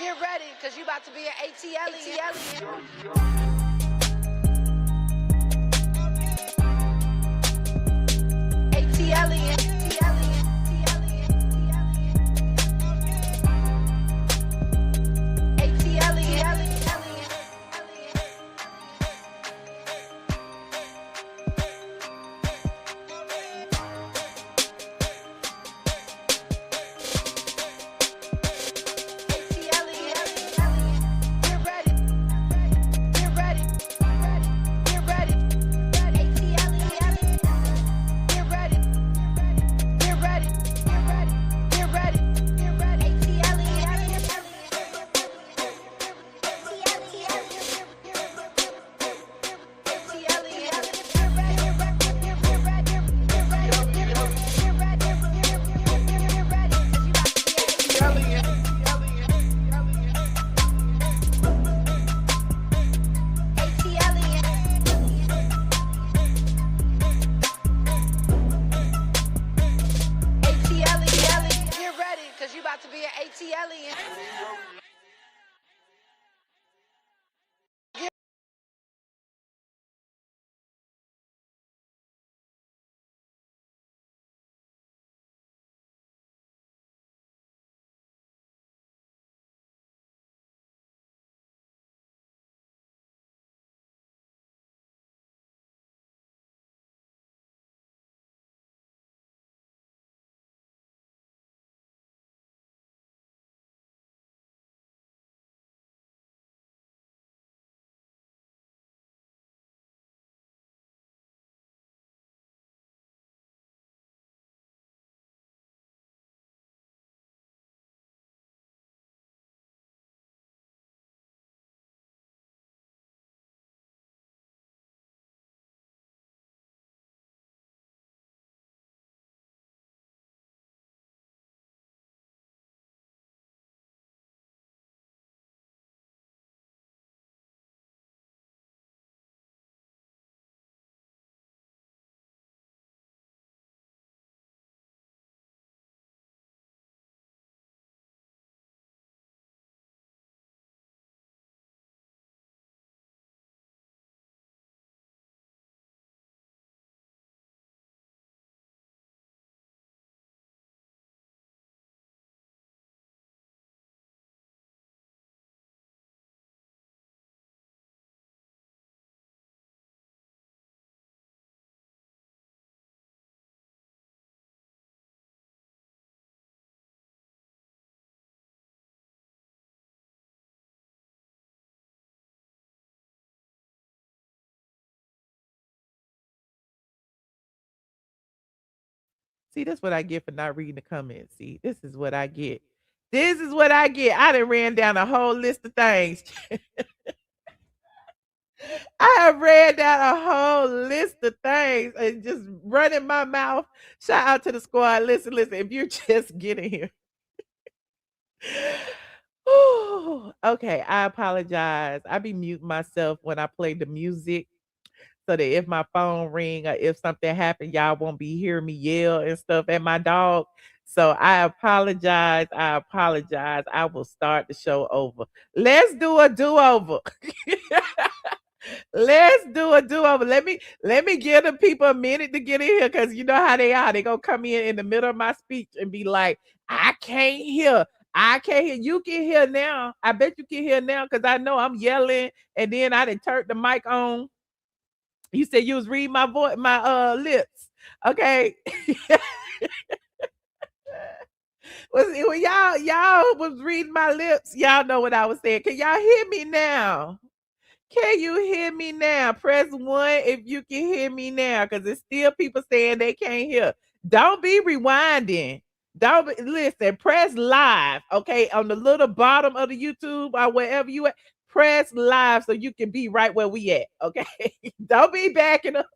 Get ready, because you about to be an ATLien. ATLien. See, that's what I get for not reading the comments. See, this is what I get. This is what I get. I done ran down a whole list of things. I have read down a whole list of things and just running my mouth. Shout out to the squad. Listen, if you're just getting here. Ooh, okay, I apologize. I be muting myself when I play the music so that if my phone ring or if something happened, y'all won't be hearing me yell and stuff at my dog. So I apologize. I apologize. I will start the show over. Let's do a do-over. Let's do a do-over. Let me give the people a minute to get in here because you know how they are. They gonna come in the middle of my speech and be like, I can't hear. I can't hear. You can hear now. I bet you can hear now because I know I'm yelling and then I done turned the mic on. You said you was reading my voice, my lips. Okay. When y'all was reading my lips, y'all know what I was saying. Can y'all hear me now? Can you hear me now? Press 1 if you can hear me now, because there's still people saying they can't hear. Don't be rewinding. Listen, press live, okay, on the little bottom of the YouTube or wherever you at. Press live so you can be right where we at, okay? Don't be backing up.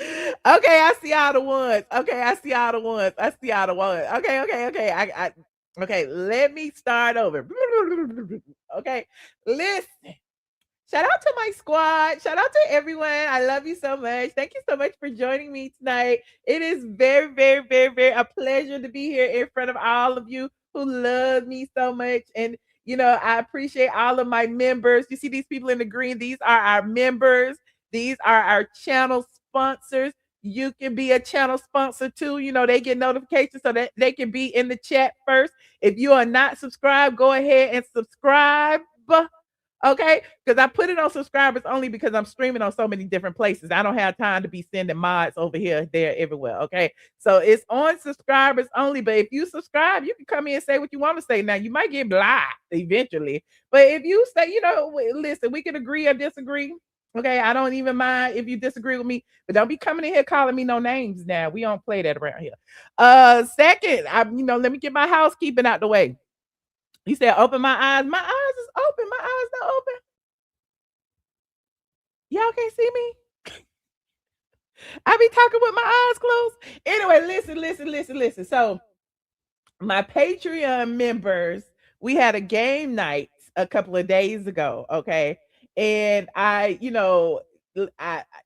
Okay, I see all the ones. Okay, I see all the ones. I see all the ones. Okay. Okay, let me start over. Okay, listen. Shout out to my squad. Shout out to everyone. I love you so much. Thank you so much for joining me tonight. It is very, very, very, very a pleasure to be here in front of all of you who love me so much. And, I appreciate all of my members. You see these people in the green? These are our members. These are our channel sponsors. You can be a channel sponsor too. They get notifications so that they can be in the chat first. If you are not subscribed, go ahead and subscribe. Okay, because I put it on subscribers only because I'm streaming on so many different places. I don't have time to be sending mods over here, there, everywhere. Okay, so it's on subscribers only. But if you subscribe, you can come in and say what you want to say. Now you might get blocked eventually, but if you say, listen, we can agree or disagree. Okay, I don't even mind if you disagree with me, but don't be coming in here calling me no names. Now we don't play that around here. Second, let me get my housekeeping out the way. You said open my eyes. My eyes is open. My eyes not open. Y'all can't see me. I be talking with my eyes closed. Anyway, listen. So my Patreon members, we had a game night a couple of days ago. Okay. And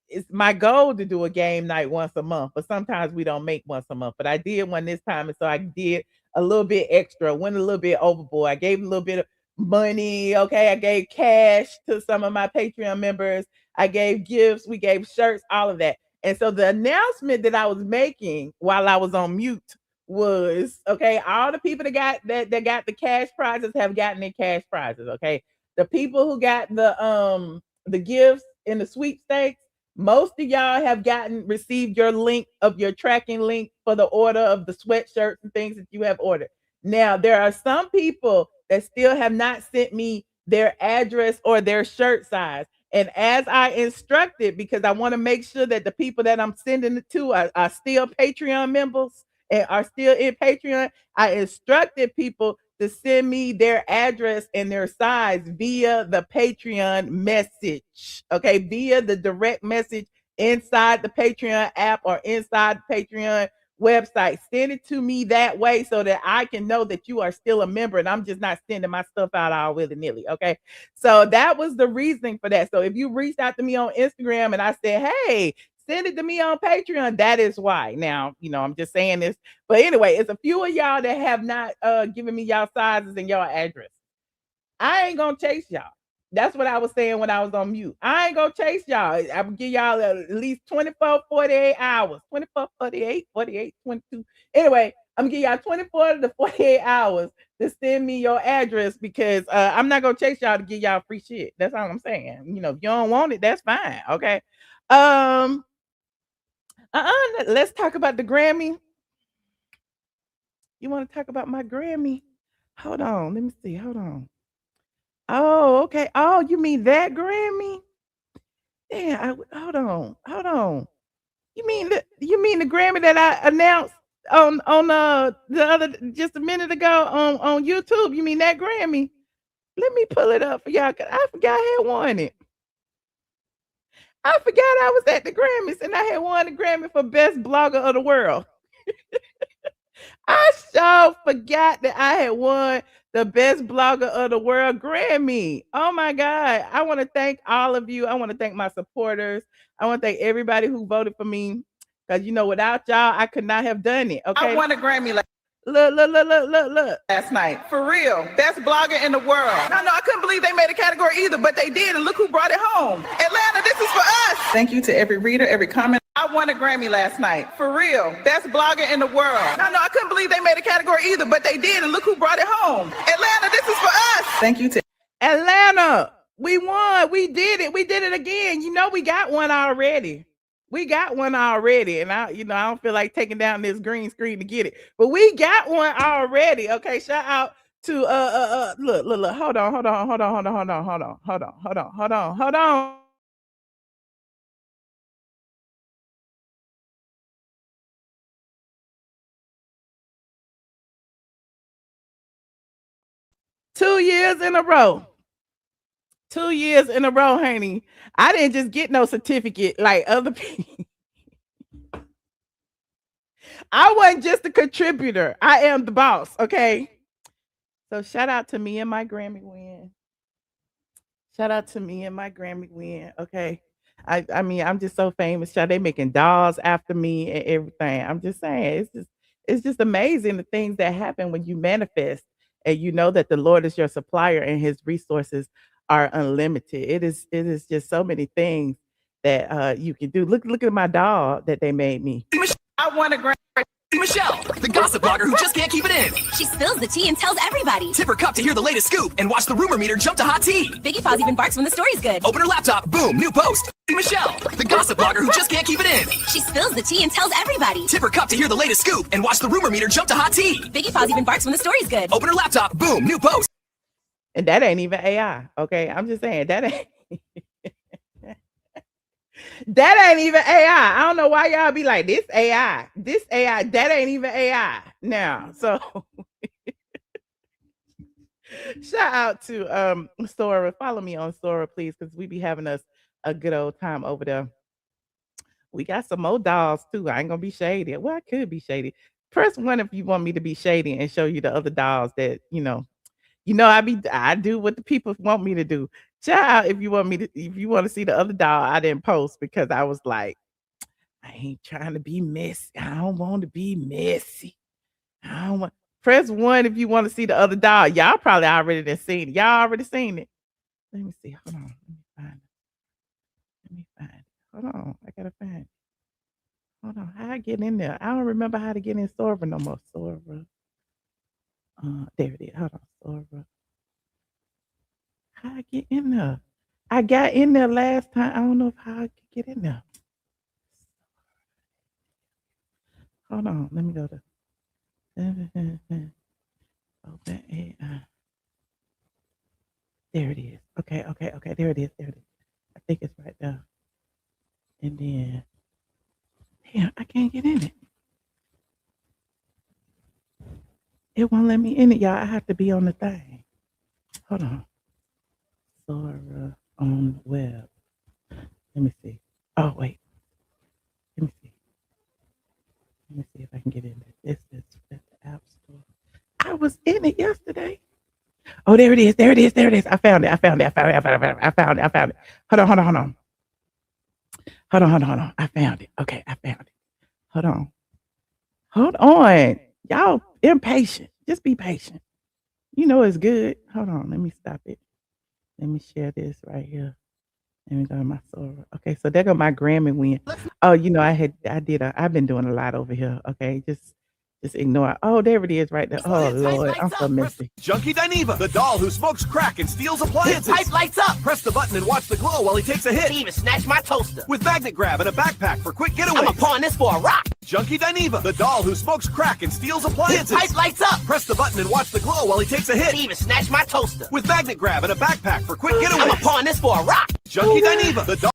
it's my goal to do a game night once a month, but sometimes we don't make once a month. But I did one this time, and so I did a little bit extra, went a little bit overboard. I gave a little bit of money. Okay. I gave cash to some of my Patreon members. I gave gifts, we gave shirts, all of that. And so the announcement that I was making while I was on mute was okay. All the people that got the cash prizes have gotten their cash prizes. Okay, the people who got the gifts in the sweepstakes, most of y'all have received your link of your tracking link for the order of the sweatshirts and things that you have ordered. Now there are some people that still have not sent me their address or their shirt size. And as I instructed, because I want to make sure that the people that I'm sending it to are still Patreon members and are still in Patreon, I instructed people to send me their address and their size via the Patreon message. Okay, via the direct message inside the Patreon app or inside the Patreon website. Send it to me that way so that I can know that you are still a member and I'm just not sending my stuff out all willy-nilly. Okay. So that was the reasoning for that. So if you reached out to me on Instagram and I said, hey, send it to me on Patreon, that is why. Now, I'm just saying this. But anyway, it's a few of y'all that have not given me y'all sizes and y'all address. I ain't gonna chase y'all. That's what I was saying when I was on mute. I ain't gonna chase y'all. I'm gonna give y'all at least 24, 48 hours. 24, 48, 48, 22. Anyway, I'm gonna give y'all 24 to 48 hours to send me your address because I'm not gonna chase y'all to give y'all free shit. That's all I'm saying. If you don't want it, that's fine. Okay. Um, let's talk about the Grammy. You want to talk about my Grammy? Hold on. Let me see. Hold on. Oh, okay. Oh, you mean that Grammy? Yeah, hold on. You mean the Grammy that I announced on the other just a minute ago on YouTube? You mean that Grammy? Let me pull it up for y'all. 'Cause I forgot I had won it. I forgot I was at the Grammys and I had won the Grammy for Best Blogger of the World. I sure forgot that I had won the Best Blogger of the World Grammy. Oh my God. I want to thank all of you. I want to thank my supporters. I want to thank everybody who voted for me. Because, without y'all, I could not have done it. Okay. I won a Grammy Look. last night. For real. Best blogger in the world. I couldn't believe they made a category either, but they did. And look who brought it home. Atlanta, this is for us. Thank you to every reader, every comment. I won a Grammy last night. For real. Best blogger in the world. I couldn't believe they made a category either, but they did. And look who brought it home. Atlanta, this is for us. Thank you to Atlanta. We won. We did it. We did it again. We got one already. We got one already. And I don't feel like taking down this green screen to get it. But we got one already. Okay. Shout out to look. Hold on. 2 years in a row. 2 years in a row, honey. I didn't just get no certificate like other people. I wasn't just a contributor. I am the boss, okay? So shout out to me and my Grammy win. Shout out to me and my Grammy win. Okay. I mean, I'm just so famous. Child. They making dolls after me and everything. I'm just saying, it's just amazing the things that happen when you manifest and you know that the Lord is your supplier and his resources are unlimited. It is just so many things that you can do. Look at my doll that they made me. I want a Grammy. Michelle, the gossip blogger who just can't keep it in. She spills the tea and tells everybody. Tip her cup to hear the latest scoop and watch the rumor meter jump to hot tea. Biggie Paws even barks when the story's good. Open her laptop, boom, new post. Michelle, the gossip blogger who just can't keep it in. She spills the tea and tells everybody. Tip her cup to hear the latest scoop and watch the rumor meter jump to hot tea. Biggie Paws even barks when the story's good. Open her laptop, boom, new post. And that ain't even AI. Okay. I'm just saying that ain't that ain't even AI. I don't know why y'all be like this AI. This AI, that ain't even AI now. So shout out to Sora. Follow me on Sora, please, because we be having us a good old time over there. We got some more dolls too. I ain't gonna be shady. Well, I could be shady. Press one if you want me to be shady and show you the other dolls that I do what the people want me to do. Shout out if you want to see the other doll I didn't post because I was like, I ain't trying to be messy. I don't want to be messy. I don't want. Press one if you want to see the other doll. Y'all probably already done seen it. Y'all already seen it. Let me see. Hold on. Let me find it. Hold on. I gotta find it. Hold on. How I get in there? I don't remember how to get in Sora no more. Sora. There it is. Hold on. Sora. How I get in there? I got in there last time. I don't know how I could get in there. Hold on. Let me go to open AI. There it is. Okay. There it is. I think it's right there. And then, damn, I can't get in it. It won't let me in it, y'all. I have to be on the thing. Hold on. Sora on web. Let me see. Oh, wait. Let me see. Let me see if I can get in there. This is at the App Store. I was in it yesterday. Oh, there it is. I found it. Hold on. I found it. Okay, I found it. Hold on. Y'all impatient. Just be patient. You know it's good. Hold on. Let me stop it. Let me share this right here. Let me go to my Sora. Okay, so there go my Grammy win. Oh, I've been doing a lot over here. Okay, just ignore it. Oh, there it is right there. Oh Lord, I'm so messy. Junkie Dineva, the doll who smokes crack and steals appliances. His pipe lights up. Press the button and watch the glow while he takes a hit. He even snatched my toaster. With magnet grab and a backpack for quick getaways. I'ma pawn this for a rock. Junkie Dineva, the doll who smokes crack and steals appliances. His pipe lights up. Press the button and watch the glow while he takes a hit. He even snatched my toaster. With magnet grab and a backpack for quick getaways. I'ma pawn this for a rock. Junkie Dineva, the doll.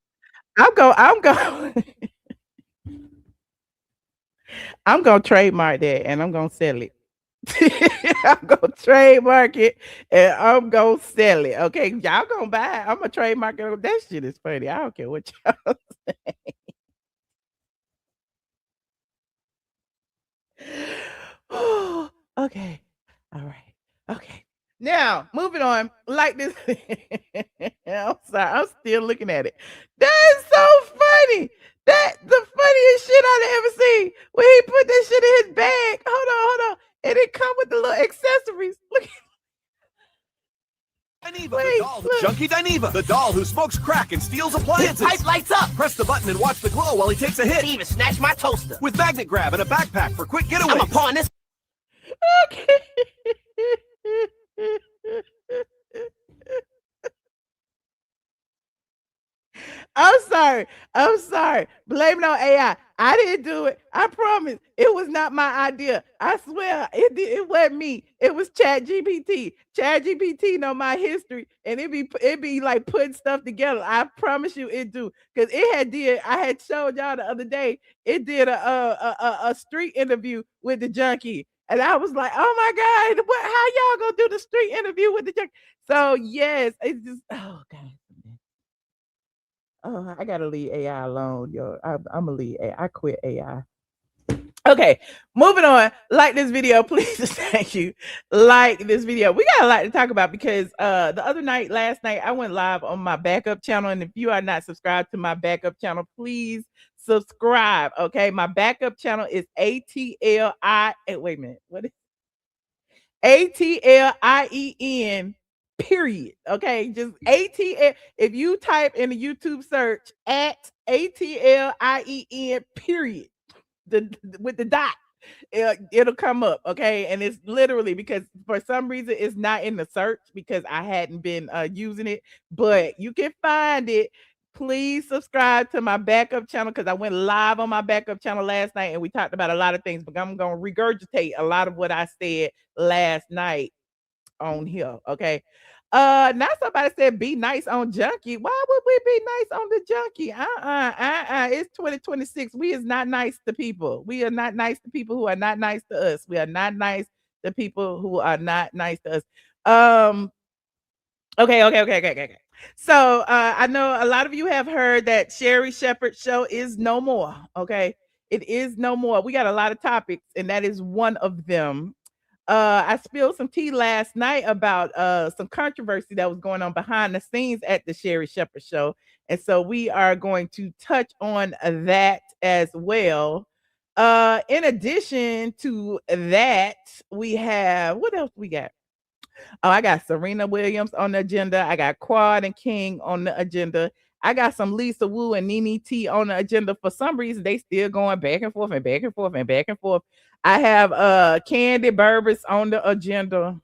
I'm gonna trademark that and I'm gonna sell it. I'm gonna trademark it and I'm gonna sell it. Okay, y'all gonna buy it. I'm gonna trademark it. That shit is funny. I don't care what y'all say. Okay. All right. Okay. Now, moving on. Like this. I'm sorry. I'm still looking at it. That is so funny. That's the funniest shit I've ever seen. When he put that shit in his bag. Hold on. And it come with the little accessories. Look. Junkie Dineva, the doll who smokes crack and steals appliances. His pipe lights up. Press the button and watch the glow while he takes a hit. He even snatched my toaster. With magnet grab and a backpack for quick getaways. I'ma pawn this. Okay. I'm sorry. Blame it on AI. I didn't do it. I promise. It was not my idea. I swear it wasn't me. It was Chat GPT. Chat GPT know my history and it be like putting stuff together. I promise you it do. Because I had showed y'all the other day, it did a street interview with the junkie. And I was like, oh my God, how y'all gonna do the street interview with the junkie? So yes, it's just God. Oh, I gotta leave AI alone, yo. I'm gonna leave AI. I quit AI. Okay, moving on. Like this video, please. Thank you. Like this video. We got a lot to talk about because last night, I went live on my backup channel. And if you are not subscribed to my backup channel, please subscribe. Okay, my backup channel is ATLI. Wait a minute. What is ATLIEN? Period. Okay, just ATL. If you type in the YouTube search at ATLIEN, period, with the dot, it'll come up. Okay, and it's literally because for some reason it's not in the search because I hadn't been using it, but you can find it. Please subscribe to my backup channel because I went live on my backup channel last night and we talked about a lot of things, but I'm gonna regurgitate a lot of what I said last night on here. Okay. Now somebody said be nice on Junkie. Why would we be nice on the Junkie? It's 2026. We is not nice to people. We are not nice to people who are not nice to us. We are not nice to people who are not nice to us. Okay. So I know a lot of you have heard that Sherri Shepherd show is no more. Okay. It is no more. We got a lot of topics, and that is one of them. I spilled some tea last night about some controversy that was going on behind the scenes at the Sherri Shepherd show. And so we are going to touch on that as well. In addition to that, we have what else we got? Oh, I got Serena Williams on the agenda. I got Quad and King on the agenda. I got some Lisa Wu and Nene T on the agenda. For some reason, they still going back and forth and back and forth and back and forth. I have Kandi Burruss on the agenda.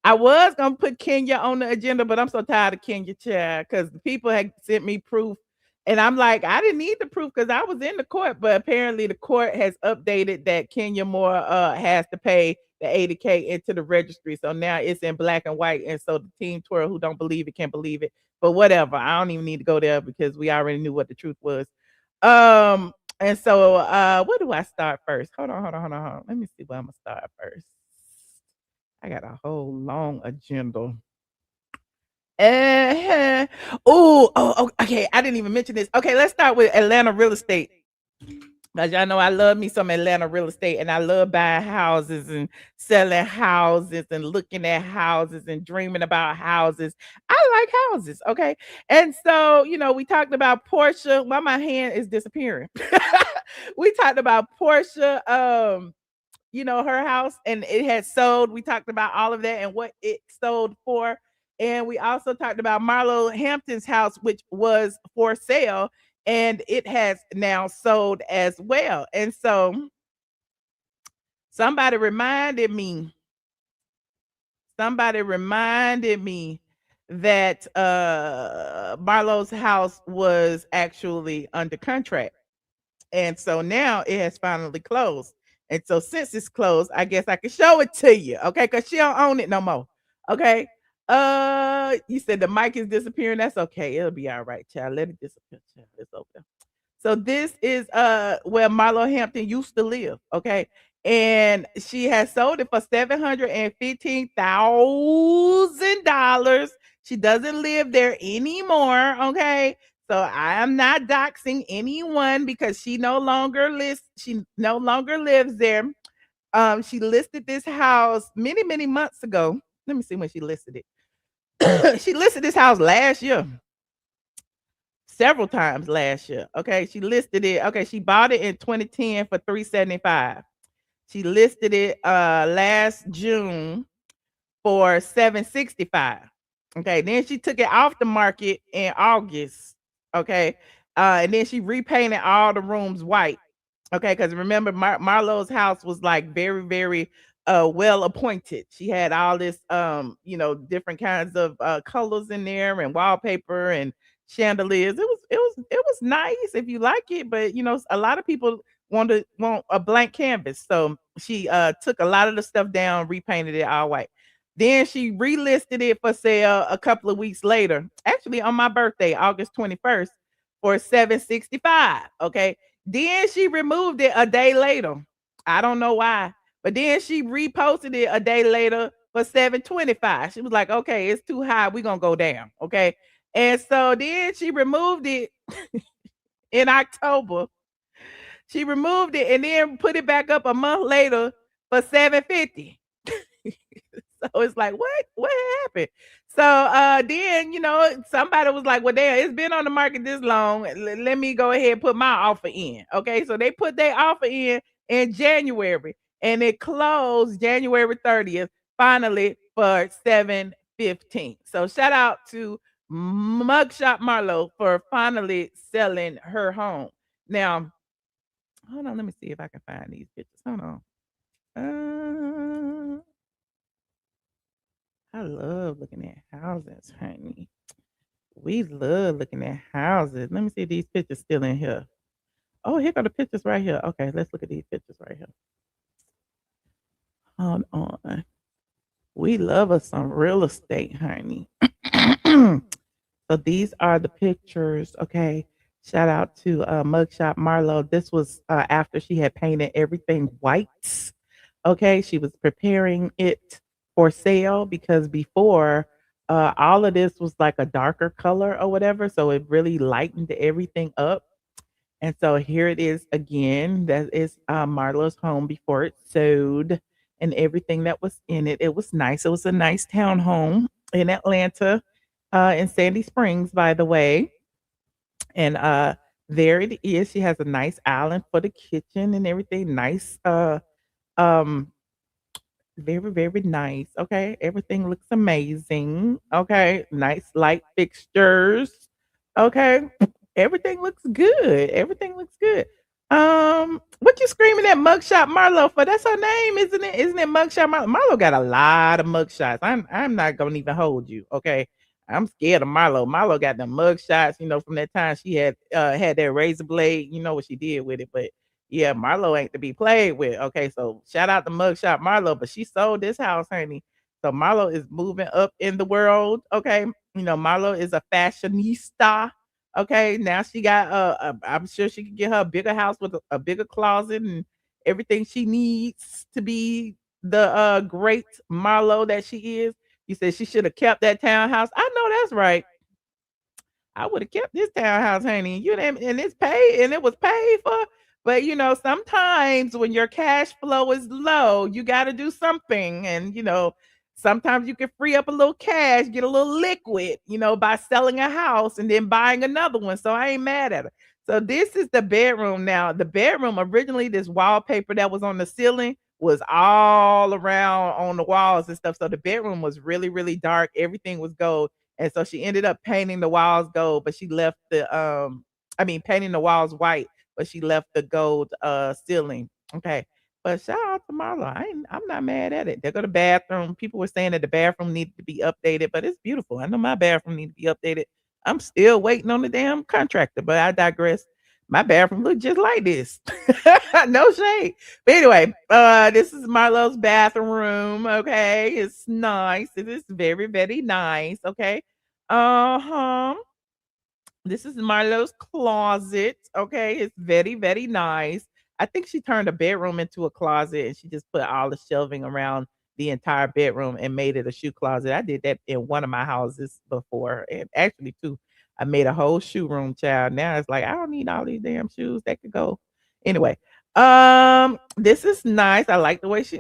I was gonna put Kenya on the agenda, but I'm so tired of Kenya, child, because the people had sent me proof, and I'm like, I didn't need the proof because I was in the court, but apparently the court has updated that Kenya Moore has to pay the 80K into the registry, so now it's in black and white, and so the team twirl who don't believe it can't believe it, but whatever. I don't even need to go there because we already knew what the truth was. And so where do I start first? Hold on. Let me see where I'm gonna start first. I got a whole long agenda. Okay. I didn't even mention this. Okay, let's start with Atlanta real estate. As y'all know, I love me some Atlanta real estate, and I love buying houses and selling houses and looking at houses and dreaming about houses. I like houses, okay? And so, we talked about Portia. Why my hand is disappearing. We talked about Portia, her house, and it had sold. We talked about all of that and what it sold for. And we also talked about Marlo Hampton's house, which was for sale, and it has now sold as well. And so somebody reminded me that Marlo's house was actually under contract. And so now it has finally closed. And so since it's closed, I guess I can show it to you, okay? Because she don't own it no more. Okay. You said the mic is disappearing. That's okay. It'll be all right, child. Let it disappear, child. It's okay. So this is where Marlo Hampton used to live, okay? And she has sold it for $715,000. She doesn't live there anymore, okay? So I am not doxing anyone because she no longer lives there. She listed this house many, many months ago. Let me see when she listed it. She listed this house last year. Several times last year. Okay. She listed it. Okay. She bought it in 2010 for $375,000. She listed it last June for $765,000. Okay. Then she took it off the market in August. Okay. And then she repainted all the rooms white. Okay. Because remember, Marlo's house was like very, very well appointed. She had all this different kinds of colors in there and wallpaper and chandeliers. It was nice if you like it, but a lot of people want a blank canvas. So she took a lot of the stuff down, repainted it all white. Then she relisted it for sale a couple of weeks later, actually on my birthday, August 21st, for $765,000. Okay. Then she removed it a day later. I don't know why, but then she reposted it a day later for $725,000. She was like, okay, it's too high. We're gonna go down. Okay. And so then she removed it in October She removed it and then put it back up a month later for $750. So it's like, what happened? So then, somebody was like, well, damn, it's been on the market this long. Let me go ahead and put my offer in. Okay. So they put their offer in January, and it closed January 30th, finally for 715. So shout out to Mugshot Marlo for finally selling her home. Now, hold on, let me see if I can find these pictures. Hold on. I love looking at houses, honey. We love looking at houses. Let me see if these pictures still in here. Oh, here go the pictures right here. Okay, let's look at these pictures right here. Hold on. We love us some real estate, honey. So these are the pictures. Okay. Shout out to Mugshot Marlo. This was after she had painted everything white. Okay. She was preparing it for sale because before all of this was like a darker color or whatever. So it really lightened everything up. And so here it is again. That is Marlo's home before it sold and everything that was in it. It was nice. It was a nice townhome in Atlanta, in Sandy Springs, by the way. And there it is. She has a nice island for the kitchen and everything. Nice, um, very, very nice. Okay. Everything looks amazing. Okay. Nice light fixtures. Okay. Everything looks good. Everything looks good. What you screaming at Mugshot Marlo for? That's her name, isn't it? Isn't it Mugshot Marlo? Marlo got a lot of mugshots. I'm not gonna even hold you. Okay. I'm scared of Marlo. Marlo got the mugshots, from that time she had that razor blade. You know what she did with it, but yeah, Marlo ain't to be played with. Okay, so shout out to Mugshot Marlo, but she sold this house, honey. So Marlo is moving up in the world. Okay, Marlo is a fashionista. Okay, now she got I'm sure she could get her a bigger house with a bigger closet and everything she needs to be the great Marlo that she is. You said she should have kept that townhouse. I know that's right. I would have kept this townhouse, honey. And it's paid and it was paid for. But sometimes when your cash flow is low, you got to do something. And sometimes you can free up a little cash, get a little liquid, by selling a house and then buying another one. So I ain't mad at her. So this is the bedroom now. The bedroom originally, this wallpaper that was on the ceiling was all around on the walls and stuff. So the bedroom was really, really dark. Everything was gold. And so she ended up painting the walls gold, but she left painting the walls white, but she left the gold ceiling. Okay. But shout out to Marlo. I'm not mad at it. There go the bathroom. People were saying that the bathroom needed to be updated, but it's beautiful. I know my bathroom needs to be updated. I'm still waiting on the damn contractor, but I digress. My bathroom look just like this. No shade. But anyway, this is Marlo's bathroom. Okay. It's nice. It is very, very nice. Okay. Uh-huh. This is Marlo's closet. Okay. It's very, very nice. I think she turned a bedroom into a closet and she just put all the shelving around the entire bedroom and made it a shoe closet. I did that in one of my houses before, and actually two. I made a whole shoe room, child. Now it's like I don't need all these damn shoes. That could go. Anyway, this is nice. I like the way she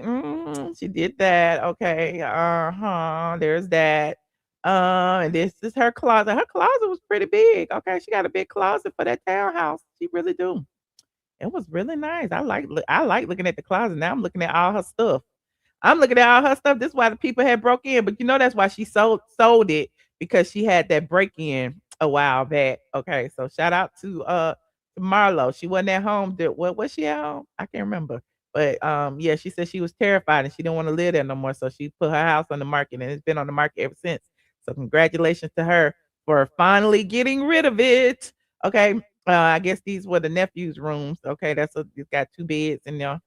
did that. Okay. Uh-huh. There's that. And this is her closet. Her closet was pretty big. Okay, she got a big closet for that townhouse. She really do. It was really nice. I like looking at the closet. Now I'm looking at all her stuff. I'm looking at all her stuff. This is why the people had broke in, but that's why she sold it because she had that break in a while back. Okay, so shout out to Marlo. She wasn't at home. What was she at home? I can't remember. But yeah, she said she was terrified and she didn't want to live there no more. So she put her house on the market and it's been on the market ever since. So congratulations to her for finally getting rid of it. Okay. I guess these were the nephew's rooms. Okay, it's got two beds in there.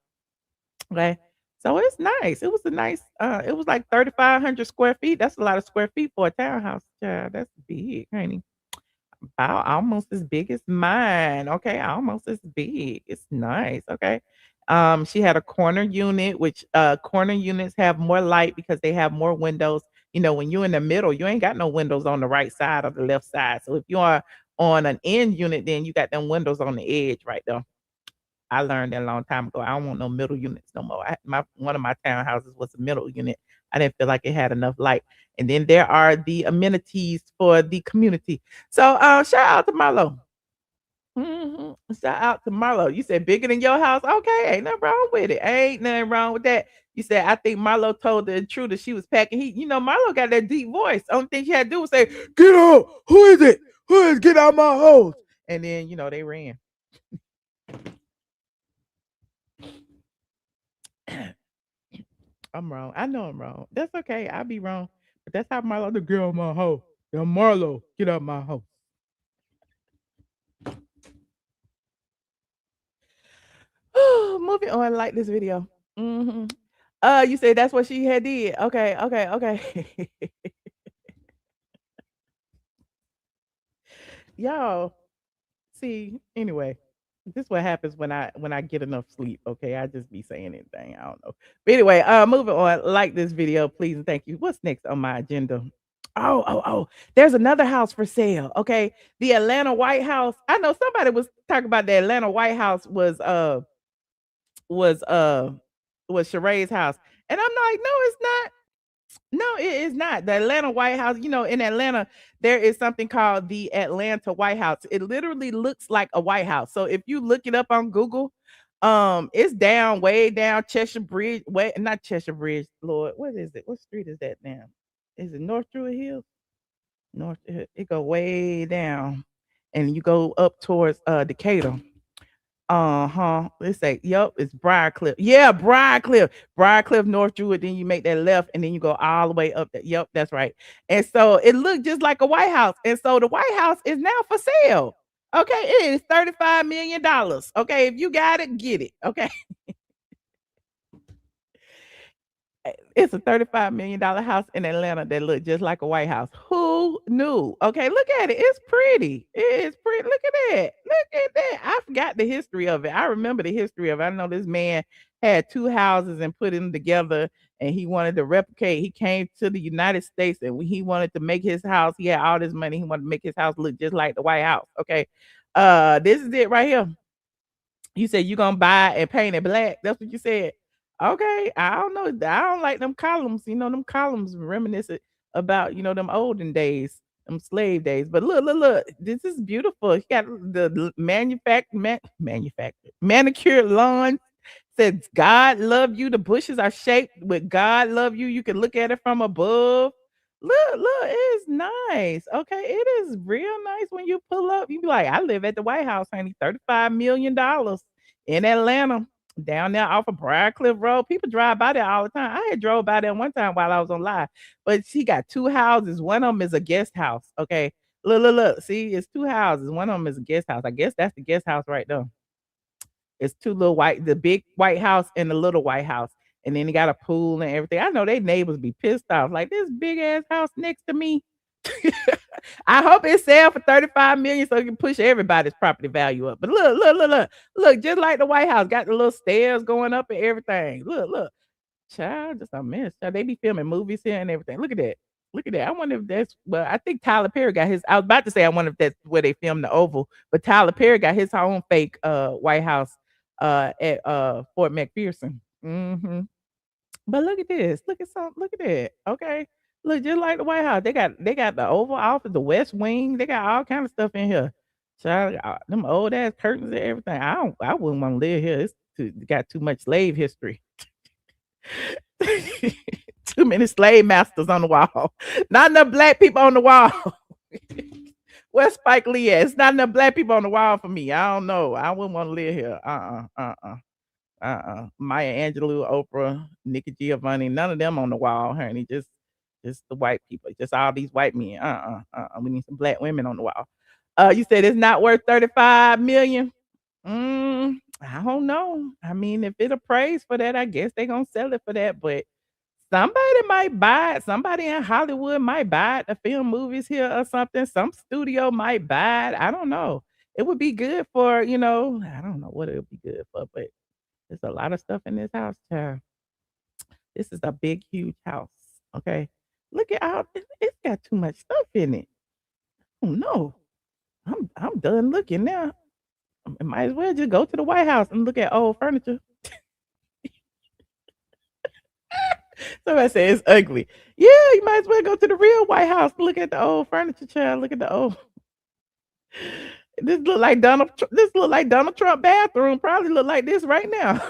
Okay. So it's nice. It was a nice, it was like 3,500 square feet. That's a lot of square feet for a townhouse. Child. That's big, honey. About almost as big as mine. Okay, almost as big. It's nice. Okay. She had a corner unit, which corner units have more light because they have more windows. When you're in the middle, you ain't got no windows on the right side or the left side. So if you are on an end unit, then you got them windows on the edge right there. I learned that a long time ago. I don't want no middle units no more. One of my townhouses was a middle unit. I didn't feel like it had enough light. And then there are the amenities for the community. So shout out to Marlo. Shout out to Marlo. You said bigger than your house. Okay, ain't nothing wrong with it. Ain't nothing wrong with that. You said I think Marlo told the intruder she was packing heat. Marlo got that deep voice. Only thing she had to do was say, "Get out! Who is it? Who is? Get out my house!" And then they ran. I'm wrong. I know I'm wrong. That's okay. I'll be wrong. But that's how Marlo to get out my house. Yeah, Marlo, get out my house. Moving on, like this video. You said that's what she had did. Okay, okay. Y'all, see, anyway, this is what happens when I get enough sleep. Okay, I just be saying anything. I don't know. But anyway, moving on. Like this video, please and thank you. What's next on my agenda? Oh. There's another house for sale. Okay, the Atlanta White House. I know somebody was talking about the Atlanta White House was Sherri's house, and I'm like, no, it's not. No, it is not. The Atlanta White House, in Atlanta, there is something called the Atlanta White House. It literally looks like a White House. So if you look it up on Google, it's down, way down Cheshire Bridge. Not Cheshire Bridge, Lord. What is it? What street is that now? Is it North Druid Hills? It go way down. And you go up towards Decatur. Let's say, yep, it's Briarcliff. Yeah, Briarcliff, North Druid. Then you make that left, and then you go all the way up there. Yep, that's right. And so it looked just like a White House. And so the White House is now for sale. Okay, it is $35 million. Okay, if you got it, get it. Okay. It's a $35 million house in Atlanta that looked just like a White House. Who knew? Okay, look at it. It's pretty. It is pretty. Look at that. Look at that. I forgot the history of it. I remember the history of it. I know this man had two houses and put them together, and he wanted to replicate. He came to the United States, and he wanted to make his house. He had all this money. He wanted to make his house look just like the White House. Okay. This is it right here. You said you're gonna buy and paint it black. That's what you said. Okay, I don't know. I don't like them columns. Them columns reminiscent about them olden days, them slave days. But look. This is beautiful. He got the manufactured manicured lawn. Says God love you. The bushes are shaped with God love you. You can look at it from above. Look, it's nice. Okay, it is real nice when you pull up. You be like, I live at the White House, honey. $35 million in Atlanta, down there off of Briarcliff Road. People drive by there all the time. I had drove by there one time while I was on live. But she got two houses. One of them is a guest house. Okay. Look. See, it's two houses. One of them is a guest house. I guess that's the guest house right there. It's two the big White House and the little White House. And then he got a pool and everything. I know they neighbors be pissed off. Like, this big ass house next to me. I hope it sell for $35 million so it can push everybody's property value up. But look, just like the White House, got the little stairs going up and everything. Look. Child, just a mess. Child, they be filming movies here and everything. Look at that. I wonder if that's I think Tyler Perry got his. I was about to say I wonder if that's where they filmed the Oval, but Tyler Perry got his own fake White House at Fort McPherson. But look at this. Look at that. Okay. Look, just like the White House. They got the Oval Office, the West Wing. They got all kind of stuff in here. Child, them old ass curtains and everything. I wouldn't want to live here. Got too much slave history. Too many slave masters on the wall. Not enough black people on the wall. Where's Spike Lee at? It's not enough black people on the wall for me. I don't know. I wouldn't want to live here. Maya Angelou, Oprah, Nikki Giovanni, none of them on the wall, honey. Just the white people. Just all these white men. We need some black women on the wall. You said it's not worth $35 million. I don't know. I mean, if it appraised for that, I guess they're gonna sell it for that. But somebody might buy it. Somebody in Hollywood might buy it to film movies here or something. Some studio might buy it. I don't know. It would be good for, I don't know what it would be good for, but there's a lot of stuff in this house, child. This is a big, huge house. Okay. Look at how it's got too much stuff in it. Oh no. I'm done looking now. I might as well just go to the White House and look at old furniture. Somebody said it's ugly. Yeah, you might as well go to the real White House and look at the old furniture, child. Look at the old. This look like Donald. This look like Donald Trump bathroom. Probably look like this right now.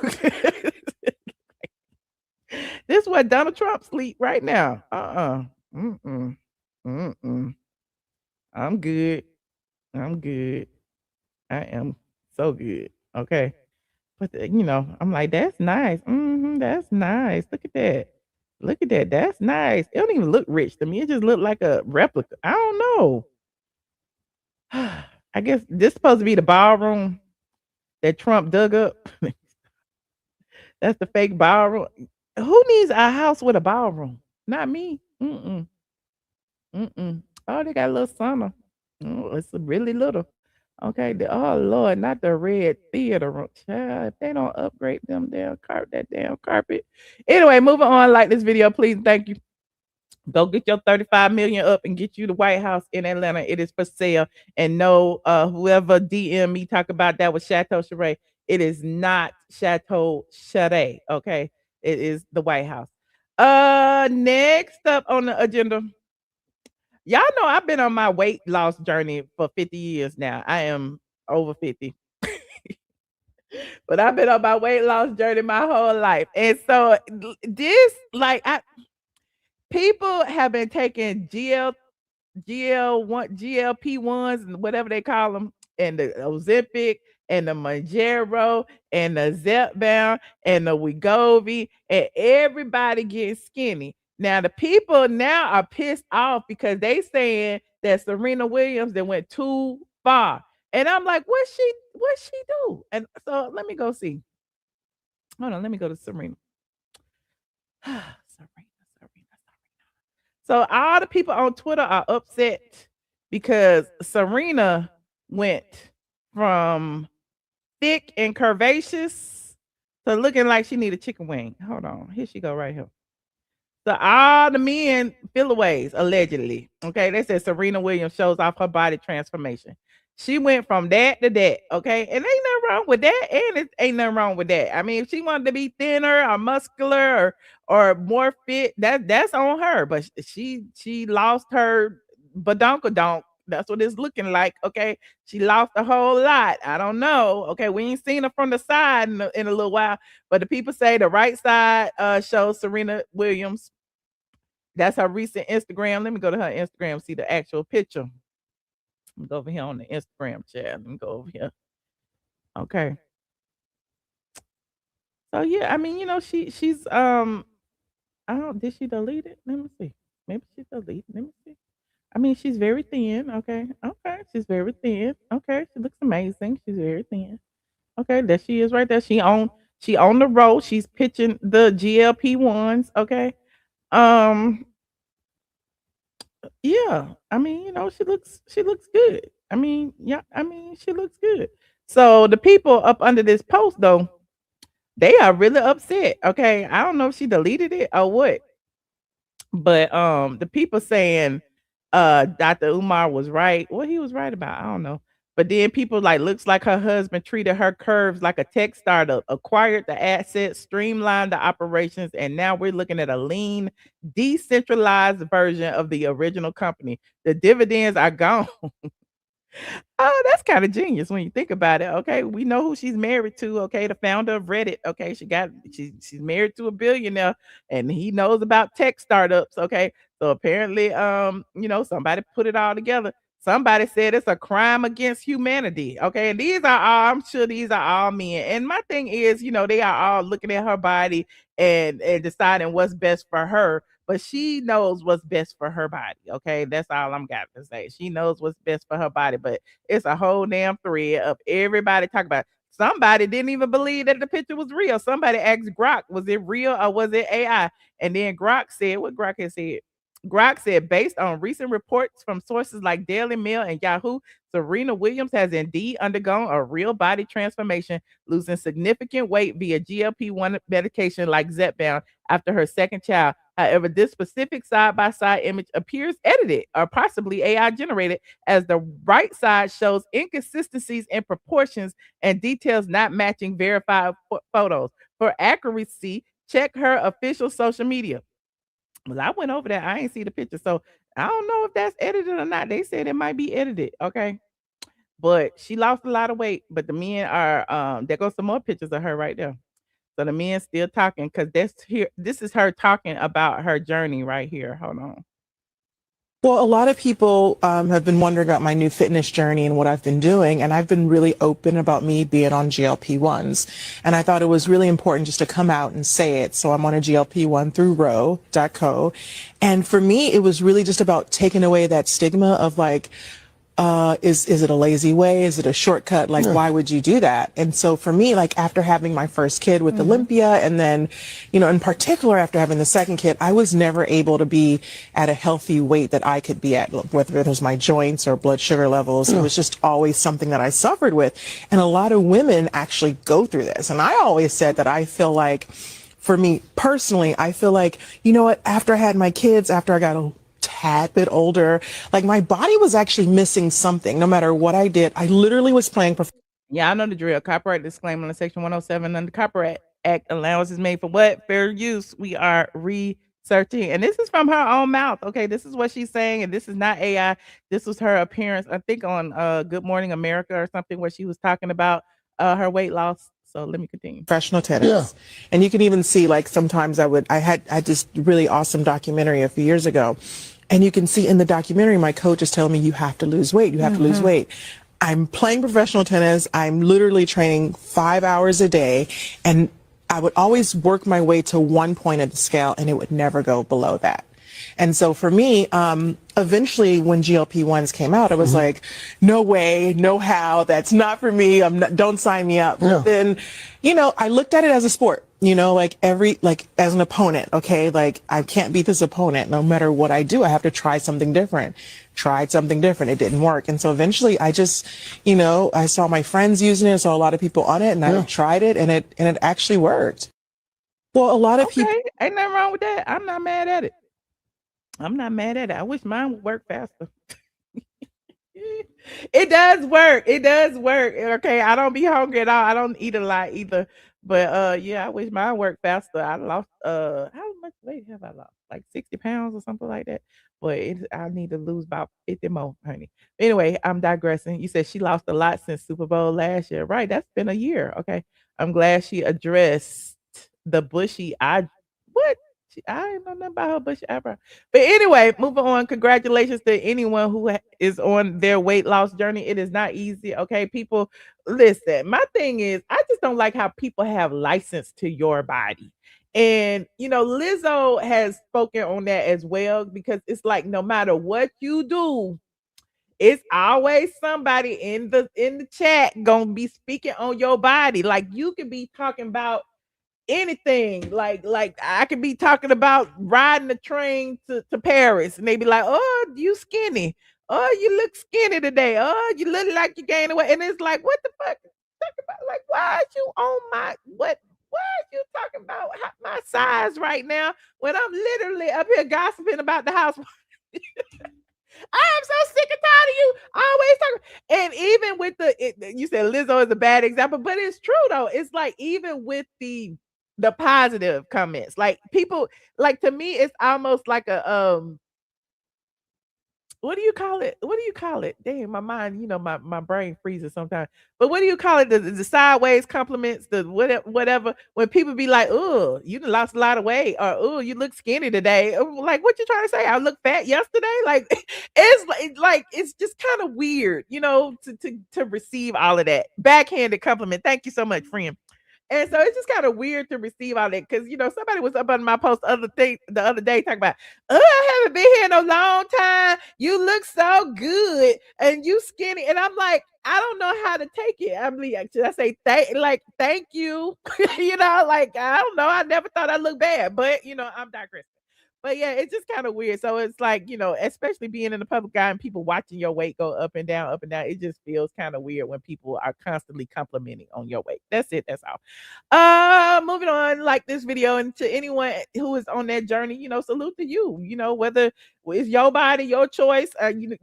This is where Donald Trump sleep right now. Mm-mm. Mm-mm. I'm good. I'm good. I am so good. Okay. But I'm like, that's nice. That's nice. Look at that. Look at that. That's nice. It don't even look rich to me. It just looked like a replica. I don't know. I guess this supposed to be the ballroom that Trump dug up. That's the fake ballroom. Who needs a house with a ballroom? Not me. Mm-mm. Mm-mm. Oh, they got a little sauna. Oh, it's really little. Okay. Oh Lord, not the red theater room. Child, if they don't upgrade that damn carpet. Anyway, moving on. Like this video, please. Thank you. Go get your 35 million up and get you the White House in Atlanta. It is for sale. And no, whoever DM me talk about that was Chateau Sherri. It is not Chateau Sherri. Okay. It is the White House. Next up on the agenda. Y'all know I've been on my weight loss journey for 50 years now. I am over 50. But I've been on my weight loss journey my whole life. And so this, like, people have been taking GLP-1s and whatever they call them, and the Ozempic and the Mounjaro and the Zepbound and the Wegovy, and everybody gets skinny. Now the people now are pissed off because they saying that Serena Williams that went too far. And I'm like, what she do? And so let me go see. Hold on, let me go to Serena. Serena. So all the people on Twitter are upset because Serena went from thick and curvaceous to looking like she need a chicken wing. Hold on. Here she go right here. So all the men fillaways, allegedly. Okay, they said Serena Williams shows off her body transformation. She went from that to that. Okay, and ain't nothing wrong with that, and it ain't nothing wrong with that. I mean, if she wanted to be thinner or muscular or more fit, that's on her. But she lost her badonkadonk. That's what it's looking like. Okay, she lost a whole lot. I don't know. Okay, we ain't seen her from the side in a little while, but the people say the right side shows Serena Williams. That's her recent Instagram. Let me go to her Instagram, see the actual picture. Let me go over here on the Instagram chat. Let me go over here. Okay. So yeah, I mean, she's I don't did she delete it? Let me see. Maybe she deleted. Let me see. I mean, she's very thin. Okay. Okay. She's very thin. Okay. She looks amazing. She's very thin. Okay. There she is right there. She on the road. She's pitching the GLP-1s. Okay. Um, yeah. I mean, she looks good. I mean, yeah, I mean, she looks good. So the people up under this post though, they are really upset. Okay. I don't know if she deleted it or what. But the people saying Dr. Umar was right. What he was right about, I don't know. But then people like looks like her husband treated her curves like a tech startup, acquired the assets, streamlined the operations, and now we're looking at a lean, decentralized version of the original company. The dividends are gone. Oh, that's kind of genius when you think about it. Okay, we know who she's married to. Okay, the founder of Reddit. Okay, she's married to a billionaire, and he knows about tech startups. Okay, so apparently, somebody put it all together. Somebody said it's a crime against humanity. Okay, and I'm sure these are all men. And my thing is, they are all looking at her body and deciding what's best for her. But she knows what's best for her body. Okay, that's all I'm got to say. She knows what's best for her body. But it's a whole damn thread of everybody talking about. Somebody didn't even believe that the picture was real. Somebody asked Grok, was it real or was it AI? And then Grok said what Grok had said. Grok said, based on recent reports from sources like Daily Mail and Yahoo, Serena Williams has indeed undergone a real body transformation, losing significant weight via GLP-1 medication like Zepbound after her second child. However, this specific side-by-side image appears edited or possibly AI generated, as the right side shows inconsistencies in proportions and details not matching verified photos. For accuracy, check her official social media. Well, I went over there. I ain't see the picture. So I don't know if that's edited or not. They said it might be edited. Okay. But she lost a lot of weight. But the men are there goes some more pictures of her right there. So the men still talking because that's here. This is her talking about her journey right here. Hold on. Well, a lot of people have been wondering about my new fitness journey and what I've been doing, and I've been really open about me being on GLP-1s. And I thought it was really important just to come out and say it. So I'm on a GLP-1 through Ro.co. And for me, it was really just about taking away that stigma of like, is it a lazy way? Is it a shortcut? Like, why would you do that? And so for me, like after having my first kid with Olympia, and then, you know, in particular after having the second kid, I was never able to be at a healthy weight that I could be at, whether it was my joints or blood sugar levels. It was just always something that I suffered with. And a lot of women actually go through this. And I always said that I feel like, for me personally, I feel like, you know what, after I had my kids, after I got a tad bit older, like my body was actually missing something. No matter what I did, I literally was playing. Yeah, I know the drill. Copyright disclaimer on Section 107 under the Copyright Act. Allowance is made for what? Fair use. We are researching. And this is from her own mouth. Okay, this is what she's saying. And this is not AI. This was her appearance, I think, on Good Morning America or something, where she was talking about her weight loss. So let me continue. Professional tennis. And you can even see, like, sometimes I had this really awesome documentary a few years ago. And you can see in the documentary, my coach is telling me, you have to lose weight. You have to lose weight. I'm playing professional tennis. I'm literally training 5 hours a day. And I would always work my way to one point of the scale, and it would never go below that. And so for me, eventually when GLP-1s came out, I was like, no way, no how, that's not for me. Don't sign me up. But then, you know, I looked at it as a sport, you know, like as an opponent. Okay. Like I can't beat this opponent. No matter what I do, I have to try something different. Tried something different. It didn't work. And so eventually I just, you know, I saw my friends using it. Saw a lot of people on it, and I tried it, and it actually worked. Well, a lot of people. Ain't nothing wrong with that. I'm not mad at it. I'm not mad at it. I wish mine would work faster. It does work. It does work. Okay. I don't be hungry at all. I don't eat a lot either. But yeah, I wish mine worked faster. I lost how much weight have I lost? Like 60 pounds or something like that. But I need to lose about 50 more, honey. Anyway, I'm digressing. You said she lost a lot since Super Bowl last year. Right. That's been a year. Okay. I'm glad she addressed the bushy eye. What? I ain't know nothing about her bushy eyebrow. But anyway, moving on. Congratulations to anyone who is on their weight loss journey. It is not easy. Okay, people, listen. My thing is, I just don't like how people have license to your body. And you know, Lizzo has spoken on that as well, because it's like no matter what you do, it's always somebody in the chat gonna be speaking on your body. Like you could be talking about anything, like I could be talking about riding the train to Paris, and they be like, oh, you skinny, oh, you look skinny today, oh, you look like you gained weight. And it's like, what the fuck talk about? Like, why are you on my why are you talking about my size right now when I'm literally up here gossiping about the house? I am so sick and tired of you always talking. And even with you said Lizzo is a bad example, but it's true though. It's like even with the positive comments, like people, like to me, it's almost like a what do you call it? What do you call it? Damn, my mind, you know, my brain freezes sometimes. But what do you call it? The sideways compliments, the whatever. When people be like, "Oh, you done lost a lot of weight," or "Oh, you look skinny today." Like, what you trying to say? I look fat yesterday. Like, it's just kind of weird, you know, to receive all of that backhanded compliment. Thank you so much, friend. And so it's just kind of weird to receive all that, because you know somebody was up on my post the other day talking about, oh, I haven't been here in a long time. You look so good and you skinny, and I'm like, I don't know how to take it. I'm like, should I say thank you? You know, like I don't know. I never thought I looked bad, but you know, I'm digressing. But yeah, it's just kind of weird. So it's like, especially being in the public eye and people watching your weight go up and down, up and down. It just feels kind of weird when people are constantly complimenting on your weight. That's it. That's all. Moving on, like this video, and to anyone who is on that journey, salute to you. Whether it's your body, your choice.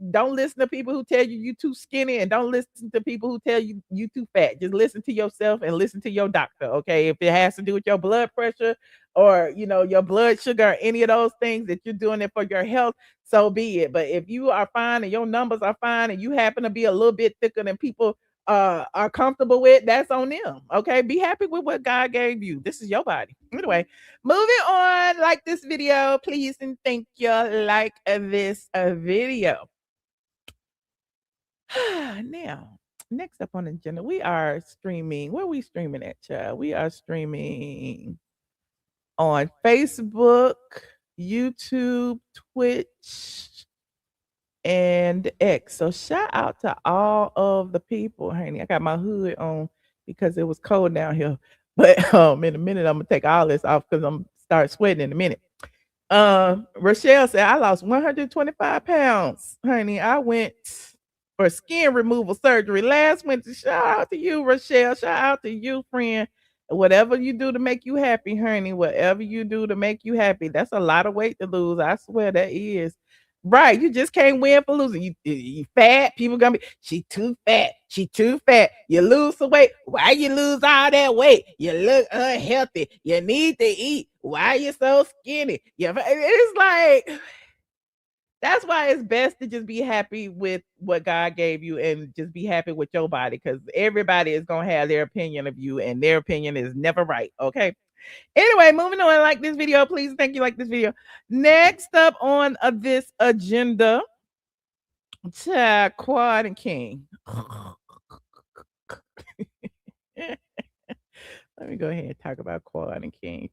Don't listen to people who tell you too skinny, and don't listen to people who tell you too fat. Just listen to yourself and listen to your doctor. Okay, if it has to do with your blood pressure or your blood sugar, or any of those things that you're doing it for your health, so be it. But if you are fine and your numbers are fine, and you happen to be a little bit thicker than people are comfortable with, that's on them. Okay, be happy with what God gave you. This is your body. Anyway, moving on. Like this video, please, and thank you. Like this video. Now, next up on the agenda, we are streaming. Where are we streaming at, child? We are streaming on Facebook, YouTube, Twitch, and X. So shout out to all of the people, honey. I got my hood on because it was cold down here. But in a minute, I'm gonna take all this off because I'm start sweating in a minute. Rochelle said I lost 125 pounds, honey. I went for skin removal surgery last winter. Shout out to you, Rochelle. Shout out to you, friend. Whatever you do to make you happy, honey. Whatever you do to make you happy. That's a lot of weight to lose. I swear that is. Right, you just can't win for losing. You fat. People gonna be, she too fat. She too fat. You lose some weight. Why you lose all that weight? You look unhealthy. You need to eat. Why you so skinny? It's like, that's why it's best to just be happy with what God gave you and just be happy with your body, because everybody is gonna have their opinion of you, and their opinion is never right. Okay. Anyway, moving on. Like this video, please. Thank you. Like this video. Next up on this agenda, Quad and King. Let me go ahead and talk about Quad and King.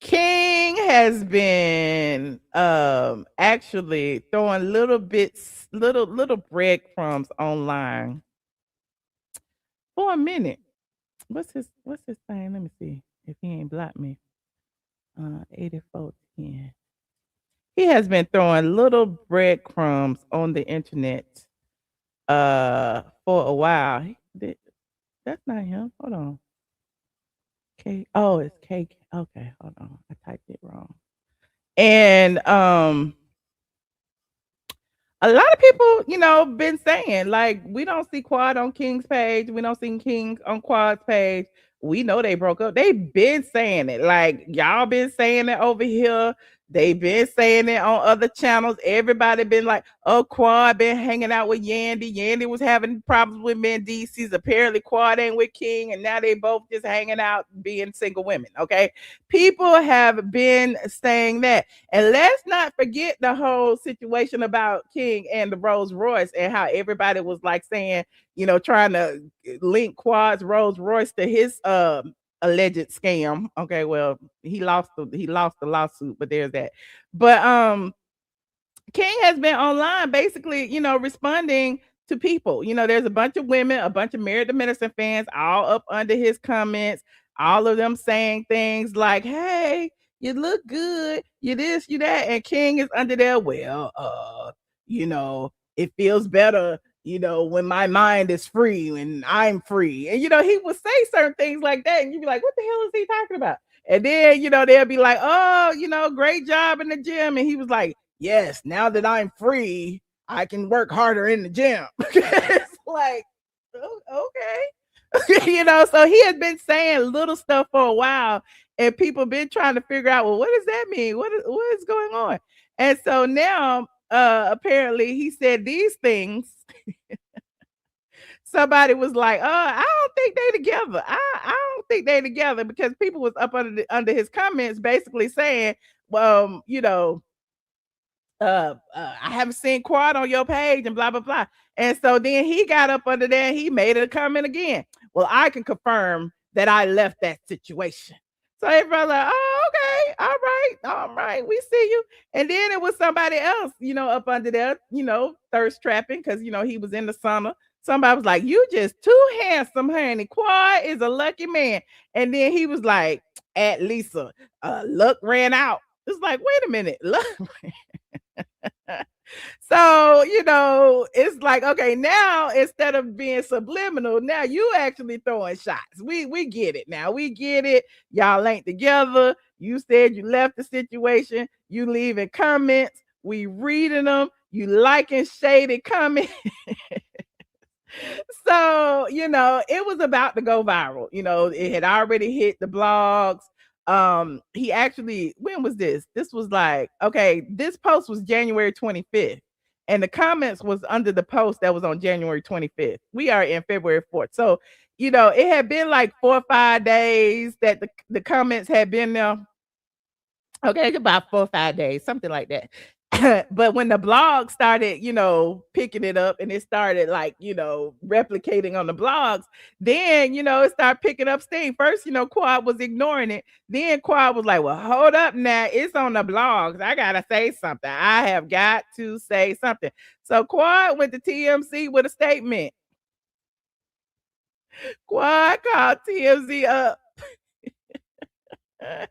King has been actually throwing little breadcrumbs online for a minute. What's his thing? Let me see if he ain't blocked me. 8410. He has been throwing little breadcrumbs on the internet for a while. That's not him. Hold on. Oh, it's Cake. Okay, hold on. I typed it wrong. And a lot of people, been saying, like, we don't see Quad on King's page. We don't see King on Quad's page. We know they broke up. They've been saying it. Like, y'all been saying it over here. They've been saying it on other channels. Everybody been like, oh, Quad been hanging out with Yandy. Yandy was having problems with Mendeecees. Apparently, Quad ain't with King. And now they both just hanging out being single women. Okay. People have been saying that. And let's not forget the whole situation about King and the Rolls Royce, and how everybody was like saying, trying to link Quad's Rolls Royce to his alleged scam. Okay, well, he lost the lawsuit, but there's that. But King has been online basically, responding to people. There's a bunch of women, a bunch of Married to Medicine fans, all up under his comments, all of them saying things like, hey, you look good, you this, you that, and King is under there. Well, it feels better, when my mind is free and I'm free. And he would say certain things like that, and you'd be like, what the hell is he talking about? And then, they'll be like, oh, great job in the gym. And he was like, yes, now that I'm free, I can work harder in the gym. It's like, okay. So he has been saying little stuff for a while, and people been trying to figure out, well, what does that mean? What is going on? And so now, apparently he said these things. Somebody was like, I don't think they together. I don't think they together, because people was up under his comments basically saying, well, I haven't seen Quad on your page and blah, blah, blah. And so then he got up under there and he made a comment again. Well, I can confirm that I left that situation. So everybody like, oh, okay, all right, we see you. And then it was somebody else, up under there, thirst trapping, because he was in the sauna. Somebody was like, "You just too handsome, honey. Quad is a lucky man." And then he was like, "At Lisa, luck ran out." It's like, wait a minute, luck. So, it's like, okay, now instead of being subliminal, now you actually throwing shots. We get it now. We get it. Y'all ain't together. You said you left the situation. You leaving comments. We reading them. You liking shady comments. So, it was about to go viral. It had already hit the blogs. He actually, when was this? This was like, okay, this post was January 25th. And the comments was under the post that was on January 25th. We are in February 4th. So, it had been like 4 or 5 days that the comments had been there. Okay, about 4 or 5 days, something like that. But when the blog started, picking it up and it started like, replicating on the blogs, then, it started picking up steam. First, Quad was ignoring it. Then Quad was like, well, hold up now. It's on the blogs. I got to say something. I have got to say something. So Quad went to TMZ with a statement. Quad called TMZ up. And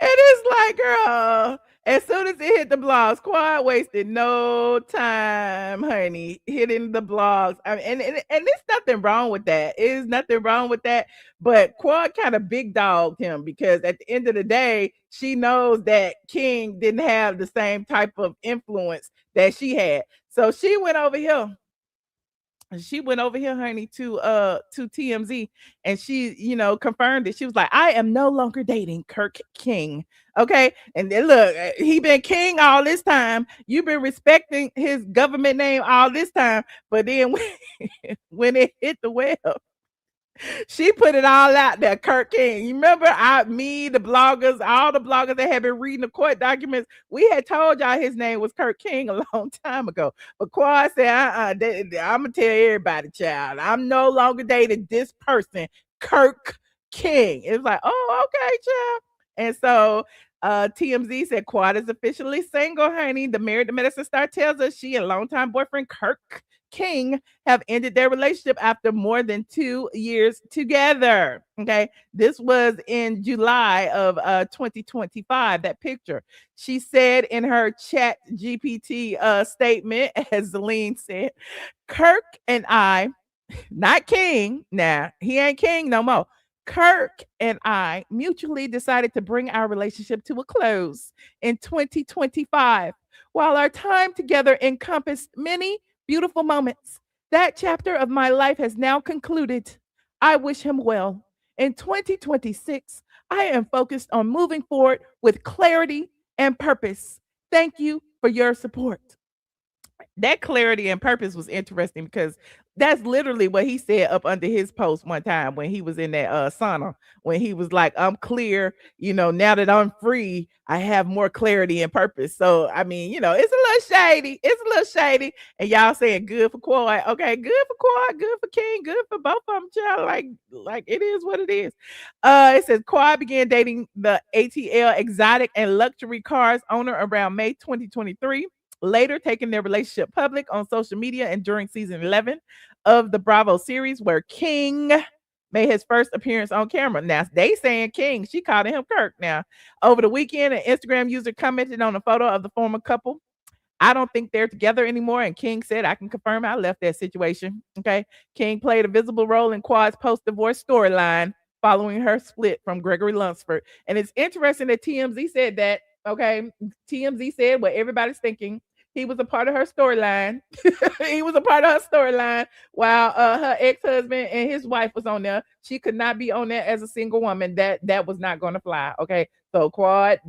it's like, girl, as soon as it hit the blogs, Quad wasted no time, honey, hitting the blogs. I mean, and there's nothing wrong with that. There's nothing wrong with that. But Quad kind of big dogged him because at the end of the day, she knows that King didn't have the same type of influence that she had. So she went over here. Honey, to TMZ, and she, confirmed it. She was like, I am no longer dating Kirk King. Okay. And then look, he been king all this time. You've been respecting his government name all this time. But then when it hit the web, she put it all out there, Kirk King. You remember the bloggers, all the bloggers that had been reading the court documents, we had told y'all his name was Kirk King a long time ago. But Quad said, I'm going to tell everybody, child, I'm no longer dating this person, Kirk King. It was like, oh, okay, child. And so TMZ said Quad is officially single, honey. The Married to Medicine star tells us she and longtime boyfriend Kirk King have ended their relationship after more than 2 years together. Okay. This was in July of 2025, that picture. She said in her chat GPT statement, as ATLien said, Kirk and I, not King, now he ain't King no more. Kirk and I mutually decided to bring our relationship to a close in 2025. While our time together encompassed many beautiful moments, that chapter of my life has now concluded. I wish him well. In 2026, I am focused on moving forward with clarity and purpose. Thank you for your support. That clarity and purpose was interesting because that's literally what he said up under his post one time when he was in that sauna, when he was like, I'm clear, now that I'm free, I have more clarity and purpose. So, I mean, it's a little shady. It's a little shady. And y'all saying good for Quad. Okay, good for Quad, good for King, good for both of them, child. Like it is what it is. It says Quad began dating the ATL exotic and luxury cars owner around May 2023. Later taking their relationship public on social media and during season 11 of the Bravo series, where King made his first appearance on camera. Now, they saying King, she called him Kirk. Now, over the weekend, an Instagram user commented on a photo of the former couple. I don't think they're together anymore. And King said, I can confirm I left that situation. Okay. King played a visible role in Quad's post-divorce storyline following her split from Gregory Lunsford. And it's interesting that TMZ said that. Okay. TMZ said what everybody's thinking. He was a part of her storyline. He was a part of her storyline while her ex-husband and his wife was on there. She could not be on there as a single woman. That was not going to fly. Okay. So Quad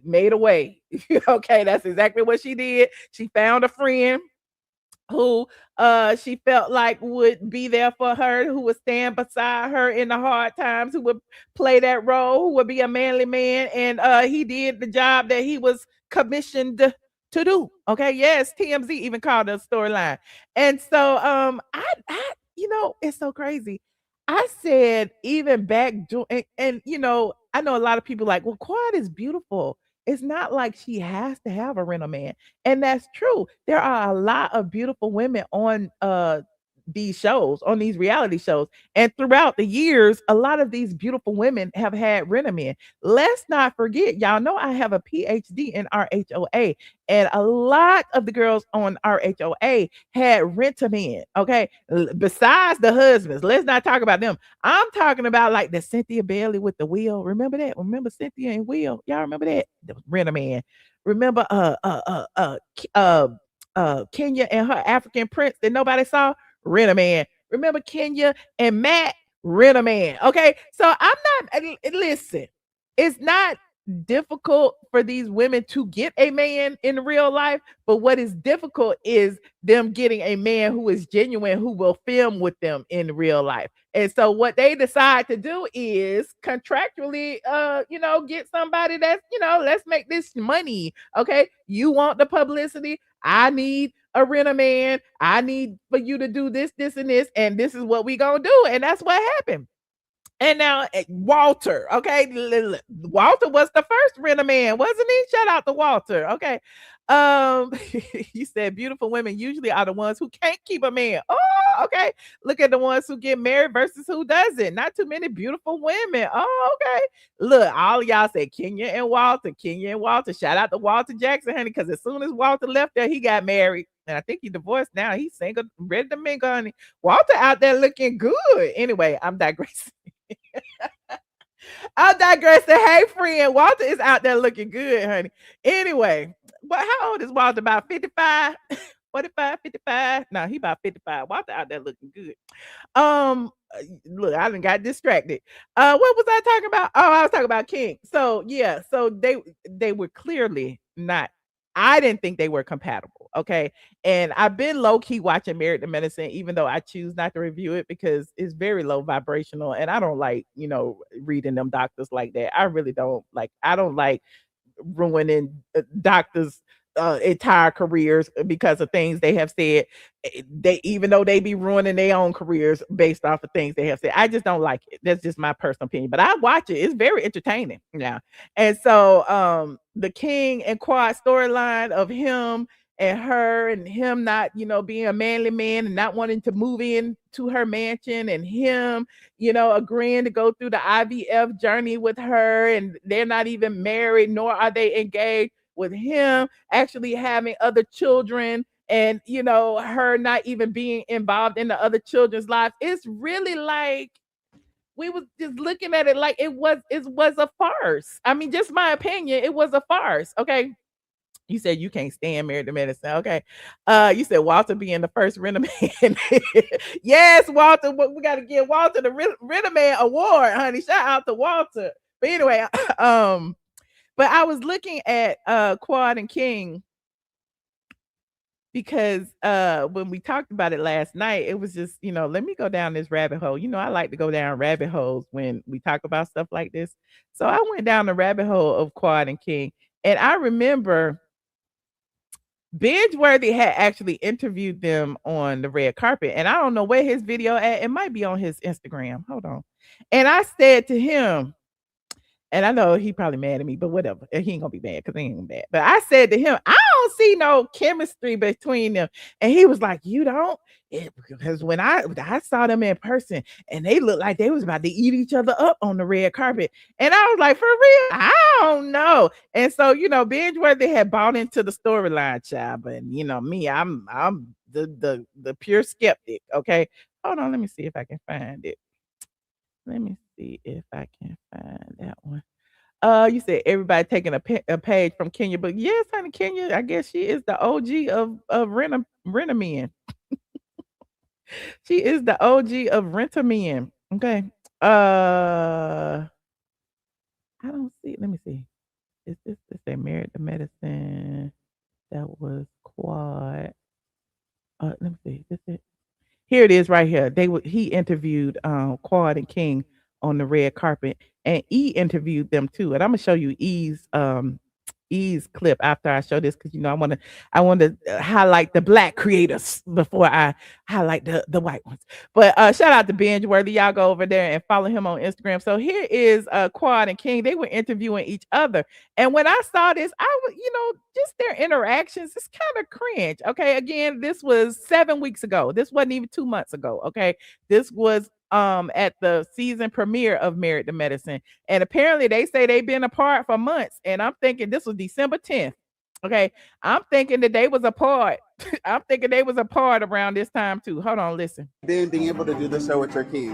made a way. Okay. That's exactly what she did. She found a friend who she felt like would be there for her, who would stand beside her in the hard times, who would play that role, who would be a manly man. And he did the job that he was commissioned to do. Okay. Yes. TMZ even called it a storyline. And so I it's so crazy. I said even back and I know a lot of people like, well, Quad is beautiful. It's not like she has to have a rental man. And that's true. There are a lot of beautiful women on these shows, on these reality shows. And throughout the years, a lot of these beautiful women have had rent-a-men. Let's not forget, y'all know I have a PhD in RHOA, and a lot of the girls on RHOA had rent-a-men. Okay, besides the husbands, let's not talk about them. I'm talking about like the Cynthia Bailey with the wheel. Remember that? Remember Cynthia and Will? Y'all remember that? The rent-a-man. Remember Kenya and her African prince that nobody saw? Rent-a-man. Remember Kenya and Matt? Rent-a-man. Okay, so I'm not. Listen, it's not difficult for these women to get a man in real life, but what is difficult is them getting a man who is genuine, who will film with them in real life. And so what they decide to do is contractually get somebody that's, let's make this money. Okay, you want the publicity, I need a rent-a-man, I need for you to do this, and this, and this is what we gonna do. And that's what happened. And now Walter, okay, Walter was the first rent-a-man, wasn't he? Shout out to Walter. Okay, you said beautiful women usually are the ones who can't keep a man. Oh, okay. Look at the ones who get married versus who doesn't. Not too many beautiful women. Oh, okay. Look, all of y'all said Kenya and Walter. Shout out to Walter Jackson, honey, because as soon as Walter left there, he got married. And I think he divorced now. He's single, ready to mingle, honey. Walter out there looking good. Anyway, I'm digressing. I'm digressing. Hey, friend, Walter is out there looking good, honey. Anyway, but how old is Walter? About 55? 45, 55? No, he about 55. Walter out there looking good. Look, I done got distracted. What was I talking about? Oh, I was talking about King. So yeah, so they were clearly not. I didn't think they were compatible. Okay. And I've been low key watching Married to Medicine, even though I choose not to review it because it's very low vibrational. And I don't like, reading them doctors like that. I really don't like, I don't like ruining doctors' entire careers because of things they have said. They, even though they be ruining their own careers based off of things they have said, I just don't like it. That's just my personal opinion. But I watch it; it's very entertaining. Yeah, and so the King and Quad storyline of him and her and him not, being a manly man and not wanting to move in to her mansion, and him, agreeing to go through the IVF journey with her, and they're not even married, nor are they engaged, with him actually having other children, and her not even being involved in the other children's lives. It's really like we was just looking at it like it was a farce. I mean, just my opinion, it was a farce. Okay. You said you can't stand Married to Medicine. Okay. You said Walter being the first rent-a-man. Yes, Walter. We got to give Walter the rent-a-man award, honey. Shout out to Walter. But anyway, but I was looking at Quad and King because when we talked about it last night, it was just, let me go down this rabbit hole. I like to go down rabbit holes when we talk about stuff like this. So I went down the rabbit hole of Quad and King. And I remember Bingeworthy had actually interviewed them on the red carpet. And I don't know where his video at. It might be on his Instagram. Hold on. And I said to him, and I know he probably mad at me, but whatever. He ain't gonna be mad because he ain't mad. But I said to him, I don't see no chemistry between them. And he was like, you don't? Because when I saw them in person and they looked like they was about to eat each other up on the red carpet. And I was like, for real? I don't know. And so, Bingeworthy had bought into the storyline, child. But me, I'm the pure skeptic. Okay. Hold on, let me see if I can find it. Let me see if I can find that one. You said everybody taking a page from Kenya, but yes, honey, Kenya, I guess she is the OG of rent-a-men. She is the OG of rent-a-men. Okay. I don't see. Let me see. Is this say Married to Medicine? That was Quad. Let me see. Is it? Here it is right here. He interviewed Quad and King on the red carpet, and E interviewed them too. And I'm gonna show you E's E's clip after I show this because I want to highlight the Black creators before I highlight the white ones. But shout out to Binge Worthy. Y'all go over there and follow him on Instagram. So here is Quad and King. They were interviewing each other, and when I saw this, I was just their interactions. It's kind of cringe. Okay, again, this was 7 weeks ago. This wasn't even 2 months ago. Okay, this was at the season premiere of Married to Medicine. And apparently they say they've been apart for months. And I'm thinking this was December 10th. Okay. I'm thinking that they was apart. I'm thinking they was apart around this time too. Hold on, listen. Being able to do the show with your king.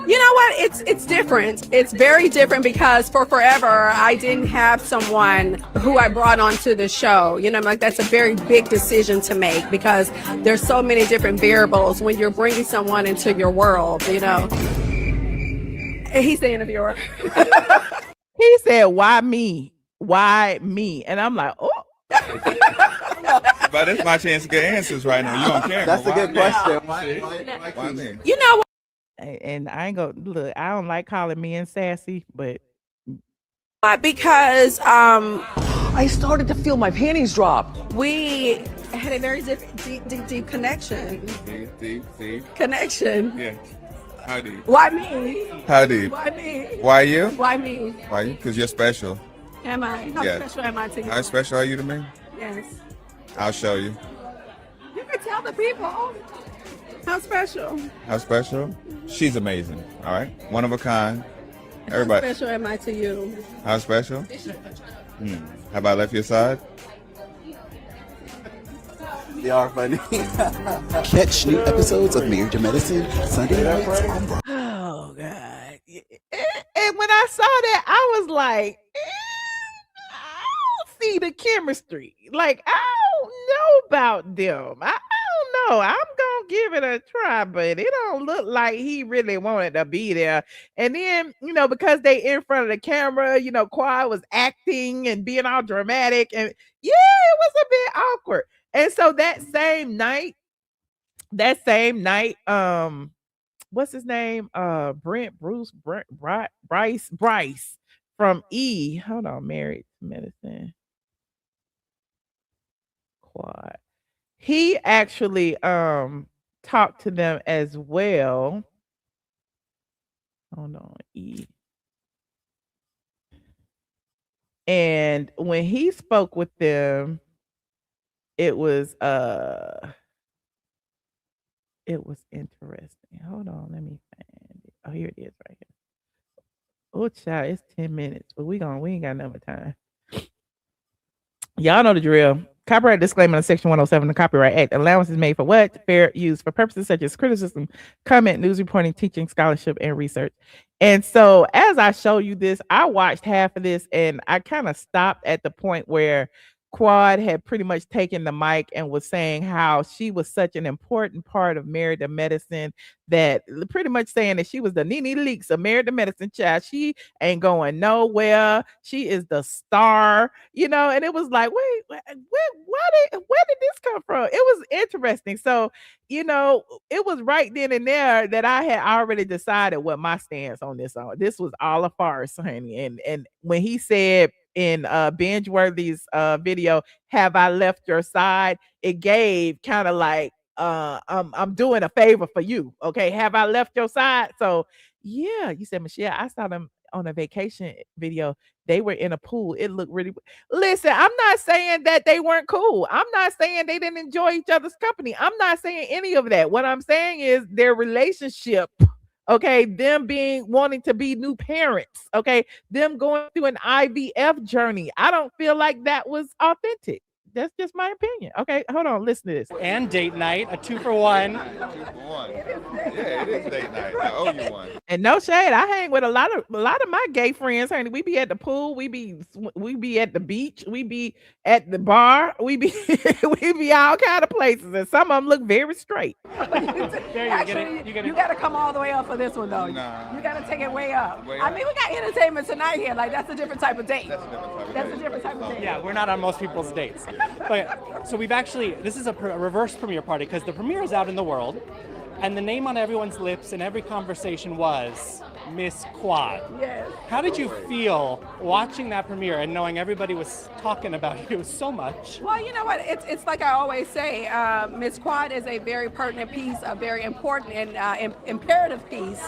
You know what? It's different. It's very different because for forever I didn't have someone who I brought onto the show. That's a very big decision to make because there's so many different variables when you're bringing someone into your world. And he's the interviewer. He said, "Why me? Why me?" And I'm like, "Oh." But it's my chance to get answers right now. You on camera? That's a good question. Why me? You know what? And I ain't gonna look. I don't like calling men sassy, but because I started to feel my panties drop. we had a very deep connection. Deep. Connection. Yeah. How deep? Why me? How deep? Why me? Why you? Why me? Why you? Because you're special. Am I? How Yeah. special am I to you? How special are you to me? Yes. I'll show you. You can tell the people. How special? How special? She's amazing. All right. One of a kind. Everybody. How special am I to you? How special? Have I left your side? They are funny. Catch new episodes of Married to Medicine Sunday nights on Bravo. oh god. And when I saw that, I was like, I don't see the chemistry. Like, I don't know about them. I don't know. I'm gonna give it a try, but it don't look like he really wanted to be there. And then, because they in front of the camera, Quad was acting and being all dramatic, and yeah, it was a bit awkward. And so that same night, what's his name? Bryce from E. Hold on, Married to Medicine. Quad. He actually talked to them as well. Hold on, E. And when he spoke with them, it was interesting. Hold on, let me find it. Oh, here it is right here. Oh, child, it's 10 minutes, but we ain't got enough time. Y'all know the drill. Copyright disclaimer in Section 107 of the Copyright Act. Allowance is made for what? Fair use for purposes such as criticism, comment, news reporting, teaching, scholarship, and research. And so as I show you this, I watched half of this and I kind of stopped at the point where Quad had pretty much taken the mic and was saying how she was such an important part of Married to Medicine, that pretty much saying that she was the Nene Leakes of Married to Medicine. Child, she ain't going nowhere. She is the star, and it was like, wait, where did this come from? It was interesting. So, it was right then and there that I had already decided what my stance on this on. This was all a farce, honey. And when he said in Binge Worthy's video, "Have I left your side?" It gave kind of like I'm doing a favor for you. Okay, have I left your side? So yeah, you said, Michelle, I saw them on a vacation video. They were in a pool. It looked really. Listen, I'm not saying that they weren't cool. I'm not saying they didn't enjoy each other's company. I'm not saying any of that. What I'm saying is their relationship. Okay, them wanting to be new parents. Okay, them going through an IVF journey. I don't feel like that was authentic. That's just my opinion. Okay, hold on, listen to this. And date night, a 2-for-1. 2-for-1. Yeah, it is date night. I owe you one. And no shade, I hang with a lot of my gay friends, honey. We be at the pool, we be at the beach, we be at the bar, we be all kind of places, and some of them look very straight. You got to come all the way up for this one, though. Nah. You got to take it way up. Way I up. mean, we got entertainment tonight here. Like, that's a different type of date. That's a different type of date. Yeah, we're not on most people's dates. But so this is a reverse premiere party because the premiere is out in the world, and the name on everyone's lips in every conversation was Miss Quad. Yes. How did you feel watching that premiere and knowing everybody was talking about you so much? Well, you know what? It's like I always say, Miss Quad is a very pertinent piece, a very important and imperative piece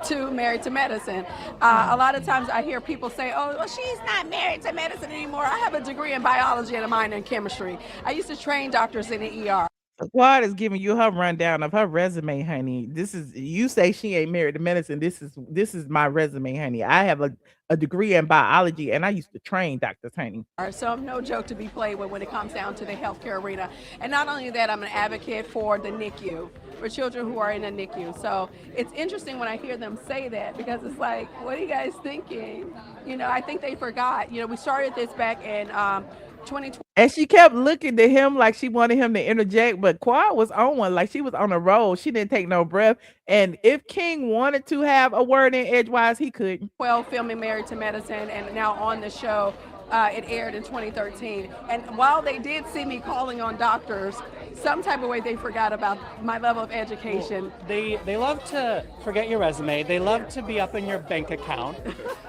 to Married to Medicine. A lot of times I hear people say, oh, well, she's not married to medicine anymore. I have a degree in biology and a minor in chemistry. I used to train doctors in the ER. Quad is giving you her rundown of her resume, honey. This is, you say she ain't married to medicine. This is my resume, honey. I have a degree in biology and I used to train doctors, honey. So I'm no joke to be played with when it comes down to the healthcare arena. And not only that, I'm an advocate for the NICU, for children who are in the NICU. So it's interesting when I hear them say that, because it's like, what are you guys thinking? You know, I think they forgot. You know, we started this back in 2020. And she kept looking to him like she wanted him to interject, but Quad was on one, like she was on a roll. She didn't take no breath. And if King wanted to have a word in edgewise, he couldn't. Well, filming Married to Medicine and now on the show, it aired in 2013. And while they did see me calling on doctors, some type of way they forgot about my level of education. They love to forget your resume. They love to be up in your bank account.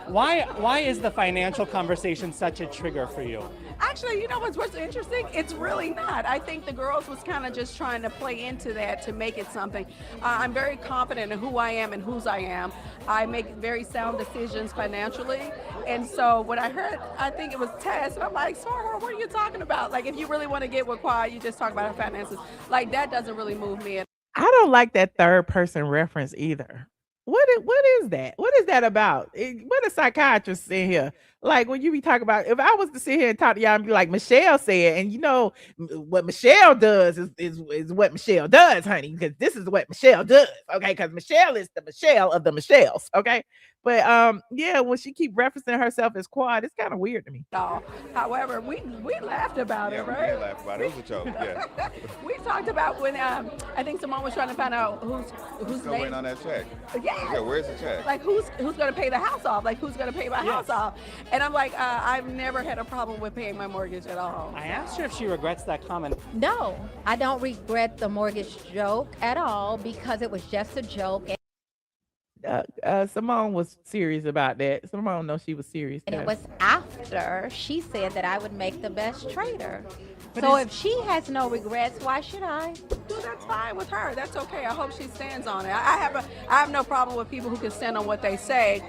Why is the financial conversation such a trigger for you? Actually, you know what's interesting? It's really not. I think the girls was kind of just trying to play into that to make it something. I'm very confident in who I am and whose I am. I make very sound decisions financially. And so when I heard, I think it was Tess, and I'm like, Sweetheart, what are you talking about? Like, if you really want to get with Quad, you just talk about her finances. Like, that doesn't really move me. I don't like that third person reference either. What is that? What is that about? What a psychiatrist in here. Like, when you be talking about, if I was to sit here and talk to y'all and be like, Michelle said, and you know what Michelle does is what Michelle does, honey, because this is what Michelle does, okay? Because Michelle is the Michelle of the Michelles, okay? But yeah, when she keep referencing herself as Quad, it's kind of weird to me. However, we laughed about it, right? We did laugh about it. It was a joke, yeah. We talked about when I think Simone was trying to find out who's Still waiting on that check. Yeah. Yeah, where's the check? Like, who's going to pay the house off? Like, who's going to pay my house off? And I'm like, I've never had a problem with paying my mortgage at all. I asked her if she regrets that comment. No, I don't regret the mortgage joke at all, because it was just a joke. Simone was serious about that. Simone knows she was serious. And it was after she said that I would make the best trader. So if she has no regrets, why should I? Well, that's fine with her. That's okay. I hope she stands on it. I have no problem with people who can stand on what they say.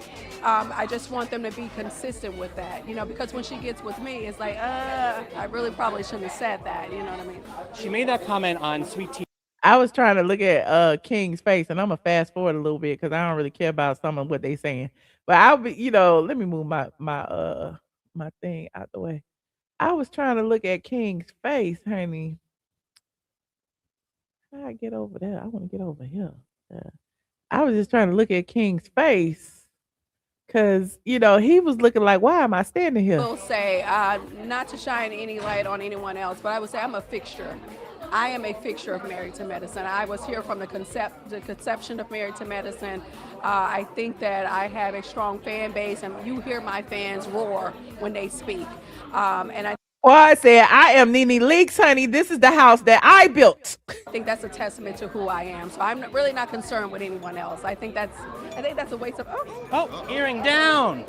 I just want them to be consistent with that, you know, because when she gets with me, it's like, I really probably shouldn't have said that. You know what I mean? She made that comment on Sweet Tea. I was trying to look at King's face, and I'm gonna fast forward a little bit because I don't really care about some of what they saying. But I'll be, you know, let me move my thing out the way. I was trying to look at King's face, honey. How do I get over there? I want to get over here. I was just trying to look at King's face because, you know, he was looking like, why am I standing here? I will say, not to shine any light on anyone else, but I would say I'm a fixture. I am a fixture of Married to Medicine. I was here from the conception of Married to Medicine. I think that I have a strong fan base, and you hear my fans roar when they speak. Well, I said, I am Nene Leakes, honey. This is the house that I built. I think that's a testament to who I am. So I'm really not concerned with anyone else. I think that's a waste of. Oh, earring down.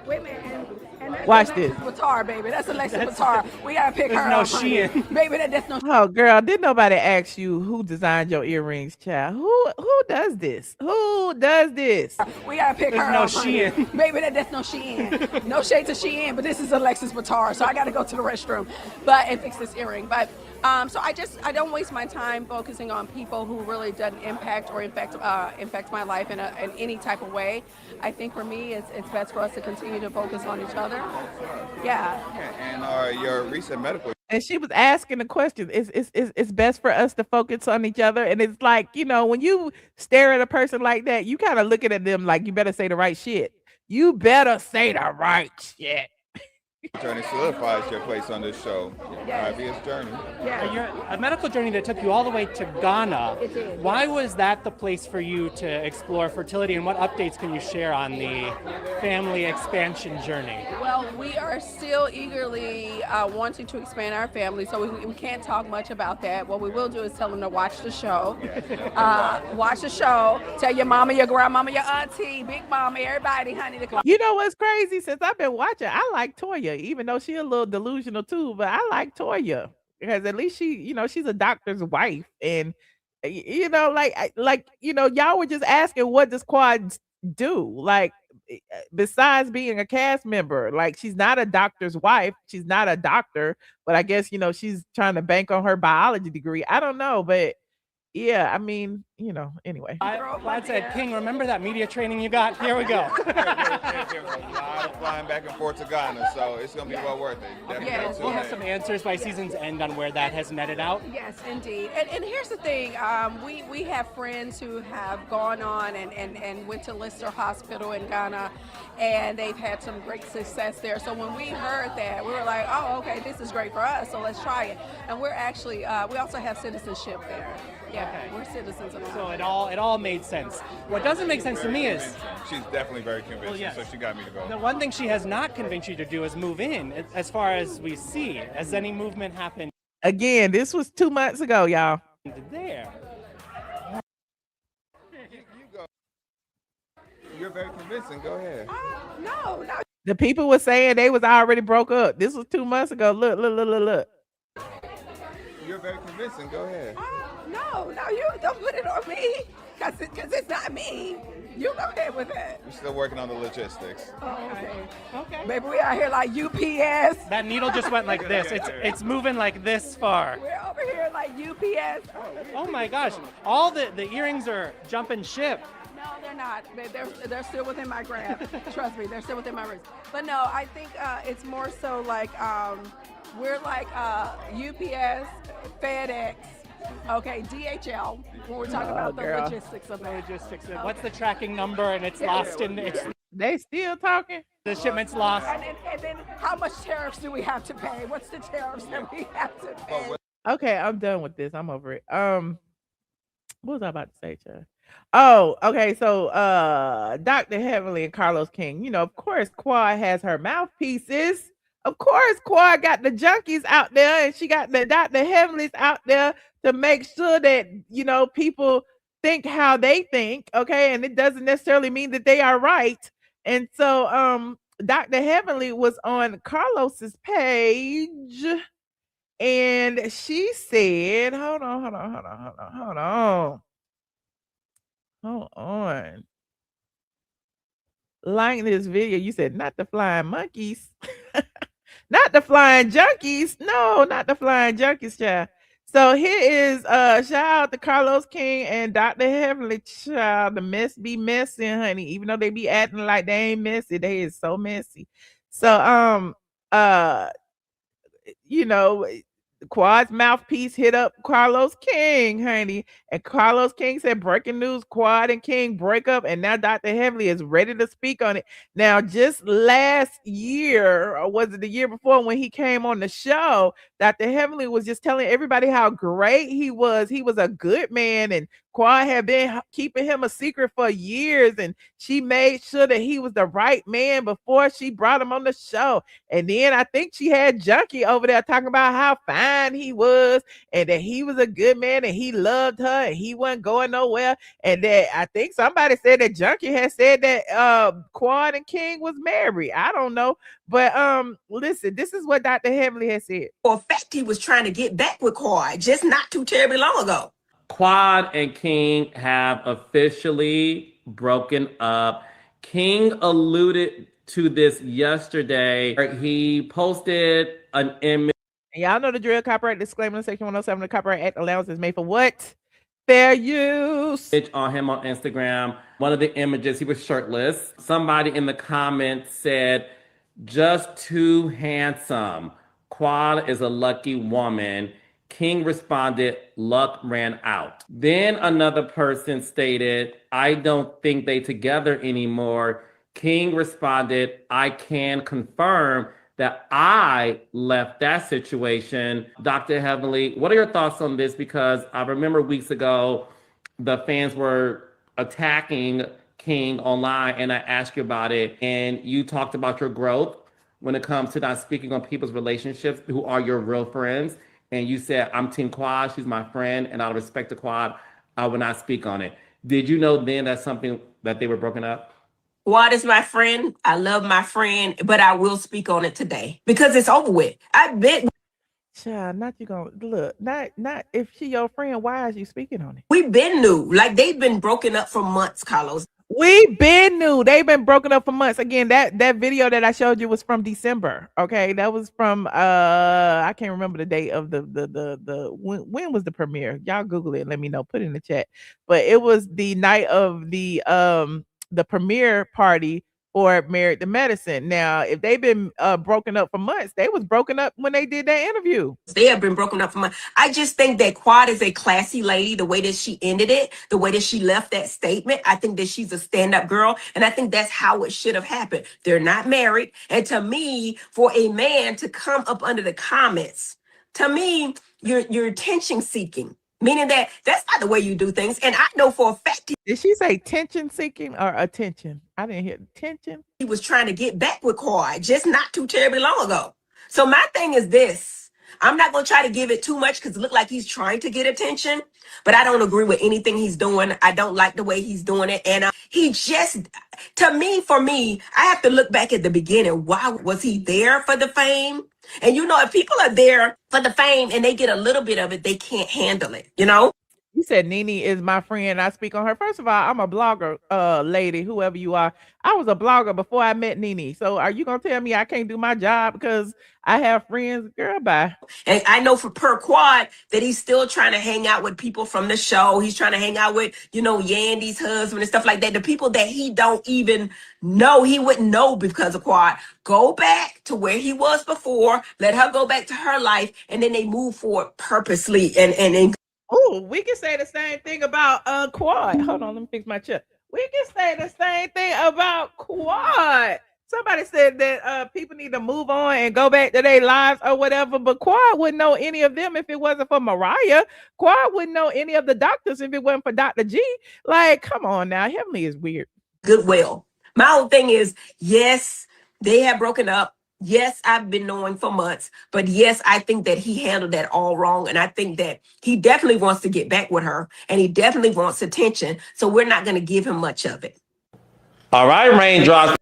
Wait a minute. And that's Watch Alexis this. Batar, baby. That's Alexis Batar. We gotta pick her no up, honey. Shein. Baby, that's no. Oh, girl, did nobody ask you who designed your earrings, child? Who does this? Who does this? We gotta pick There's her no up, honey. Shein. Baby, that's no Shein. No shade to Shein, but this is Alexis Batar, so I gotta go to the restroom, and fix this earring. But so I don't waste my time focusing on people who really doesn't impact or infect my life in any type of way. I think for me, it's best for us to continue to focus on each other. Yeah. And your recent medical. And she was asking the question. It's best for us to focus on each other. And it's like, you know, when you stare at a person like that, you kind of looking at them like, you better say the right shit. You better say the right shit. Journey solidifies your place on this show. Obvious journey. A medical journey that took you all the way to Ghana. It did. Why was that the place for you to explore fertility, and what updates can you share on the family expansion journey? Well, we are still eagerly wanting to expand our family, so we can't talk much about that. What we will do is tell them to watch the show. Watch the show. Tell your mama, your grandmama, your auntie, big mama, everybody, honey, to come. You know what's crazy? Since I've been watching, I like Toya, even though she a little delusional too, but I like Toya because at least she's a doctor's wife. And y'all were just asking, what does Quad do? Like, besides being a cast member, like, she's not a doctor's wife. She's not a doctor, but I guess, she's trying to bank on her biology degree. I don't know, but yeah, I mean, anyway. Glad said, King, remember that media training you got? Here we go. There's a lot of flying back and forth to Ghana, so it's going to be well worth it. Yes, we'll have some answers by season's end on where that has netted out. Yes, indeed. And here's the thing. We have friends who have gone on and went to Lister Hospital in Ghana, and they've had some great success there. So when we heard that, we were like, oh, okay, this is great for us, so let's try it. And we're actually, we also have citizenship there. Yeah, okay. We're citizens of So it all made sense. What doesn't make sense to me is she's definitely very convincing, so she got me to go. The one thing she has not convinced you to do is move in. As far as we see, has any movement happened? Again, this was 2 months ago, y'all. There. You go. You're very convincing. Go ahead. No. The people were saying they was already broke up. This was 2 months ago. Look. You're very convincing. Go ahead. No, you don't put it on me, because it's not me. You go ahead with that. We're still working on the logistics. Okay. Maybe we out here like UPS. That needle just went like this. It's moving like this far. We're over here like UPS. Oh my gosh! All the earrings are jumping ship. No, they're not. They're still within my grasp. Trust me, they're still within my wrist. But no, I think it's more so like we're like UPS, FedEx. Okay, DHL, when we're talking about the logistics of that. What's the tracking number, and it's lost in the... They still talking? The shipment's lost. And then how much tariffs do we have to pay? What's the tariffs that we have to pay? Okay, I'm done with this. I'm over it. What was I about to say, Chad? Oh, okay. So Dr. Heavenly and Carlos King, of course, Quad has her mouthpieces. Of course, Quad got the junkies out there, and she got the Dr. Heavenlies out there to make sure that, people think how they think, okay? And it doesn't necessarily mean that they are right. And so Dr. Heavenly was on Carlos's page, and she said, hold on. Like this video, you said, not the flying monkeys. Not the flying junkies. No, not the flying junkies, child. So here is shout out to Carlos King and Dr. Heavenly, child. The mess be messy, honey. Even though they be acting like they ain't messy, they is so messy. So Quad's mouthpiece hit up Carlos King, honey. And Carlos King said, breaking news, Quad and King break up. And now Dr. Heavenly is ready to speak on it. Now, just last year, or was it the year before when he came on the show, Dr. Heavenly was just telling everybody how great he was. He was a good man, and Quad had been keeping him a secret for years, and she made sure that he was the right man before she brought him on the show. And then I think she had Junkie over there talking about how fine he was, and that he was a good man, and he loved her, and he wasn't going nowhere. And that I think somebody said that Junkie had said that Quad and King was married. I don't know. But listen, this is what Dr. Heavenly has said. For a fact, he was trying to get back with Quad just not too terribly long ago. Quad and King have officially broken up. King alluded to this yesterday. He posted an image. And y'all know the drill. Copyright disclaimer in Section 107 of the Copyright Act. Allowance is made for what? Fair use. On him on Instagram. One of the images, he was shirtless. Somebody in the comments said, just too handsome. Quad is a lucky woman. King responded, luck ran out. Then another person stated, I don't think they together anymore. King responded, I can confirm that I left that situation. Dr. Heavenly, what are your thoughts on this? Because I remember weeks ago, the fans were attacking King online, and I asked you about it, and you talked about your growth when it comes to not speaking on people's relationships who are your real friends. And you said, I'm Team Quad, she's my friend, and out of respect to Quad, I will not speak on it. Did you know then that's something that they were broken up? Quad is my friend. I love my friend, but I will speak on it today because it's over with. I bet. Child, not you gonna look, not if she your friend, why is you speaking on it? We've been new. Like they've been broken up for months, Carlos. We been new. They've been broken up for months. Again, that video that I showed you was from December. Okay, that was from I can't remember the date of the when was the premiere. Y'all Google it and let me know. Put it in the chat. But it was the night of the premiere party for Married to Medicine. Now, if they've been broken up for months, they was broken up when they did that interview. They have been broken up for months. I just think that Quad is a classy lady. The way that she ended it, the way that she left that statement, I think that she's a stand-up girl, and I think that's how it should have happened. They're not married, and to me, for a man to come up under the comments, to me, you're attention seeking. Meaning that that's not the way you do things. And I know for a fact. Did she say tension seeking or attention? I didn't hear tension. He was trying to get back with Quad just not too terribly long ago. So my thing is this. I'm not going to try to give it too much because it looked like he's trying to get attention. But I don't agree with anything he's doing. I don't like the way he's doing it. And he just, to me, for me, I have to look back at the beginning. Why was he there for the fame? And you know, if people are there for the fame and they get a little bit of it, they can't handle it, you know? You said Nene is my friend. I speak on her. First of all, I'm a blogger, lady, whoever you are. I was a blogger before I met Nene. So are you going to tell me I can't do my job because I have friends? Girl, bye. And I know for per Quad that he's still trying to hang out with people from the show. He's trying to hang out with, you know, Yandy's husband and stuff like that. The people that he don't even know, he wouldn't know because of Quad. Go back to where he was before. Let her go back to her life. And then they move forward purposely and Oh, we can say the same thing about Quad. Hold on, let me fix my chair. We can say the same thing about Quad. Somebody said that people need to move on and go back to their lives or whatever, but Quad wouldn't know any of them if it wasn't for Mariah. Quad wouldn't know any of the doctors if it wasn't for Dr. G. Like, come on now, Heavenly is weird. Goodwill. My whole thing is, yes, they have broken up. Yes, I've been knowing for months, but yes, I think that he handled that all wrong. And I think that he definitely wants to get back with her and he definitely wants attention. So we're not going to give him much of it. All right, Raindrops.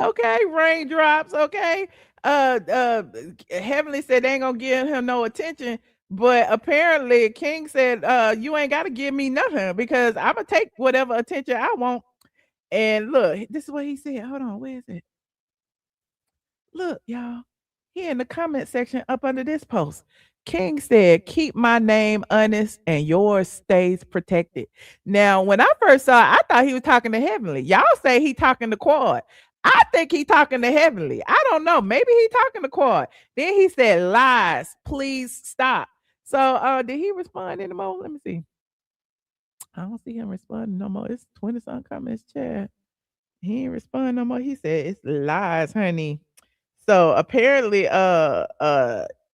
Okay, Raindrops. Okay. Heavenly said they ain't gonna give him no attention, but apparently King said, you ain't gotta give me nothing because I'm gonna take whatever attention I want. And look, this is what he said. Hold on, where is it? Look, y'all, here in the comment section up under this post, King said, keep my name honest and yours stays protected. Now, when I first saw it, I thought he was talking to Heavenly. Y'all say he talking to Quad. I think he talking to Heavenly. I don't know. Maybe he talking to Quad. Then he said, lies, please stop. So did he respond anymore? Let me see. I don't see him responding no more. It's 20-some comments, chat. He ain't responding no more. He said, it's lies, honey. So apparently,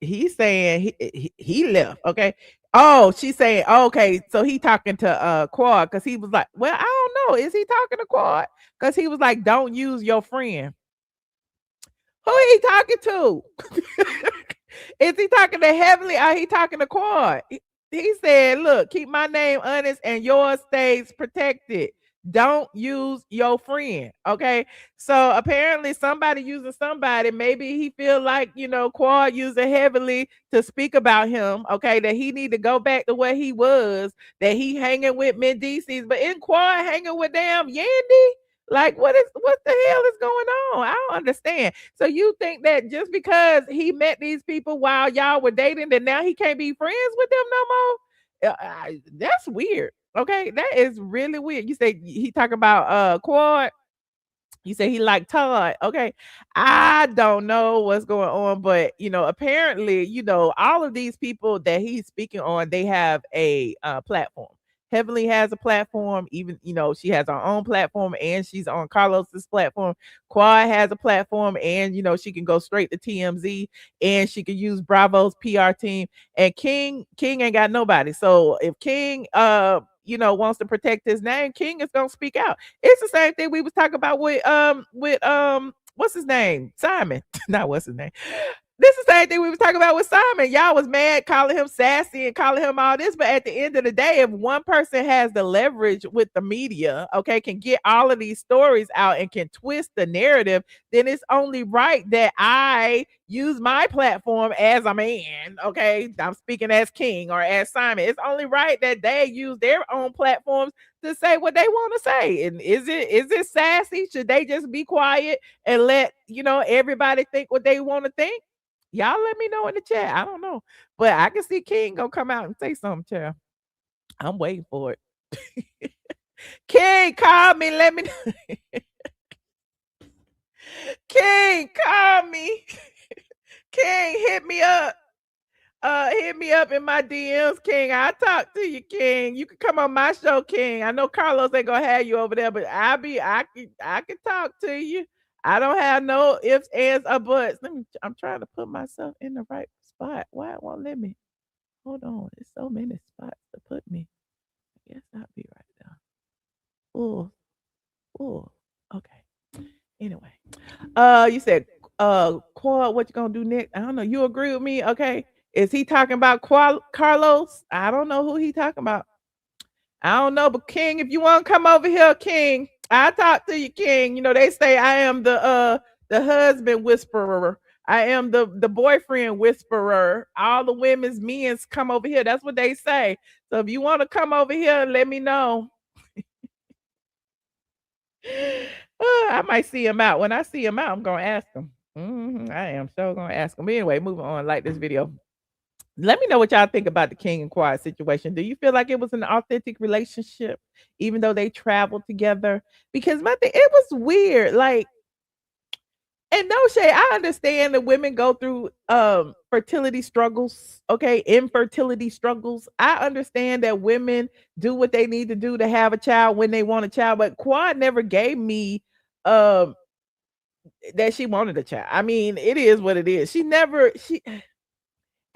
he's saying he left. Okay. Oh, she's saying, okay, so he talking to Quad because he was like, well, I don't know. Is he talking to Quad? Because he was like, don't use your friend. Who he talking to? Is he talking to Heavenly or he talking to Quad? He said, look, keep my name honest and yours stays protected. Don't use your friend. Okay. So apparently somebody using somebody. Maybe he feel like, you know, Quad using Heavenly to speak about him. Okay. That he need to go back to where he was, that he hanging with Mendices, but in Quad hanging with damn Yandy. Like, what the hell is going on? I don't understand. So you think that just because he met these people while y'all were dating, that now he can't be friends with them no more? That's weird. Okay, that is really weird. You say he talk about Quad. You say he like Todd. Okay, I don't know what's going on, but you know, apparently, you know, all of these people that he's speaking on, they have a platform. Heavenly has a platform, even she has her own platform and she's on Carlos's platform. Quad has a platform and she can go straight to TMZ and she can use Bravo's PR team. And King ain't got nobody. So if King wants to protect his name, King is gonna speak out. It's the same thing we was talking about with what's his name? Simon. Not what's his name. This is the same thing we was talking about with Simon. Y'all was mad calling him sassy and calling him all this, but at the end of the day, if one person has the leverage with the media, okay, can get all of these stories out and can twist the narrative, then it's only right that I use my platform as a man, okay? I'm speaking as King or as Simon. It's only right that they use their own platforms to say what they want to say. And is it sassy? Should they just be quiet and let everybody think what they want to think? Y'all let me know in the chat. I don't know. But I can see King gonna come out and say something, child. I'm waiting for it. King, call me. Let me know. King, call me. King, hit me up. Hit me up in my DMs, King. I'll talk to you, King. You can come on my show, King. I know Carlos ain't gonna have you over there, but I can talk to you. I don't have no ifs, ands, or buts. I'm trying to put myself in the right spot. Why it won't let me? Hold on. There's so many spots to put me. I guess I'll be right there. Oh, okay. Anyway. You said Quad, what you gonna do next? I don't know. You agree with me? Okay. Is he talking about Carlos? I don't know who he talking about. I don't know, but King, if you want to come over here, King, I talk to you, King. They say I am the husband whisperer. I am the boyfriend whisperer. All the women's men's come over here. That's what they say. So if you want to come over here, let me know. I might see him out. When I see him out, I'm gonna ask him. I am so gonna ask him. But anyway, moving on. Like this video. Let me know what y'all think about the King and Quad situation. Do you feel like it was an authentic relationship, even though they traveled together? Because my thing, it was weird. Like, and no shade, I understand that women go through fertility struggles, okay, infertility struggles. I understand that women do what they need to do to have a child when they want a child, but Quad never gave me that she wanted a child. I mean, it is what it is.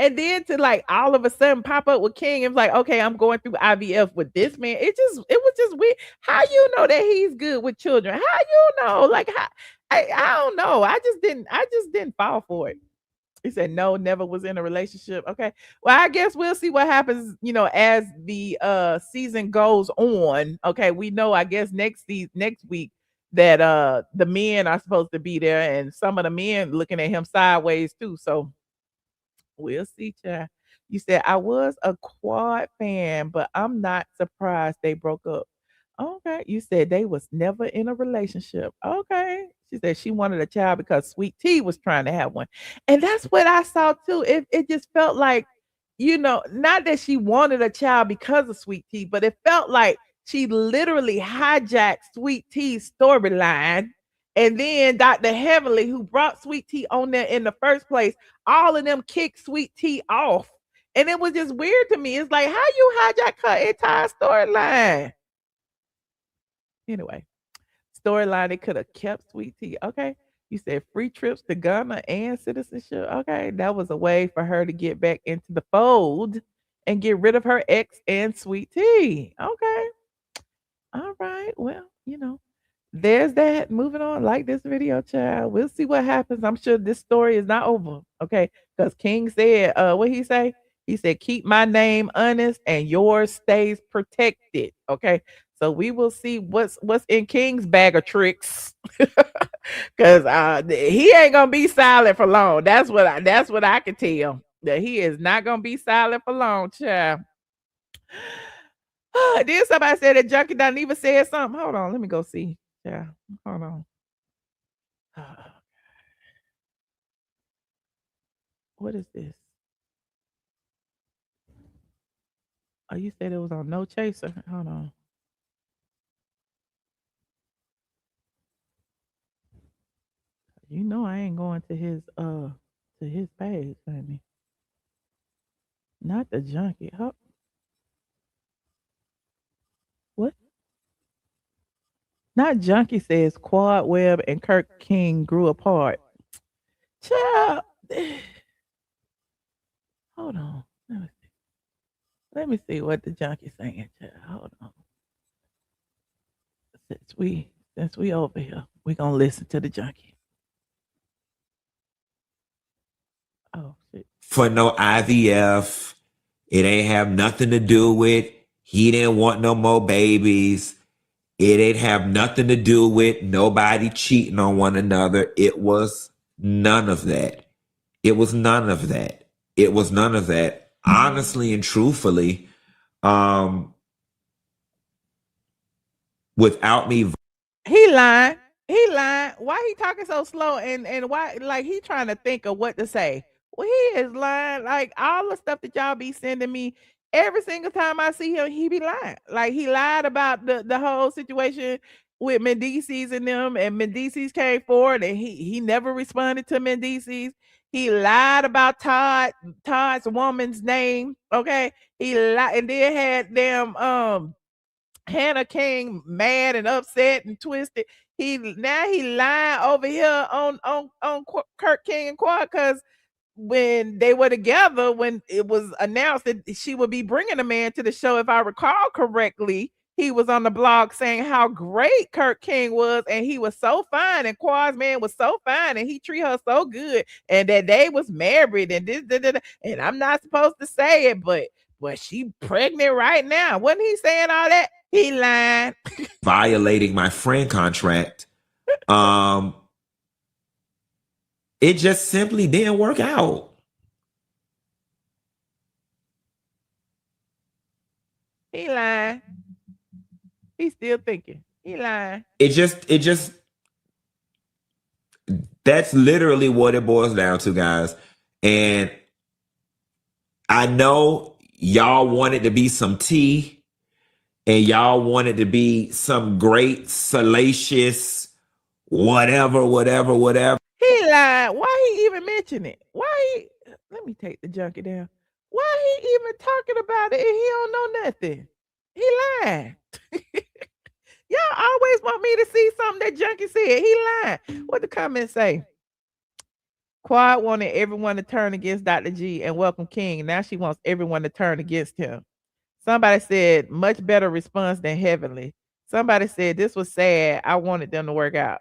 And then to like all of a sudden pop up with King and was like, okay, I'm going through IVF with this man. It was just weird. How you know that he's good with children? How you know? Like how I don't know. I just didn't fall for it. He said no, never was in a relationship. Okay. Well, I guess we'll see what happens, as the season goes on. Okay. We know, I guess next week that the men are supposed to be there and some of the men looking at him sideways too. So we'll see, child. You said I was a Quad fan, but I'm not surprised they broke up. Okay. You said they was never in a relationship. Okay. She said she wanted a child because Sweet Tea was trying to have one. And that's what I saw too. It just felt like, not that she wanted a child because of Sweet Tea, but it felt like she literally hijacked Sweet Tea's storyline. And then Dr. Heavenly, who brought Sweet Tea on there in the first place, all of them kicked Sweet Tea off. And it was just weird to me. It's like, how you hijack her entire storyline? Anyway, storyline, they could have kept Sweet Tea. Okay. You said free trips to Ghana and citizenship. Okay. That was a way for her to get back into the fold and get rid of her ex and Sweet Tea. Okay. All right. Well, there's that. Moving on. Like this video, child. We'll see what happens. I'm sure this story is not over. Okay. Because King said, what he say? He said, keep my name honest and yours stays protected. Okay. So we will see what's in King's bag of tricks. Cause he ain't gonna be silent for long. That's what I can tell. That he is not gonna be silent for long, child. Then somebody said that Junkie done even said something. Hold on, let me go see. Yeah, hold on. What is this? Oh, you said it was on No Chaser. Hold on. I ain't going to his page, honey. Not the Junkie. Not Junkie says Quad Webb and Kirk King grew apart. Child. Hold on. Let me see what the Junkie's saying. Child. Hold on. Since we over here, we gonna listen to the Junkie. Oh shit. For no IVF. It ain't have nothing to do with he didn't want no more babies. It ain't have nothing to do with nobody cheating on one another. It was none of that. It was none of that. It was none of that. Honestly and truthfully, without me. He lying. He lying. Why he talking so slow and why like he trying to think of what to say? Well, he is lying. Like all the stuff that y'all be sending me, every single time I see him, he be lying. Like he lied about the whole situation with Mendices and them, and Mendices came forward and he never responded to Mendices. He lied about Todd's woman's name. Okay. He lied and then had them Hannah King mad and upset and twisted. He lying over here on Kirk King and Quad because when they were together, when it was announced that she would be bringing a man to the show, if I recall correctly, he was on the blog saying how great Kirk King was and he was so fine and Quad's man was so fine and he treat her so good and that they was married and this and I'm not supposed to say it, but she pregnant right now. Wasn't he saying all that? He lying. Violating my friend contract. It just simply didn't work out. He lying. He's still thinking. He lying. It just that's literally what it boils down to, guys. And I know y'all wanted to be some tea and y'all wanted to be some great, salacious, whatever. He lied. Why he even mention it? Let me take the Junkie down. Why he even talking about it and he don't know nothing? He lying. Y'all always want me to see something that Junkie said. He lying. What the comments say? Quad wanted everyone to turn against Dr. G and welcome King. Now she wants everyone to turn against him. Somebody said, much better response than Heavenly. Somebody said, this was sad. I wanted them to work out.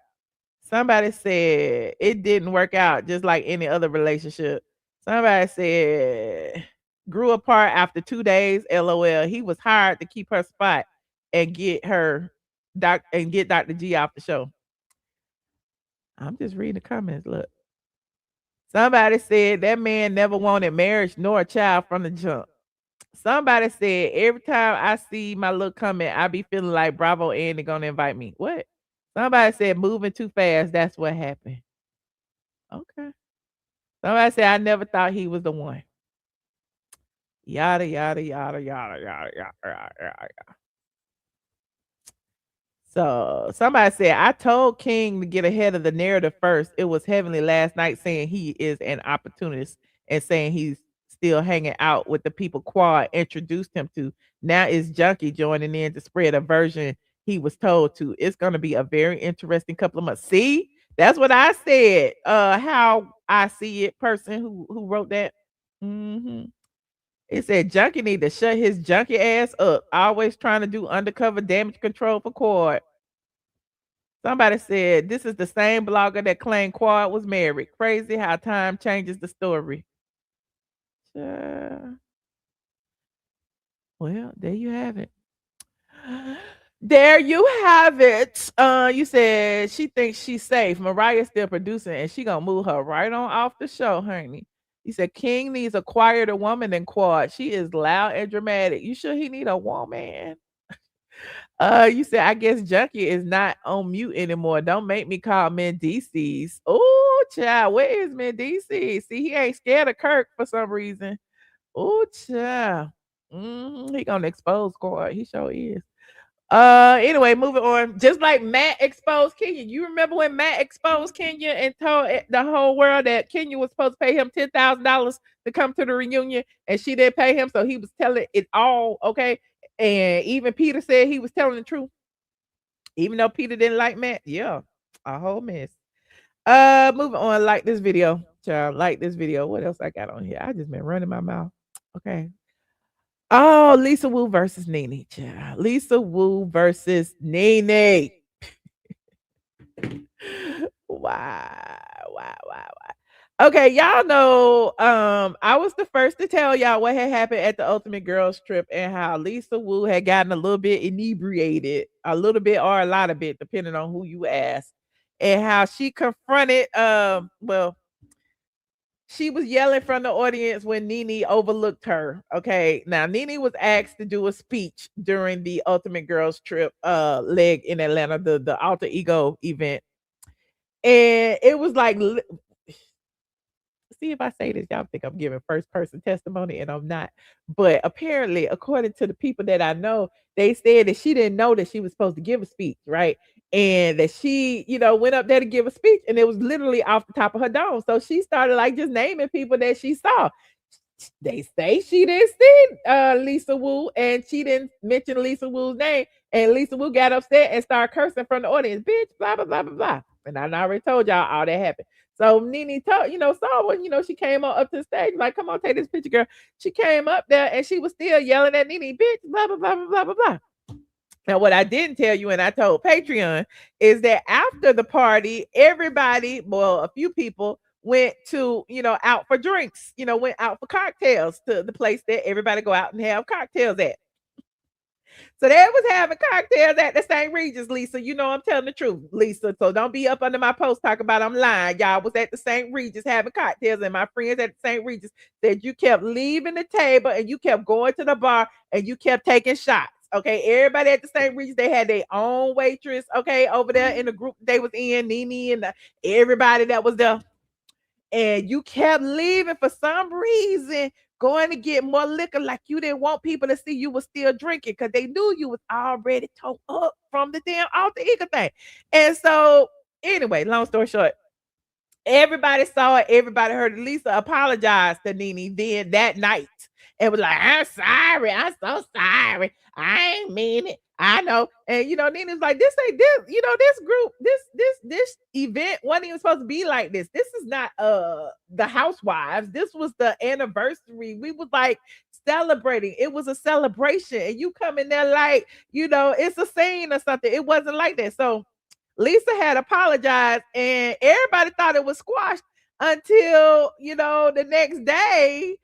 Somebody said, it didn't work out just like any other relationship. Somebody said, grew apart after 2 days, LOL. He was hired to keep her spot and get Dr. G off the show. I'm just reading the comments, look. Somebody said, that man never wanted marriage nor a child from the jump. Somebody said, every time I see my little comment, I be feeling like Bravo Andy gonna invite me. What? Somebody said, moving too fast. That's what happened. Okay. Somebody said, I never thought he was the one. Yada, yada, yada, yada, yada, yada, yada, yada. So somebody said, I told King to get ahead of the narrative first. It was Heavenly last night saying he is an opportunist and saying he's still hanging out with the people Quad introduced him to. Now it's Junkie joining in to spread a version he was told to. It's going to be a very interesting couple of months. See, that's what I said. How I see it, person who wrote that. It said Junkie need to shut his junkie ass up. Always trying to do undercover damage control for Quad. Somebody said this is the same blogger that claimed Quad was married. Crazy how time changes the story. Well, there you have it. There you have it. You said she thinks she's safe. Mariah's still producing and she gonna move her right on off the show, honey. He said King needs a quieter woman than Quad. She is loud and dramatic. You sure he need a woman? You said I guess Junkie is not on mute anymore. Don't make me call Mendices. Oh, child, where is Mendices? See, he ain't scared of Kirk for some reason. Oh, child. He gonna expose Quad. He sure is. Anyway, moving on. Just like Matt exposed Kenya. You remember when Matt exposed Kenya and told the whole world that Kenya was supposed to pay him $10,000 to come to the reunion and she didn't pay him, so he was telling it all, okay? And even Peter said he was telling the truth. Even though Peter didn't like Matt, yeah, a whole mess. Moving on. Like this video, child. Like this video. What else I got on here? I just been running my mouth. Okay. Oh, Lisa Wu versus Nene, child. Lisa Wu versus Nene. Why? Okay, y'all know, I was the first to tell y'all what had happened at the Ultimate Girls Trip and how Lisa Wu had gotten a little bit inebriated, a little bit or a lot of bit, depending on who you ask, and how she confronted, well, she was yelling from the audience when Nene overlooked her. Okay, now Nene was asked to do a speech during the Ultimate Girls Trip leg in Atlanta, the Alter Ego event, and it was like, see if I say this, y'all think I'm giving first person testimony, and I'm not. But apparently, according to the people that I know, they said that she didn't know that she was supposed to give a speech, right? And that she, went up there to give a speech, and it was literally off the top of her dome. So she started like just naming people that she saw. They say she didn't see Lisa Wu, and she didn't mention Lisa Wu's name. And Lisa Wu got upset and started cursing from the audience, bitch, blah, blah, blah, blah, blah. And I already told y'all all that happened. So Nene told, saw when, she came up to the stage, like, come on, take this picture, girl. She came up there and she was still yelling at Nene, bitch, blah, blah, blah, blah, blah, blah, blah. Now, what I didn't tell you, and I told Patreon, is that after the party, everybody, well, a few people went to, out for drinks, went out for cocktails to the place that everybody go out and have cocktails at. So they was having cocktails at the St. Regis, Lisa. I'm telling the truth, Lisa. So don't be up under my post talking about I'm lying. Y'all was at the St. Regis having cocktails, and my friends at the St. Regis said you kept leaving the table and you kept going to the bar and you kept taking shots. Okay, everybody at the St. Regis, they had their own waitress, okay, over there in the group they was in, Nene and everybody that was there. And you kept leaving for some reason, going to get more liquor, like you didn't want people to see you was still drinking because they knew you was already towed up from the damn Alter Ego thing. And so, anyway, long story short, everybody saw it, everybody heard it. Lisa apologized to Nene then that night and was like, I'm sorry, I'm so sorry. I ain't mean it. I know. And Nene was like, this ain't this, this group, this event wasn't even supposed to be like this. This is not the Housewives. This was the anniversary. We was like celebrating. It was a celebration. And you come in there like, it's a scene or something. It wasn't like that. So Lisa had apologized and everybody thought it was squashed until, the next day,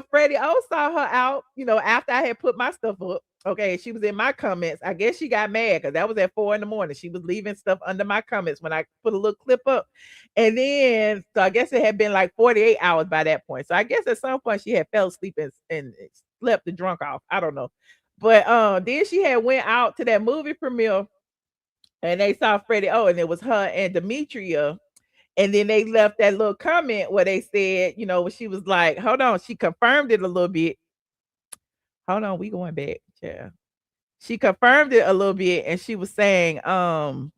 Freddie O saw her out, after I had put my stuff up. Okay, she was in my comments. I guess she got mad because that was at 4 a.m. She was leaving stuff under my comments when I put a little clip up. And then, so I guess it had been like 48 hours by that point. So I guess at some point she had fell asleep and slept the drunk off. I don't know. But then she had went out to that movie premiere and they saw Freddie O, and it was her and Demetria. And then they left that little comment where they said, she was like, hold on, she confirmed it a little bit. Hold on, we going back. Yeah. She confirmed it a little bit and she was saying, I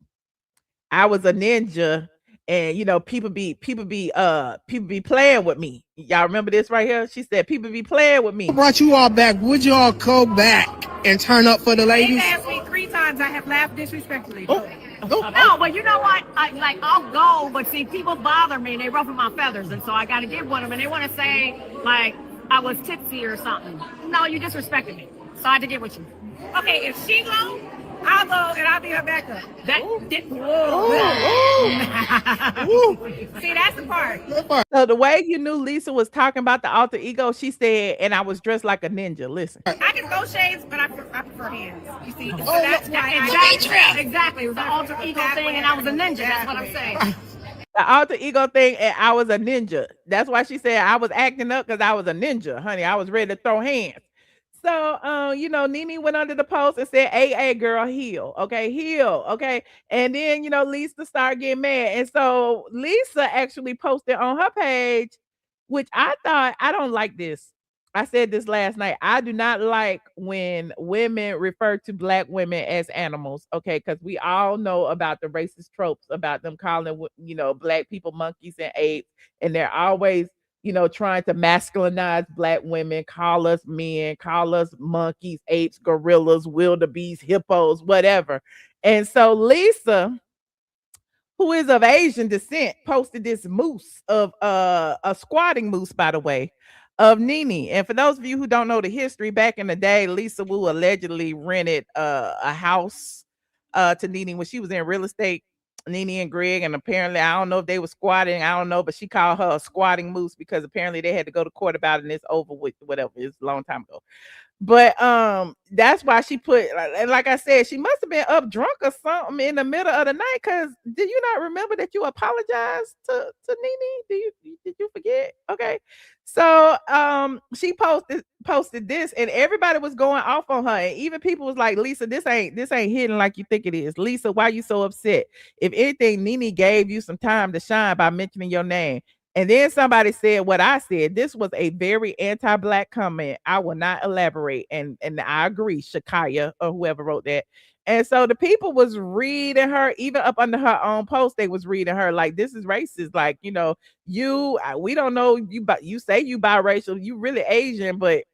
was a ninja and people be playing with me. Y'all remember this right here? She said people be playing with me. I brought you all back. Would you all go back and turn up for the ladies? They asked me 3 times. I have laughed disrespectfully. No, but you know what? I'll go, but see, people bother me and they ruffle my feathers, and so I got to get with them, and they want to say like I was tipsy or something. No, you disrespected me, so I had to get with you. Okay, if she go, I'll go and I'll be her backup. See, that's the part. So the way you knew Lisa was talking about the Alter Ego, she said, and I was dressed like a ninja. Listen. I can go shades, but I prefer hands. You see, so that's why exactly. It was the Alter Ego thing, and I was a ninja. That's what I'm saying. The Alter Ego thing, and I was a ninja. That's why she said I was acting up because I was a ninja, honey. I was ready to throw hands. So, Nene went under the post and said, "AA girl, heal, okay, heal, okay." And then, Lisa started getting mad, and so Lisa actually posted on her page, which I thought, I don't like this. I said this last night. I do not like when women refer to Black women as animals, okay? Because we all know about the racist tropes about them calling, Black people monkeys and apes, and they're always trying to masculinize black women, call us men, call us monkeys, apes, gorillas, wildebeest, hippos, whatever. And so Lisa, who is of Asian descent, posted this moose of a squatting moose, by the way, of Nene. And for those of you who don't know the history, back in the day, Lisa Wu allegedly rented a house to Nene when she was in real estate. Nene and Greg, and apparently I don't know if they were squatting, I don't know, but she called her a squatting moose because apparently they had to go to court about it, and it's over with, whatever. It's a long time ago. But that's why she put, like I said, she must have been up drunk or something in the middle of the night. Cause did you not remember that you apologized to Nene? Did you forget? Okay. So she posted this, and everybody was going off on her. And even people was like, Lisa, this ain't hidden like you think it is. Lisa, why you so upset? If anything, Nene gave you some time to shine by mentioning your name. And then somebody said what I said. This was a very anti-black comment. I will not elaborate. And I agree, Shakaya or whoever wrote that. And so the people was reading her, even up under her own post, they was reading her like, this is racist. Like, we don't know you, but you say you biracial, you really Asian, but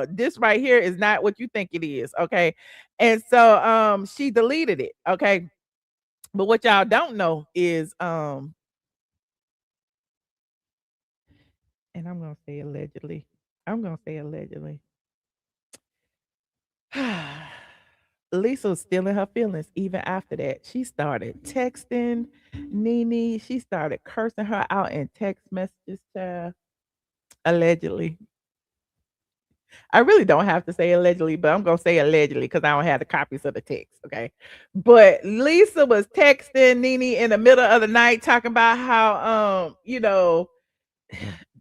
this right here is not what you think it is. Okay. And so she deleted it. Okay. But what y'all don't know is and I'm going to say allegedly. Lisa was still in her feelings even after that. She started texting Nene. She started cursing her out in text messages, child. Allegedly. I really don't have to say allegedly, but I'm going to say allegedly because I don't have the copies of the text, okay? But Lisa was texting Nene in the middle of the night talking about how,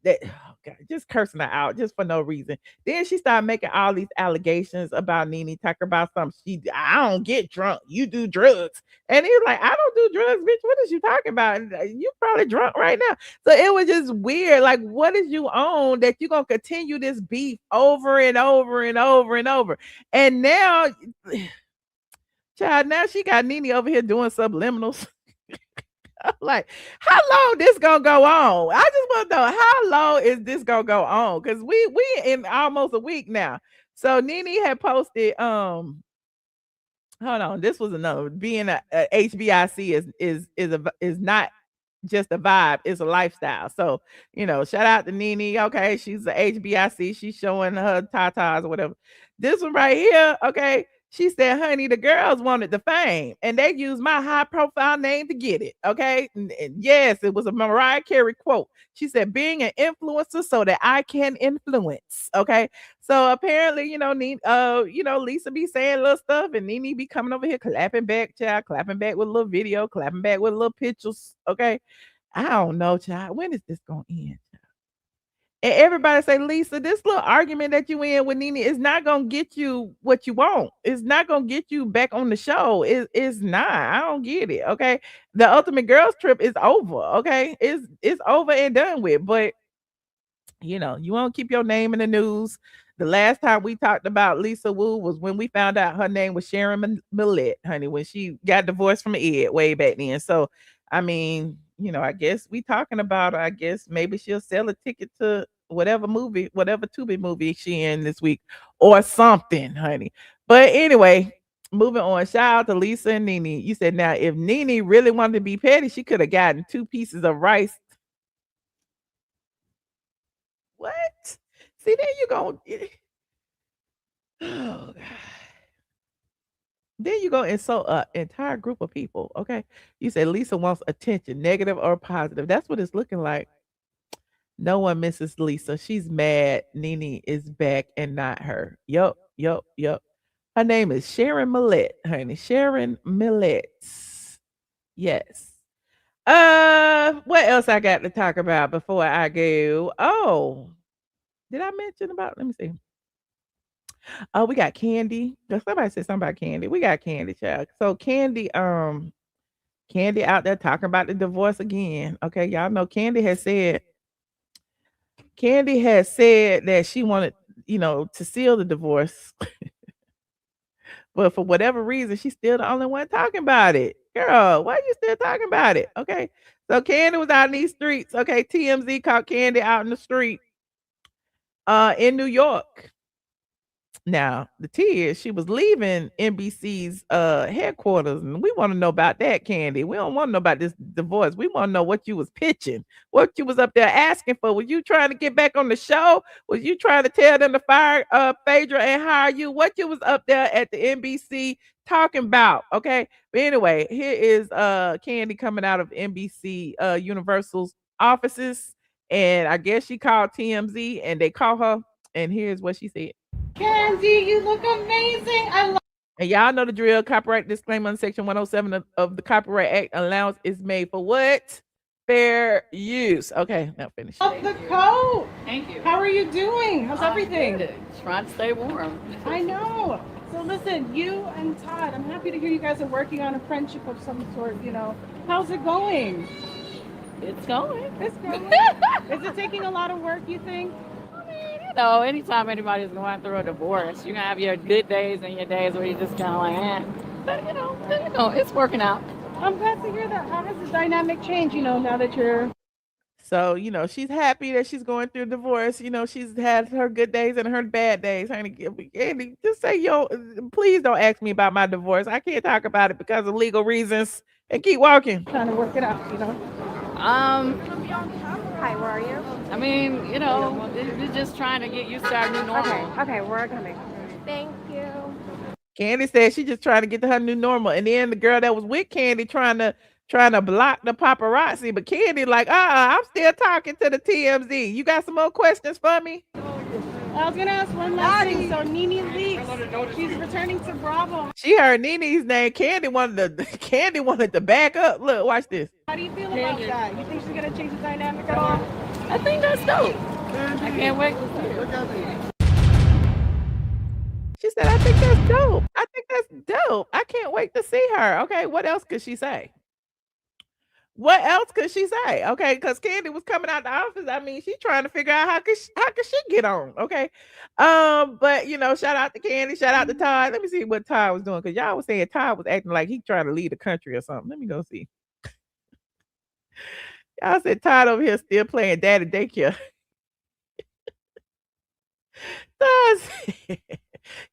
that, oh God, just cursing her out just for no reason. Then she started making all these allegations about Nene, talking about something. I don't get drunk. You do drugs. And he was like, I don't do drugs, bitch. What is you talking about? You probably drunk right now. So it was just weird. Like, what is you on that you're going to continue this beef over and over and over and over? And now, child, now she got Nene over here doing subliminals. I'm like, how long this gonna go on? I just want to know how long is this gonna go on? Because we in almost a week now. So Nene had posted, hold on, this was another. Being a HBIC is not just a vibe, it's a lifestyle. So shout out to Nene. Okay, she's a HBIC. She's showing her tatas or whatever. This one right here, okay. She said, honey, the girls wanted the fame and they used my high profile name to get it. Okay. And yes, it was a Mariah Carey quote. She said, being an influencer so that I can influence. Okay. So apparently, Lisa be saying little stuff and Nene be coming over here clapping back, child, clapping back with a little video, clapping back with little pictures. Okay. I don't know, child. When is this going to end? And everybody say, Lisa, this little argument that you in with Nene is not gonna get you what you want. It's not gonna get you back on the show. It's not. I don't get it. Okay. The ultimate girls trip is over. Okay. It's over and done with. But you won't keep your name in the news. The last time we talked about Lisa Wu was when we found out her name was Sharon Millette, honey, when she got divorced from Ed way back then. So I mean, I guess we talking about her. I guess maybe she'll sell a ticket to whatever Tubi movie she in this week or something, honey. But anyway, moving on. Shout out to Lisa and Nene. You said now if Nene really wanted to be petty, she could have gotten 2 pieces of rice. What? See, then you go. Oh God. Then you go insult an entire group of people. Okay. You said Lisa wants attention, negative or positive. That's what it's looking like. No one misses Lisa. She's mad. Nene is back and not her. Yup. Her name is Sharon Millette, honey. Sharon Millette. Yes. What else I got to talk about before I go? Oh, did I mention about? Let me see. Oh, we got Kandi. Somebody said something about Kandi. We got Kandi, child. So Kandi out there talking about the divorce again. Okay, y'all know Kandi has said that she wanted, to seal the divorce. But for whatever reason, she's still the only one talking about it. Girl, why are you still talking about it? Okay. So Kandi was out in these streets. Okay, TMZ caught Kandi out in the street in New York. Now, the T is she was leaving NBC's headquarters, and we want to know about that, Kandi. We don't want to know about this divorce. We want to know what you was pitching, what you was up there asking for. Was you trying to get back on the show? Was you trying to tell them to fire Phaedra and hire you? What you was up there at the NBC talking about? Okay. But anyway, here is Kandi coming out of NBC Universal's offices, and I guess she called TMZ and they called her, and here's what she said. Kandi, you look amazing. I love. And y'all know the drill. Copyright disclaimer on Section 107 of the Copyright Act. Allowance is made for what? Fair use. Okay, now finish. Love the coat. Thank you. How are you doing? How's everything? Good. Trying to stay warm. I know. So listen, you and Todd, I'm happy to hear you guys are working on a friendship of some sort. You know, how's it going? It's going. It's going. Is it taking a lot of work, you think? You know, anytime anybody's going through a divorce, you're gonna have your good days and your days where you're just kind of like, But you know, it's working out. I'm glad to hear that. How has the dynamic changed? You know, now that you're. So, you know, she's happy that she's going through a divorce. You know, she's had her good days and her bad days. Honey, Kandi, just say, please don't ask me about my divorce. I can't talk about it because of legal reasons. And keep walking. Trying to work it out, you know. Hi, where are you? I mean, you know, we're just trying to get used to our new normal. Okay, we're coming. Thank you. Kandi said she just trying to get to her new normal. And then the girl that was with Kandi trying to block the paparazzi. But Kandi like, I'm still talking to the TMZ. You got some more questions for me? I was gonna ask one last thing. So Nene leaks. She's returning to Bravo. She heard Nene's name. Kandi wanted to back up. Look, watch this. How do you feel about that? You think she's gonna change the dynamic at all? I think that's dope. I can't wait to see it. She said, I think that's dope. I think that's dope. I can't wait to see her. Okay, what else could she say? What else could she say? Okay, because Kandi was coming out the office. I mean, she's trying to figure out how could she get on. Okay. But you know, shout out to Kandi, shout out to Todd. Let me see what Todd was doing, because y'all was saying Todd was acting like he trying to lead the country or something. Let me go see. Y'all said Todd over here still playing daddy daycare. Todd said,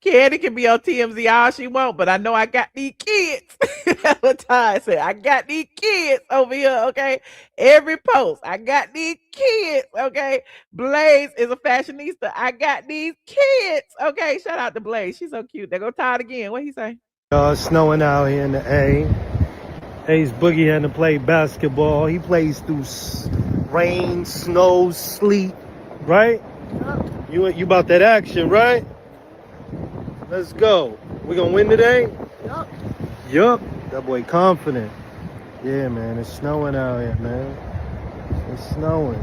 Kandi can be on TMZ all she want, but I know I got these kids. That's what Todd said. I got these kids over here, okay? Every post, I got these kids, okay? Blaze is a fashionista. I got these kids, okay? Shout out to Blaze. She's so cute. There go Todd again. What he say? It's snowing out here in the A. A's Boogie had to play basketball. He plays through rain, snow, sleet, right? You about that action, right? Let's go. We gonna win today? Yup. That boy confident. Yeah, man. It's snowing out here, man. It's snowing.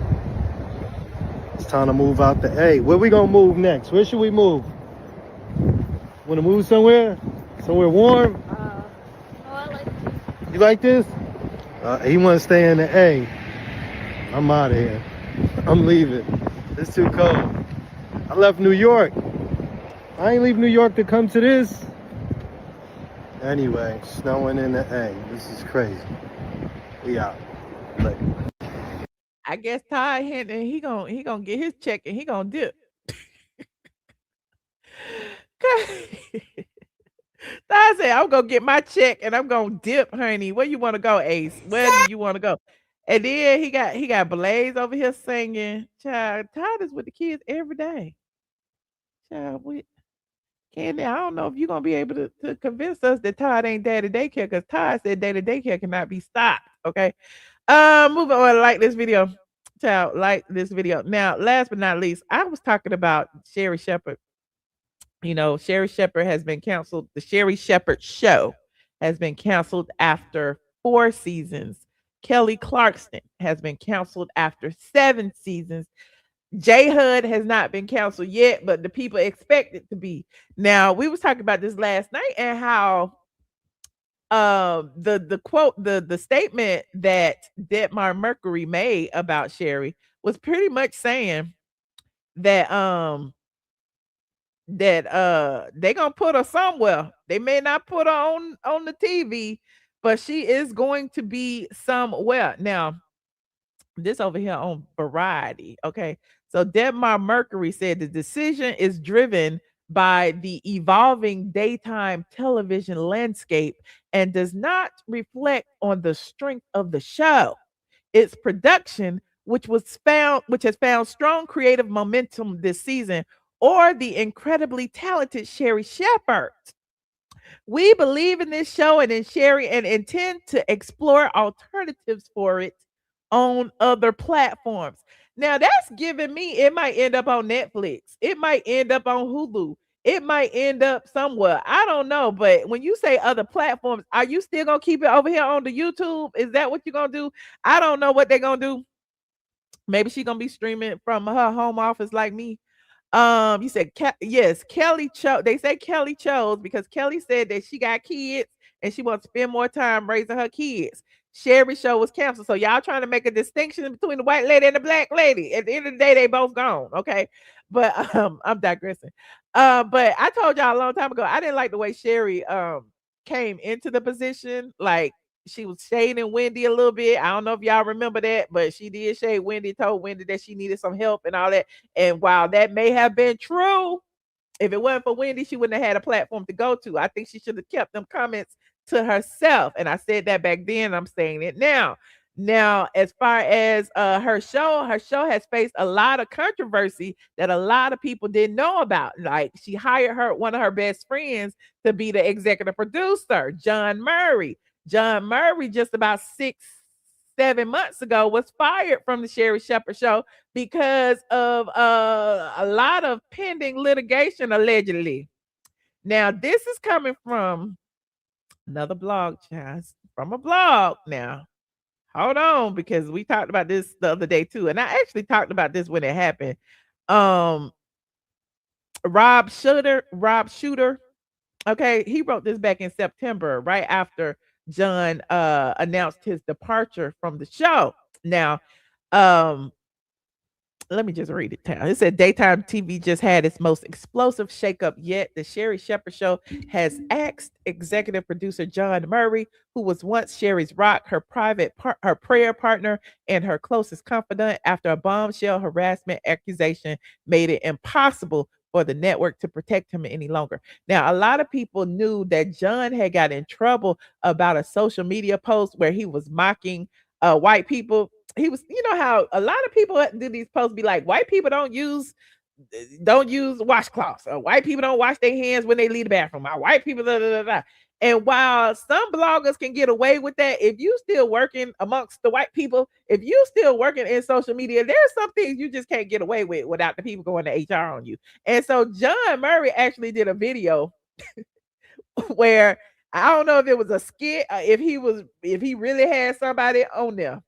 It's time to move out the A. Where we gonna move next? Where should we move? Wanna move somewhere? Somewhere warm? I like this. You like this? He wanna stay in the A. I'm out of here. I'm leaving. It's too cold. I left New York. I ain't leave New York to come to this. Anyway, snowing in the A. This is crazy. We out. Later. I guess Todd Hinton, he gonna get his check and he gonna dip. Todd said, I'm gonna get my check and I'm gonna dip, honey. Where you wanna go, Ace? Where do you wanna go? And then he got Blaze over here singing. Child, Todd is with the kids every day. Child, Kandi, I don't know if you're gonna be able to convince us that Todd ain't daddy daycare, because Todd said daddy daycare cannot be stopped. Okay. Moving on, like this video. Child, like this video. Now, last but not least, I was talking about Sherri Shepherd. You know, Sherri Shepherd has been canceled. The Sherri Shepherd show has been canceled after 4 seasons. Kelly Clarkson has been canceled after 7 seasons. J Hud has not been canceled yet, but the people expect it to be. Now, we was talking about this last night and how the quote, the statement that Detmar Mercury made about Sherri was pretty much saying that they gonna put her somewhere. They may not put her on the TV, but she is going to be somewhere. Now, This over here on Variety. Okay. So Debmar Mercury said the decision is driven by the evolving daytime television landscape and does not reflect on the strength of the show. Its production, which has found strong creative momentum this season, or the incredibly talented Sherri Shepherd. We believe in this show and in Sherri and intend to explore alternatives for it on other platforms. Now that's giving me it might end up on Netflix. It might end up on Hulu. It might end up somewhere. I don't know. But when you say other platforms, are you still gonna keep it over here on the YouTube? Is that what you're gonna do? I don't know what they're gonna do. Maybe she's gonna be streaming from her home office like me. You said yes, Kelly chose. They say Kelly chose because Kelly said that she got kids and she wants to spend more time raising her kids. Sherri's show was canceled. So y'all trying to make a distinction between the white lady and the black lady. At the end of the day, they both gone. Okay. But I'm digressing. But I told y'all a long time ago, I didn't like the way Sherri came into the position. Like she was shading Wendy a little bit. I don't know if y'all remember that, but she did shade Wendy, told Wendy that she needed some help and all that. And while that may have been true, if it wasn't for Wendy, she wouldn't have had a platform to go to. I think she should have kept them comments to herself. And I said that back then. I'm saying it now. Now, as far as her show has faced a lot of controversy that a lot of people didn't know about. Like she hired one of her best friends to be the executive producer, John Murray. John Murray, just about 6-7 months ago, was fired from the Sherri Shepherd show because of a lot of pending litigation, allegedly. Now, this is coming from another blog, child, from a blog. Now, hold on, because we talked about this the other day too, and I actually talked about this when it happened. Rob Shooter, okay, he wrote this back in September, right after John announced his departure from the show. Now, let me just read it down. It said daytime TV just had its most explosive shakeup yet. The Sherri Shepherd show has axed executive producer John Murray, who was once Sherri's rock, her her prayer partner, and her closest confidant, after a bombshell harassment accusation made it impossible for the network to protect him any longer. Now, a lot of people knew that John had got in trouble about a social media post where he was mocking white people. He was, you know how a lot of people do these posts, be like, white people don't use washcloths, or white people don't wash their hands when they leave the bathroom, or white people da, da, da, da. And while some bloggers can get away with that, if you still working amongst the white people, if you still working in social media, there's some things you just can't get away with without the people going to HR on you. And so John Murray actually did a video where I don't know if it was a skit, if he really had somebody on there.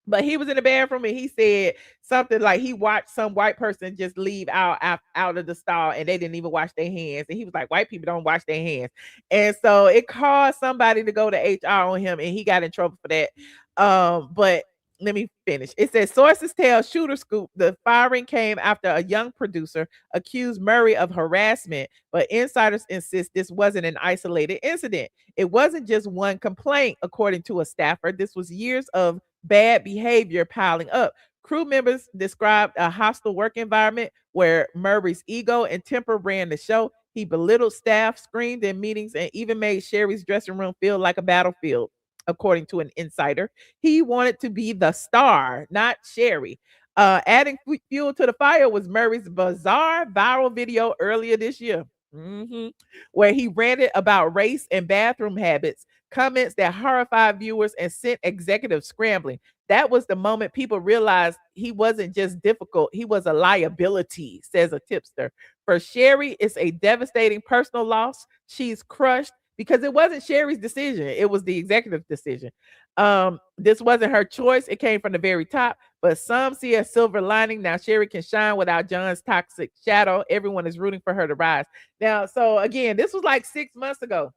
But he was in the bathroom and he said something like he watched some white person just leave out of the stall and they didn't even wash their hands. And he was like, white people don't wash their hands. And so it caused somebody to go to HR on him and he got in trouble for that. But let me finish. It says sources tell Shooter Scoop the firing came after a young producer accused Murray of harassment, but insiders insist this wasn't an isolated incident. It wasn't just one complaint, according to a staffer. This was years of bad behavior piling up. Crew members described a hostile work environment where Murray's ego and temper ran the show. He belittled staff, screamed in meetings, and even made Sherri's dressing room feel like a battlefield, according to an insider. He wanted to be the star, not Sherri. Adding fuel to the fire was Murray's bizarre viral video earlier this year, where he ranted about race and bathroom habits, comments that horrified viewers and sent executives scrambling. That was the moment people realized he wasn't just difficult, he was a liability, says a tipster. For Sherri, it's a devastating personal loss. She's crushed because it wasn't Sherri's decision, it was the executive decision. This wasn't her choice, it came from the very top, but some see a silver lining. Now Sherri can shine without John's toxic shadow. Everyone is rooting for her to rise. Now, so again, this was like 6 months ago.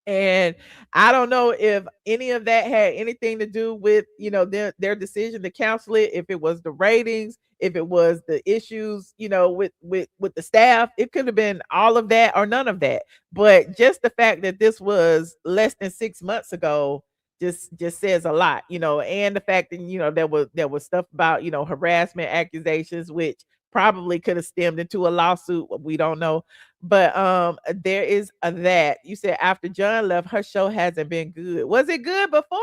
And I don't know if any of that had anything to do with, you know, their decision to cancel it, if it was the ratings, if it was the issues, you know, with the staff. It could have been all of that or none of that. But just the fact that this was less than 6 months ago, just says a lot, and the fact that there was stuff about harassment accusations, which probably could have stemmed into a lawsuit. We don't know, but there is that. You said after John left, her show hasn't been good. Was it good before?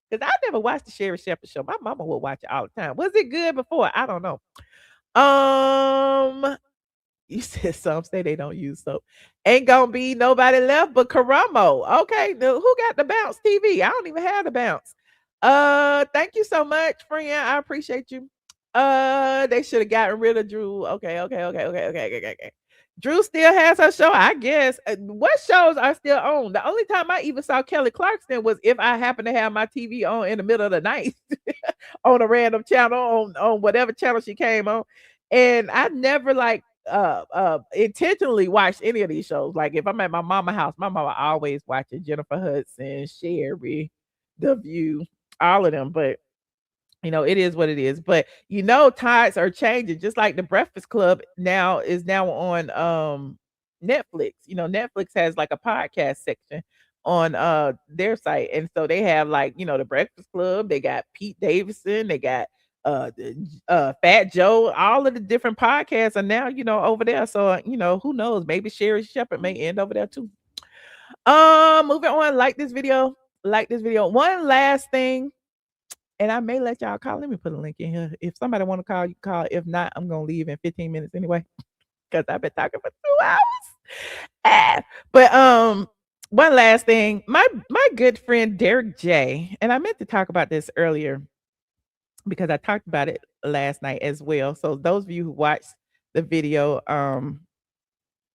Because I never watched the Sherri Shepherd show. My mama would watch it all the time. Was it good before? I don't know. You said some say they don't use soap. Ain't gonna be nobody left but Karamo. Okay, who got the bounce TV? I don't even have the bounce. Thank you so much, friend. I appreciate you. They should have gotten rid of Drew. Okay. Drew still has her show, I guess. What shows are still on? The only time I even saw Kelly Clarkson was if I happened to have my TV on in the middle of the night on a random channel on whatever channel she came on. And I never intentionally watched any of these shows. Like if I'm at my mama's house, my mama always watching Jennifer Hudson, Sherri, The View, all of them. But it is what it is. But tides are changing. Just like the Breakfast Club is now on Netflix. Netflix has like a podcast section on their site. And so they have the Breakfast Club, they got Pete Davidson, they got Fat Joe, all of the different podcasts are now, over there. So, who knows? Maybe Sherri Shepherd may end over there too. Moving on, like this video. One last thing. And I may let y'all call. Let me put a link in here. If somebody want to call, you call. If not, I'm gonna leave in 15 minutes anyway. Because I've been talking for 2 hours. But one last thing. My good friend Derek J, and I meant to talk about this earlier because I talked about it last night as well. So those of you who watched the video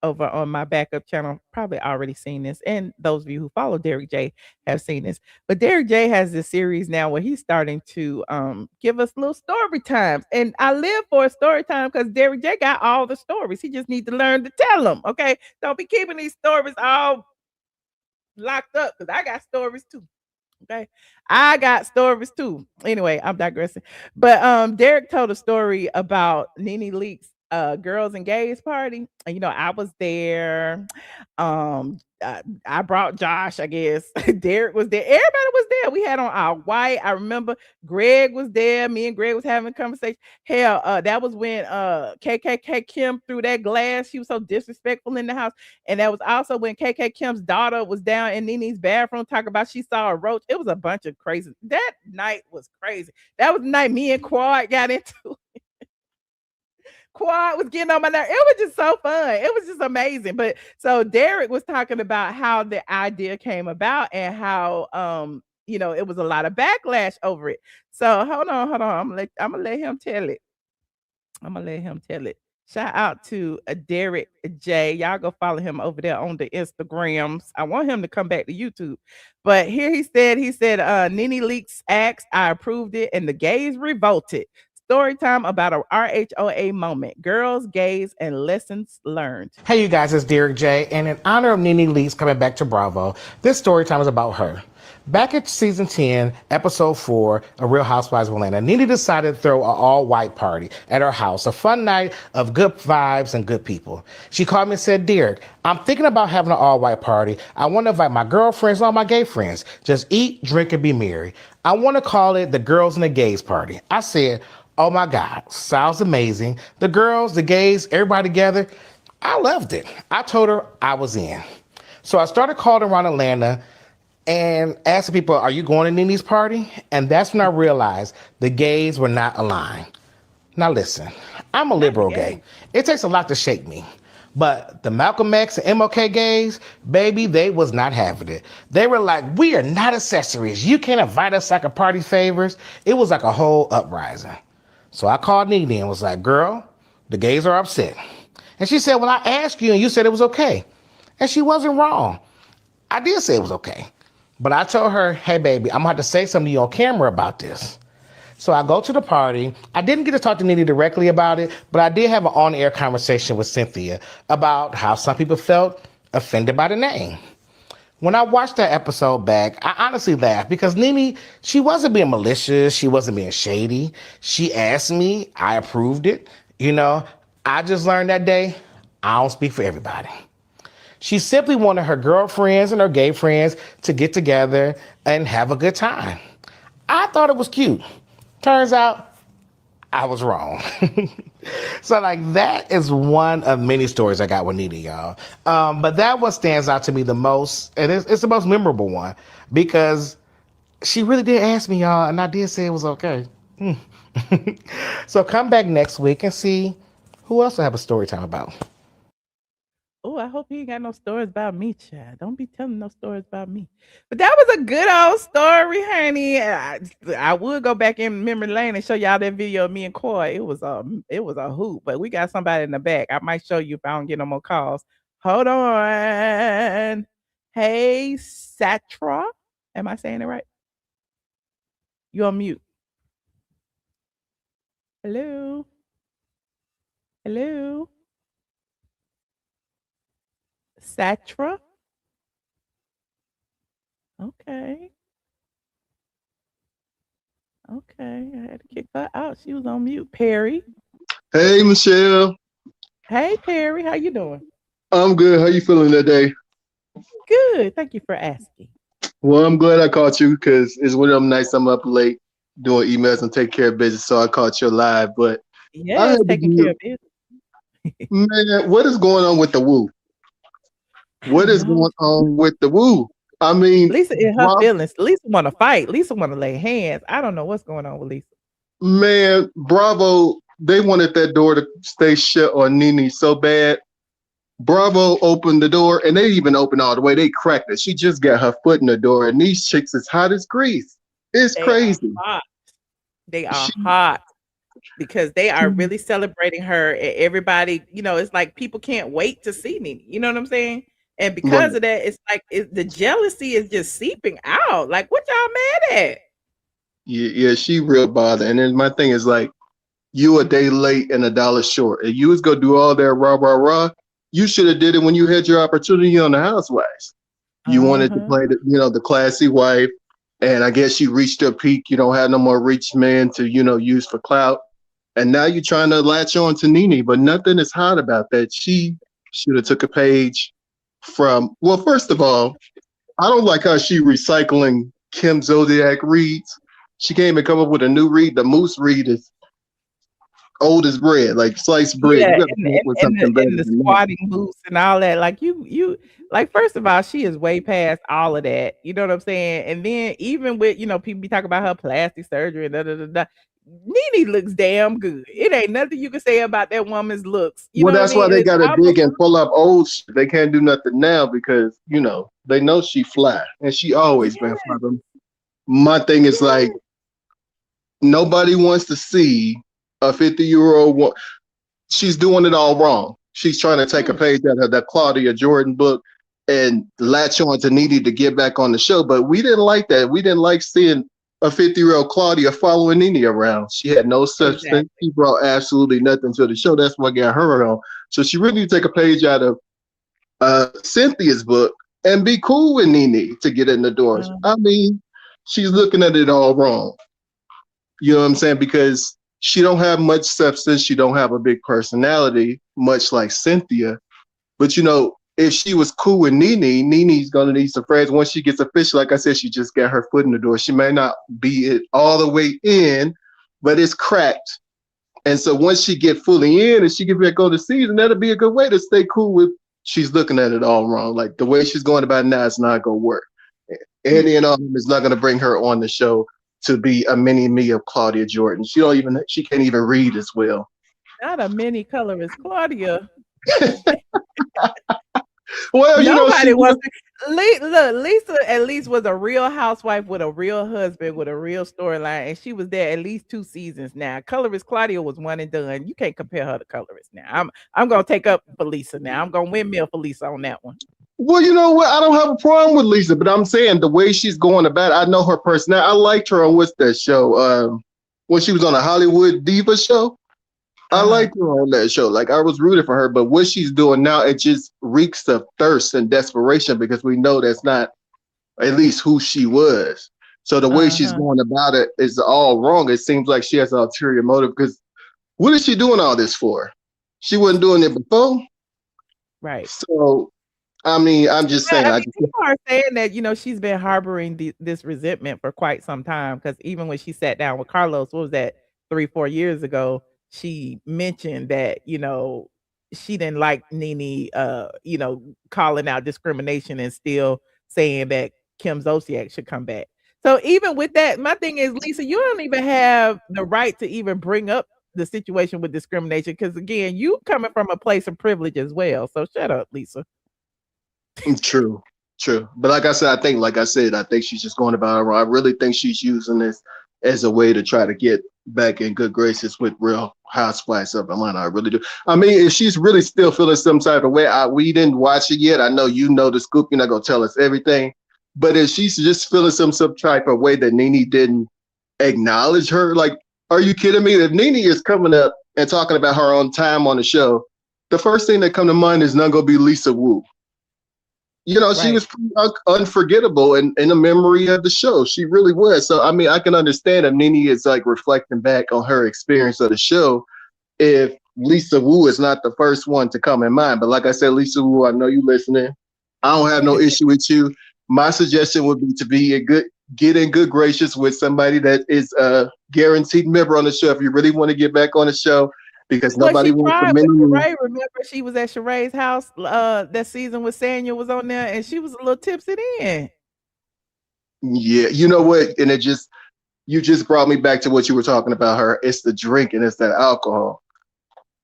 over on my backup channel probably already seen this, and those of you who follow Derek J have seen this. But Derek J has this series now where he's starting to give us little story times, and I live for a story time because Derek J got all the stories. He just needs to learn to tell them. Okay, don't be keeping these stories all locked up because I got stories too. Okay, I got stories too. Anyway, I'm digressing. But Derek told a story about Nene Leakes girls and gays party. And I was there. I brought Josh, I guess. Derek was there. Everybody was there. We had on our white. I remember Greg was there. Me and Greg was having a conversation. Hell, that was when KKK Kim threw that glass. She was so disrespectful in the house. And that was also when KK Kim's daughter was down in Nene's bathroom talking about she saw a roach. It was a bunch of crazy. That night was crazy. That was the night me and Quad got into it. Quad was getting on my nerve. It was just so fun. It was just amazing. But so Derek was talking about how the idea came about and how it was a lot of backlash over it. So hold on. I'm gonna let him tell it. Shout out to Derek J. Y'all go follow him over there on the Instagrams. I want him to come back to YouTube. But here he said, Nene Leakes asked, I approved it, and the gays revolted. Story time about a RHOA moment. Girls, gays, and lessons learned. Hey, you guys, it's Derek J. And in honor of Nene Leakes coming back to Bravo, this story time is about her. Back at season 10, episode 4 of Real Housewives of Atlanta, Nene decided to throw an all-white party at her house, a fun night of good vibes and good people. She called me and said, Derek, I'm thinking about having an all-white party. I want to invite my girlfriends and all my gay friends. Just eat, drink, and be merry. I want to call it the Girls and the Gays Party. I said, oh my God, sounds amazing. The girls, the gays, everybody together. I loved it. I told her I was in. So I started calling around Atlanta and asking people, are you going to Nene's party? And that's when I realized the gays were not aligned. Now listen, I'm a liberal gay. It takes a lot to shake me. But the Malcolm X and MLK gays, baby, they was not having it. They were like, we are not accessories. You can't invite us like a party favors. It was like a whole uprising. So I called Nene and was like, girl, the gays are upset. And she said, well, I asked you and you said it was okay. And she wasn't wrong. I did say it was okay. But I told her, hey, baby, I'm going to have to say something to you on camera about this. So I go to the party. I didn't get to talk to Nene directly about it, but I did have an on-air conversation with Cynthia about how some people felt offended by the name. When I watched that episode back, I honestly laughed because Nene, she wasn't being malicious. She wasn't being shady. She asked me. I approved it. I just learned that day, I don't speak for everybody. She simply wanted her girlfriends and her gay friends to get together and have a good time. I thought it was cute. Turns out I was wrong. So like that is one of many stories I got with Nene, y'all. But that one stands out to me the most, and it's the most memorable one because she really did ask me, y'all, and I did say it was okay. So come back next week and see who else I have a story time about. Oh, I hope he ain't got no stories about me, child. Don't be telling no stories about me. But that was a good old story, honey. I would go back in memory lane and show y'all that video of me and Coy. It was a hoot. But we got somebody in the back. I might show you if I don't get no more calls. Hold on. Hey, Satra. Am I saying it right? You on mute. Hello. Hello. Satra. Okay. Okay. I had to kick her out. She was on mute. Perry. Hey, Michelle. Hey, Perry. How you doing? I'm good. How you feeling today? Good. Thank you for asking. Well, I'm glad I caught you because it's one of them nights I'm up late doing emails and take care of business, so I caught you live. But yeah, taking care of business. Man, what is going on with the woo? What is going on with the woo? I mean, Lisa in her feelings. Lisa want to fight. Lisa want to lay hands. I don't know what's going on with Lisa. Man, Bravo, they wanted that door to stay shut on Nene so bad. Bravo opened the door, and they even opened all the way. They cracked it. She just got her foot in the door, and these chicks is hot as grease. It's crazy. They are hot because they are really celebrating her. And everybody, it's like people can't wait to see Nene. You know what I'm saying? And because of that, it's like the jealousy is just seeping out. Like, what y'all mad at? Yeah, she real bothered. And then my thing is like, you a day late and $1 short. If you was gonna do all that rah, you should have did it when you had your opportunity on the Housewives. You wanted to play the classy wife, and I guess you reached your peak. You don't have no more rich men to use for clout, and now you're trying to latch on to Nene. But nothing is hot about that. She should have took a page from. Well, first of all, I don't like how she recycling Kim Zodiac reads. She can't even come up with a new read. The Moose read is old as bread, like sliced bread. Yeah, You gotta come up with something better and the than that. squatting boots and all that. Like you like, first of all, she is way past all of that. You know what I'm saying? And then even with people be talking about her plastic surgery and Nene looks damn good. It ain't nothing you can say about that woman's looks. You Well, know that's what I why mean? they It's gotta almost- dig and pull up old shit. They can't do nothing now because they know she fly, and she always been fly. My thing is like, nobody wants to see a 50-year-old woman. She's doing it all wrong. She's trying to take a page out of that Claudia Jordan book and latch on to Nene to get back on the show. But we didn't like that. We didn't like seeing a 50-year-old Claudia following Nene around. She had no substance. Exactly. She brought absolutely nothing to the show. That's what got her on. So she really need to take a page out of Cynthia's book and be cool with Nene to get in the doors. I mean, she's looking at it all wrong. You know what I'm saying? Because she don't have much substance. She don't have a big personality, much like Cynthia. But if she was cool with Nene, Nene's gonna need some friends. Once she gets official, like I said, she just got her foot in the door. She may not be it all the way in, but it's cracked. And so once she get fully in and she get back on the season, that'll be a good way to stay cool with. She's looking at it all wrong. Like the way she's going about it now, it's not gonna work. Andy and all is not gonna bring her on the show to be a mini me of Claudia Jordan. She can't even read as well. Not a mini colorist, Claudia. Well, nobody was. Look, Lisa at least was a real housewife with a real husband with a real storyline, and she was there at least 2 seasons. Now, colorist Claudia was one and done. You can't compare her to colorist. Now, I'm gonna take up for Lisa. Now, I'm gonna windmill for Lisa on that one. Well, you know what? I don't have a problem with Lisa, but I'm saying the way she's going about it, I know her personality. I liked her on what's that show? When she was on a Hollywood Diva show. I liked her on that show. Like, I was rooting for her, but what she's doing now, it just reeks of thirst and desperation because we know that's not at least who she was. So the way she's going about it is all wrong. It seems like she has an ulterior motive because what is she doing all this for? She wasn't doing it before. Right. So I mean, I'm just saying. I mean, people are saying that, she's been harboring this resentment for quite some time. Because even when she sat down with Carlos, what was that, 3-4 years ago, she mentioned that, she didn't like Nene, calling out discrimination and still saying that Kim Zolciak should come back. So even with that, my thing is, Lisa, you don't even have the right to even bring up the situation with discrimination. Because again, you coming from a place of privilege as well. So shut up, Lisa. True. But like I said, I think she's just going about it wrong. I really think she's using this as a way to try to get back in good graces with Real Housewives of Atlanta. I really do. I mean, if she's really still feeling some type of way, we didn't watch it yet. I know you know the scoop. You're not going to tell us everything. But if she's just feeling some type of way that Nene didn't acknowledge her, like, are you kidding me? If Nene is coming up and talking about her own time on the show, the first thing that come to mind is not going to be Lisa Wu. She was unforgettable in the memory of the show. She really was. So, I mean, I can understand if Nene is like reflecting back on her experience of the show, if Lisa Wu is not the first one to come in mind. But like I said, Lisa Wu, I know you listening. I don't have no issue with you. My suggestion would be to get in good gracious with somebody that is a guaranteed member on the show if you really want to get back on the show. Because nobody wants to Sherri. Remember, she was at Sherri's house that season when Samuel was on there, and she was a little tipsy then. Yeah, you know what? And you just brought me back to what you were talking about her. It's the drink and it's that alcohol.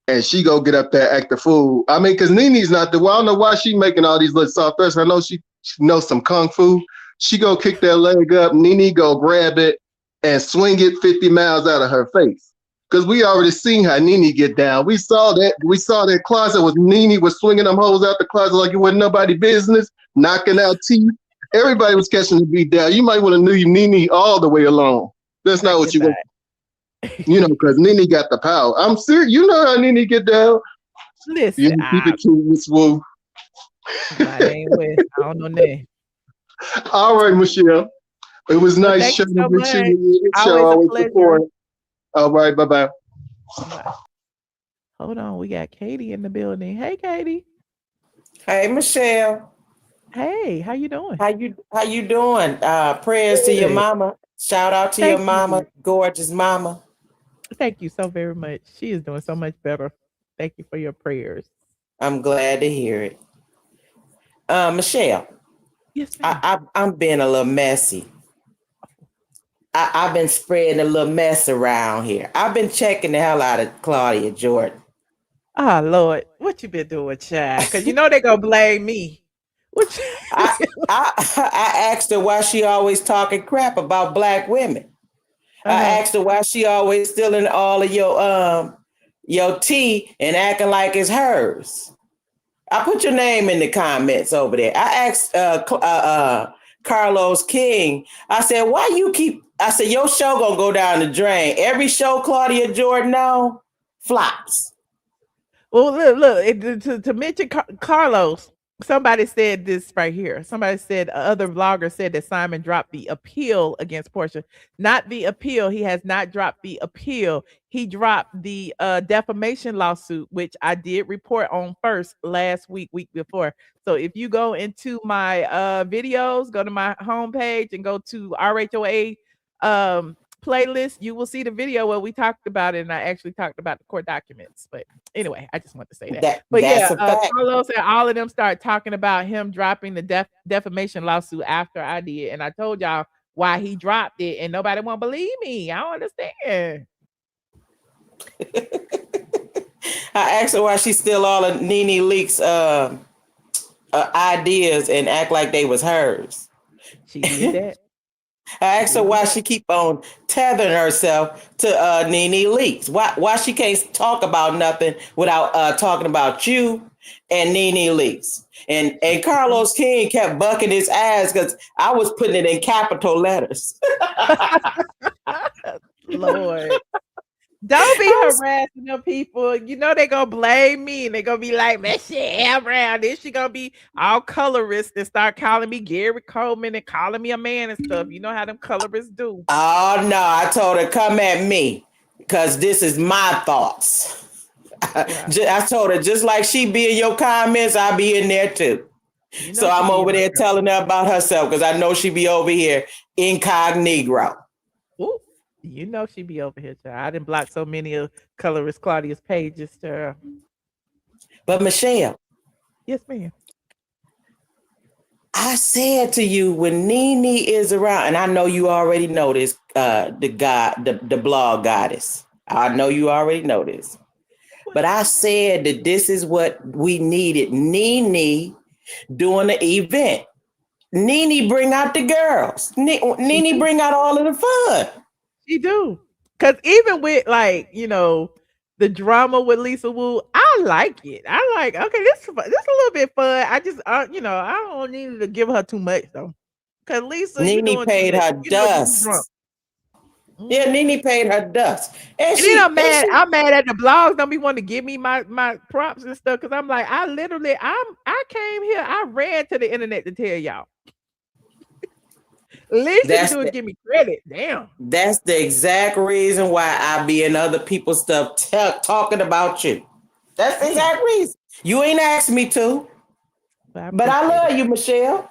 And she go get up there, act the fool. I mean, because Nene's not I don't know why she making all these little soft threats. I know she knows some kung fu. She go kick that leg up. Nene go grab it and swing it 50 miles out of her face. Because we already seen how Nene get down. We saw that closet was Nene was swinging them hoes out the closet like it wasn't nobody business, knocking out teeth. Everybody was catching the beat down. You might want to leave Nene all the way alone. That's not what you want. Because Nene got the power. I'm serious. You know how Nene get down. Listen, keep it cute, Miss Wu. I don't know that. All right, Michelle. It was nice showing with you. Always a pleasure. All right, bye-bye. Hold on, we got Katie in the building. Hey, Katie. Hey, Michelle. Hey, how you doing? How you doing? Prayers to your mama. Shout out to your mama, gorgeous mama. Thank you so very much. She is doing so much better. Thank you for your prayers. I'm glad to hear it. Michelle. Yes, ma'am. I'm being a little messy. I've been spreading a little mess around here. I've been checking the hell out of Claudia Jordan. Oh, Lord. What you been doing, child? Because they going to blame me. I asked her why she always talking crap about black women. I asked her why she always stealing all of your tea and acting like it's hers. I put your name in the comments over there. I asked Carlos King, I said, your show gonna go down the drain. Every show Claudia Jordan on flops. Well, look, to mention Carlos, somebody said this right here. Somebody said, other vlogger said that Simon dropped the appeal against Portia. Not the appeal. He has not dropped the appeal. He dropped the defamation lawsuit, which I did report on first last week before. So if you go into my videos, go to my homepage and go to RHOA playlist, you will see the video where we talked about it, and I actually talked about the court documents. But anyway, I just want to say that. But Carlos and all of them start talking about him dropping the defamation lawsuit after I did, and I told y'all why he dropped it, and nobody won't believe me. I don't understand. I asked her why she steal all of Nene Leakes ideas and act like they was hers. She did that. I asked her why she keep on tethering herself to Nene Leakes. Why she can't talk about nothing without talking about you and Nene Leakes. And Carlos King kept bucking his ass because I was putting it in capital letters. Lord. Don't be harassing them people. They're going to blame me. And they're going to be like, Michelle Brown. Then she going to be all colorist and start calling me Gary Coleman and calling me a man and stuff. You know how them colorists do. Oh, no. I told her, come at me because this is my thoughts. Yeah. I told her, just like she be in your comments, I'll be in there too. You know So she I'm be over on there telling her about herself because I know she be over here incognito. Ooh, you know she be over here, child. I didn't block so many of colorist Claudia's pages, child. But Michelle, Yes, ma'am. I said to you when Nene is around, and I know you already know this, the blog goddess. I know you already know this. But I said that this is what we needed. Nene doing the event. Nene bring out the girls. Nene bring out all of the fun. She do. Cause even with like, the drama with Lisa Wu, I like it. I like, okay, this a little bit fun. I just I don't need to give her too much though. Cause Lisa, you Nene doing too paid much. her You know you be drunk. dust. Yeah, Nene paid her dust. And then I'm mad at the blogs. Don't be wanting to give me my props and stuff. Cause I'm like, I came here, I ran to the internet to tell y'all. At least you can do is give me credit. Damn. That's the exact reason why I be in other people's stuff talking about you. That's the exact reason. You ain't asked me to. But I love you, Michelle.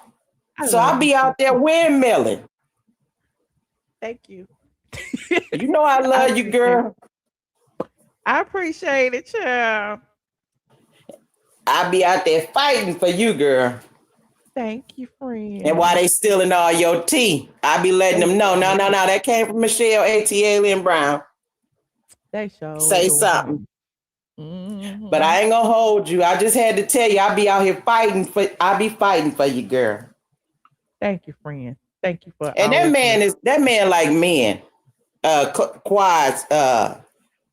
So I'll be out there windmilling. Thank you. You know I love you, girl. I appreciate it, child. I'll be out there fighting for you, girl. Thank you, friend. And while they stealing all your tea, I be letting them know. No, that came from Michelle ATLien Brown. They show. Say something. Mm-hmm. But I ain't gonna hold you. I just had to tell you, I'll be out here fighting for you, girl. Thank you, friend. Thank you for. And that man like men. Quads people.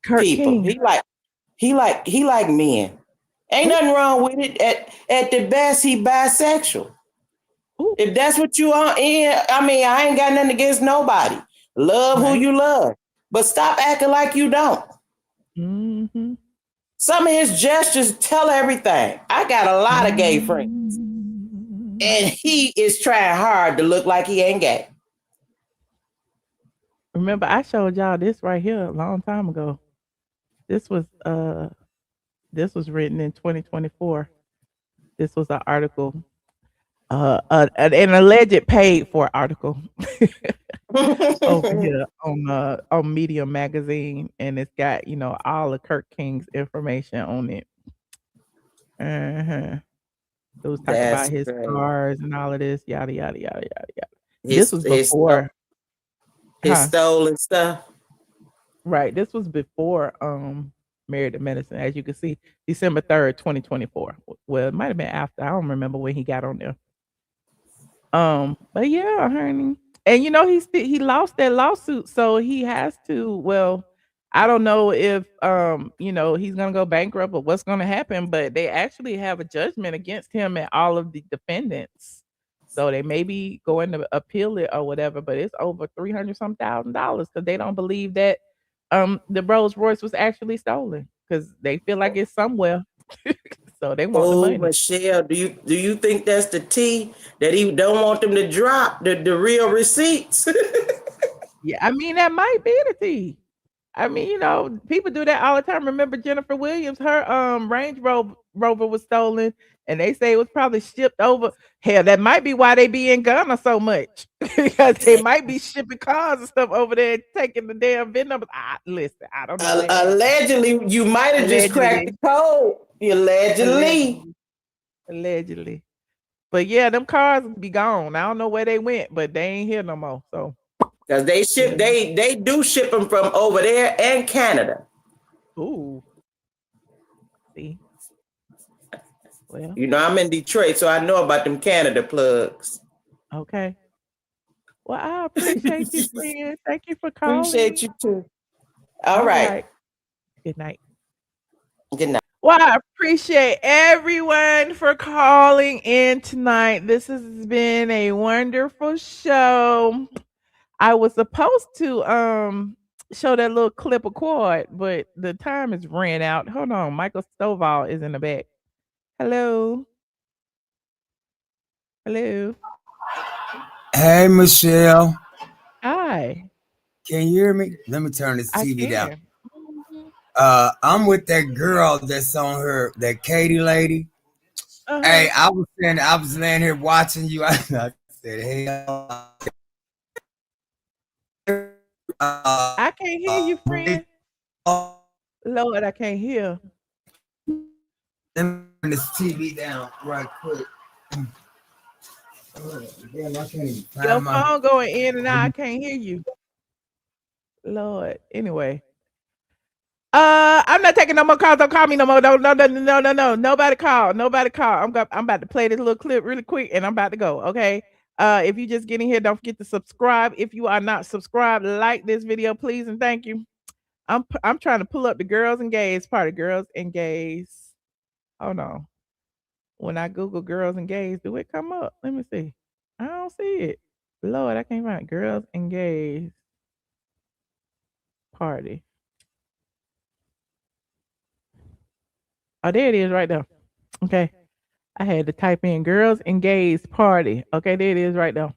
King. He like men. Ain't nothing wrong with it. At the best, he bisexual. Ooh. If that's what you are in, I ain't got nothing against nobody. Love who you love. But stop acting like you don't. Mm-hmm. Some of his gestures tell everything. I got a lot of gay friends. And he is trying hard to look like he ain't gay. Remember, I showed y'all this right here a long time ago. This was written in 2024. This was an article, an alleged paid for article over here on Medium magazine, and it's got all of Kirk King's information on it. It was talking about his cars and all of this, yada yada yada yada yada. This was before his stolen stuff. Right. This was before Married to Medicine. As you can see, December 3rd, 2024. Well, it might have been after. I don't remember when he got on there. But yeah, honey. And he lost that lawsuit, so he has to. Well, I don't know if he's gonna go bankrupt or what's gonna happen, but they actually have a judgment against him and all of the defendants. So they may be going to appeal it or whatever, but it's over $300,000 because they don't believe that the Rolls Royce was actually stolen because they feel like it's somewhere. So they want the money. Michelle, do you think that's the tea that he don't want them to drop the real receipts? Yeah, that might be the tea. People do that all the time. Remember Jennifer Williams, her Range Rover was stolen, and they say it was probably shipped over. Hell, that might be why they be in Ghana so much because they might be shipping cars and stuff over there, and taking the damn VIN numbers. Listen, I don't know. Allegedly, you might have just cracked the code. Allegedly. But yeah, them cars be gone. I don't know where they went, but they ain't here no more. So. Because they do ship them from over there and Canada. Ooh. See. Well. I'm in Detroit, so I know about them Canada plugs. Okay. Well, I appreciate you, friend. Thank you for calling. Appreciate you too. All right. Good night. Good night. Well, I appreciate everyone for calling in tonight. This has been a wonderful show. I was supposed to show that little clip of Quad, but the time has ran out. Hold on, Michael Stovall is in the back. Hello. Hello. Hey, Michelle. Hi. Can you hear me? Let me turn this TV down. Mm-hmm. I'm with that girl that's on her, that Katie lady. Hey, I was laying here watching you. I said, hey, I can't hear you, friend. Lord, I can't hear. Let me turn this TV down right quick. Damn, I can't even find Your my phone going in and out. I can't hear you. Lord. Anyway. I'm not taking no more calls. Don't call me no more. No. Nobody call. I'm about to play this little clip really quick and I'm about to go. Okay. If you just get in here, don't forget to subscribe. If you are not subscribed, like this video, please and thank you. I'm trying to pull up the girls and gays part of girls and gays. Hold on. When I Google girls and gays, do it come up? Let me see. I don't see it. Lord, I can't find girls and gays party. Oh, there it is right there. Okay. I had to type in girls and gays party. Okay, there it is right there.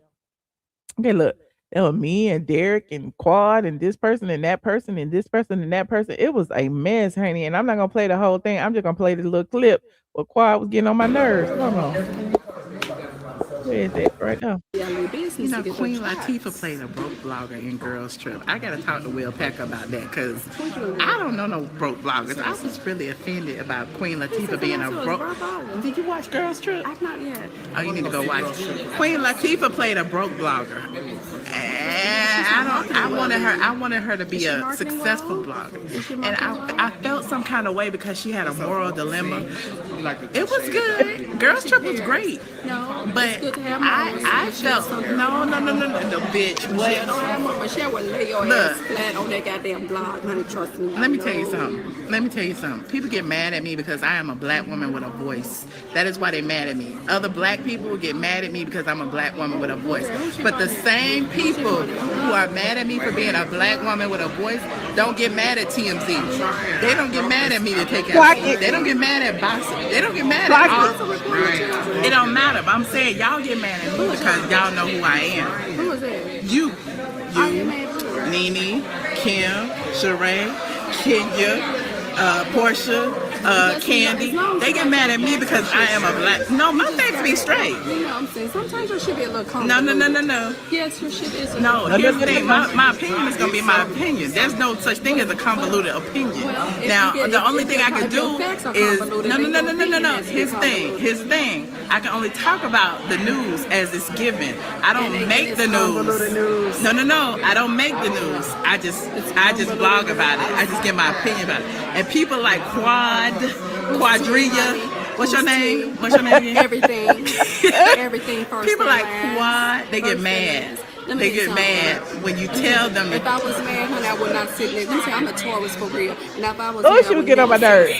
Okay, look. There were me and Derek and Quad and this person and that person and this person and that person. It was a mess, honey. And I'm not going to play the whole thing. I'm just going to play this little clip where Quad was getting on my nerves. Hold on. Where is it? Right now. You know, Queen Latifah played a broke blogger in Girls Trip. I gotta talk to Will Peck about that because I don't know no broke bloggers. I was really offended about Queen Latifah being a broke. Did you watch Girls Trip? I've not yet. Oh, you need to go watch it. Queen Latifah played a broke blogger. And I wanted her to be a successful blogger. And I felt some kind of way because she had a moral dilemma. It was good. Girls Trip was great. No, but I felt no, bitch. Michelle would lay your ass flat on that goddamn blog, honey. Trust me. Let me tell you something. People get mad at me because I am a black woman with a voice. That is why they're mad at me. Other black people get mad at me because I'm a black woman with a voice. But the same people who are mad at me for being a black woman with a voice don't get mad at TMZ. They don't get mad at me to take out. They don't get mad at Bossy. They don't get mad at all. It don't matter. But I'm saying y'all get mad at me because y'all know who I am. Who is it? You, Nene, Kim, Sherri, Kenya, Portia, Kandi. They get mad at me because I am a black. No, my facts be straight. You know what I'm saying? Sometimes your shit be a little convoluted. No. Yes, your shit is. No, here's the thing. My opinion is gonna be my opinion. There's no such thing as a convoluted opinion. Now, the only thing I can do is no. Here's the thing. I can only talk about the news as it's given. I don't make the news. No. I don't make the news. I just blog about it. I just give my opinion about it. And people like Quadrilla. What's your name? Everything first. People like Quad, they get mad. They get mad when you tell them. If I was mad, honey, I would not sit there. You say I'm a Taurus for real. Now, if I was she would get on my nerves.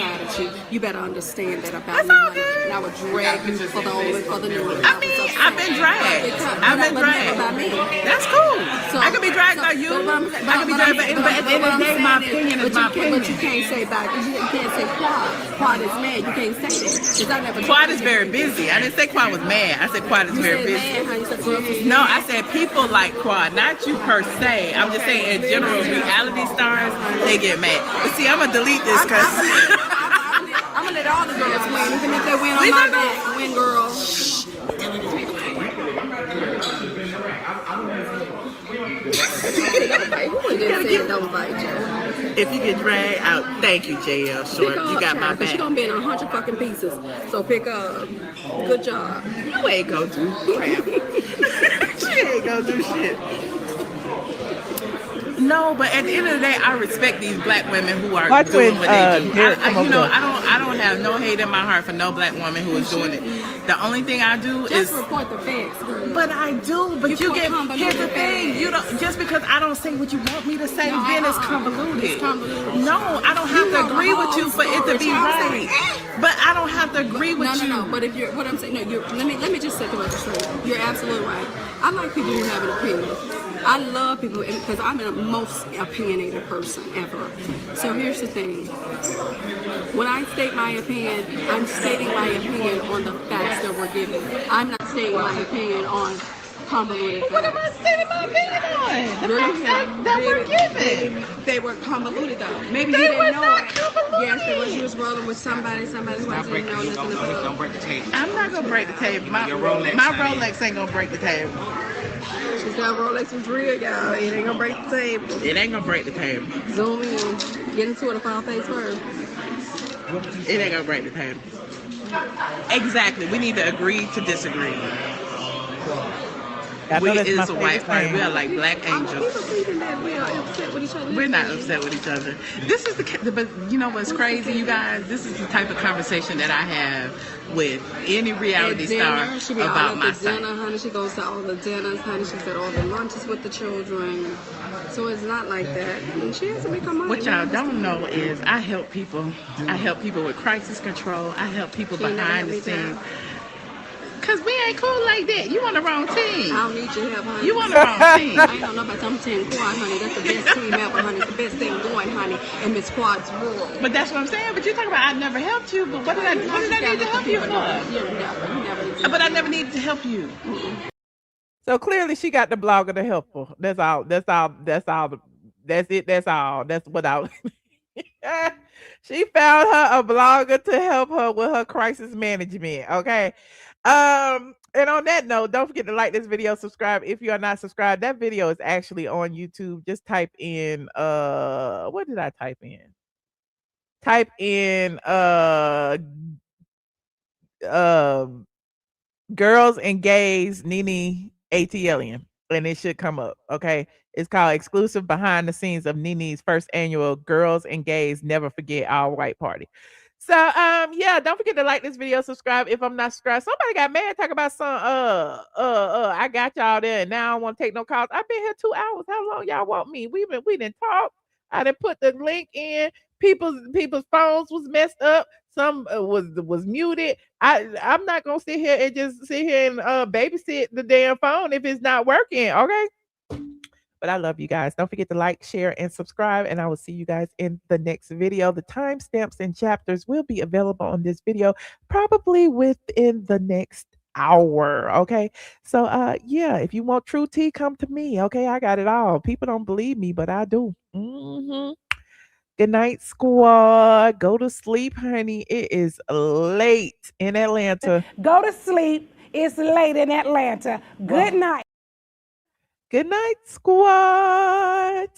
You better understand that about me. Like, and I would drag you for the news. I mean, I've been dragged. About me. That's cool. So, I could be dragged by you. I could be dragged by anybody. At the end of the day, my opinion is my opinion. But you can't say you can't say Quad. Quad is mad. You can't say that. Quad is very busy. I didn't say Quad was mad. I said Quad is very busy. No, I said people like Quad, not you per se. I'm just saying in general, reality stars, they get mad. But see, I'm gonna delete this because I'm gonna let all the girls win, even if they win on my back. Win, girls. If you get dragged out, thank you, JL Short. You got my back. She's gonna be in 100 fucking pieces. So pick up. Good job. You ain't gonna do crap. She ain't gonna do shit. No, but at the end of the day, I respect these black women who are doing what they do. I don't have no hate in my heart for no black woman who is doing it. The only thing I do is report the facts. But I do. But you get. Here's the thing. You don't just because I don't say what you want me to say, then it's convoluted. No, I don't have to agree with you for it to be right. But I don't have to agree with you. No. But if you're what I'm saying, let me just set the record straight. You're absolutely right. I like people who have an opinion. I love people because I'm the most opinionated person ever. So here's the thing. When I state my opinion, I'm stating my opinion on the facts that we're given. I'm not stating my opinion on convoluted. What am I saying my opinion on? The Really? facts that were given. They were convoluted though. Maybe They you didn't were know not it. convoluted. Yes, it was. You was rolling with somebody who didn't know nothing about. Don't break the table. I'm not gonna break the table. My Rolex ain't gonna break the table. She's got Rolex was real, y'all. It ain't gonna break the table. It ain't gonna break the table. Zoom in. Get into it on face first. It ain't gonna break the table. Exactly. We need to agree to disagree. We is a white party. We are like black angels. We're not upset with each other. This is but you know what's crazy, you guys? This is the type of conversation that I have with any reality star about my son. Dinner, honey. She goes to all the dinners, honey. She's at all the lunches with the children. So it's not like that. And she has to make her money. What y'all don't know is I help people. I help people with crisis control. I help people behind the scenes. Cause we ain't cool like that. You on the wrong team. I don't need your help, honey. You on the wrong team. I ain't know about them 10 quad, honey. That's the best team ever, honey. It's the best thing going, honey. And Miss Quad's rule. But that's what I'm saying. But you're talking about I never helped you. But what did I need to help you for? But I never needed to help you. So clearly she got the blogger to help her. That's all. That's it. That's all. That's what I. She found her a blogger to help her with her crisis management. Okay. And on that note, don't forget to like this video, subscribe if you are not subscribed. That video is actually on YouTube. Just type in what did I type in? Type in girls and gays Nene ATLien, and it should come up. Okay. It's called Exclusive Behind the Scenes of Nene's first annual Girls and Gays Never Forget Our White Party. So yeah, don't forget to like this video, subscribe if I'm not subscribed. Somebody got mad talking about some I got y'all there and now I don't want to take no calls. I've been here 2 hours. How long y'all want me? We didn't talk. I didn't put the link in. People's phones was messed up. Some was muted. I'm not gonna sit here and just sit here and babysit the damn phone if it's not working. Okay. But I love you guys. Don't forget to like, share, and subscribe. And I will see you guys in the next video. The timestamps and chapters will be available on this video probably within the next hour. Okay. So yeah, if you want true tea, come to me. Okay. I got it all. People don't believe me, but I do. Good night, squad. Go to sleep, honey. It is late in Atlanta. Go to sleep. It's late in Atlanta. Good night. Good night, squad.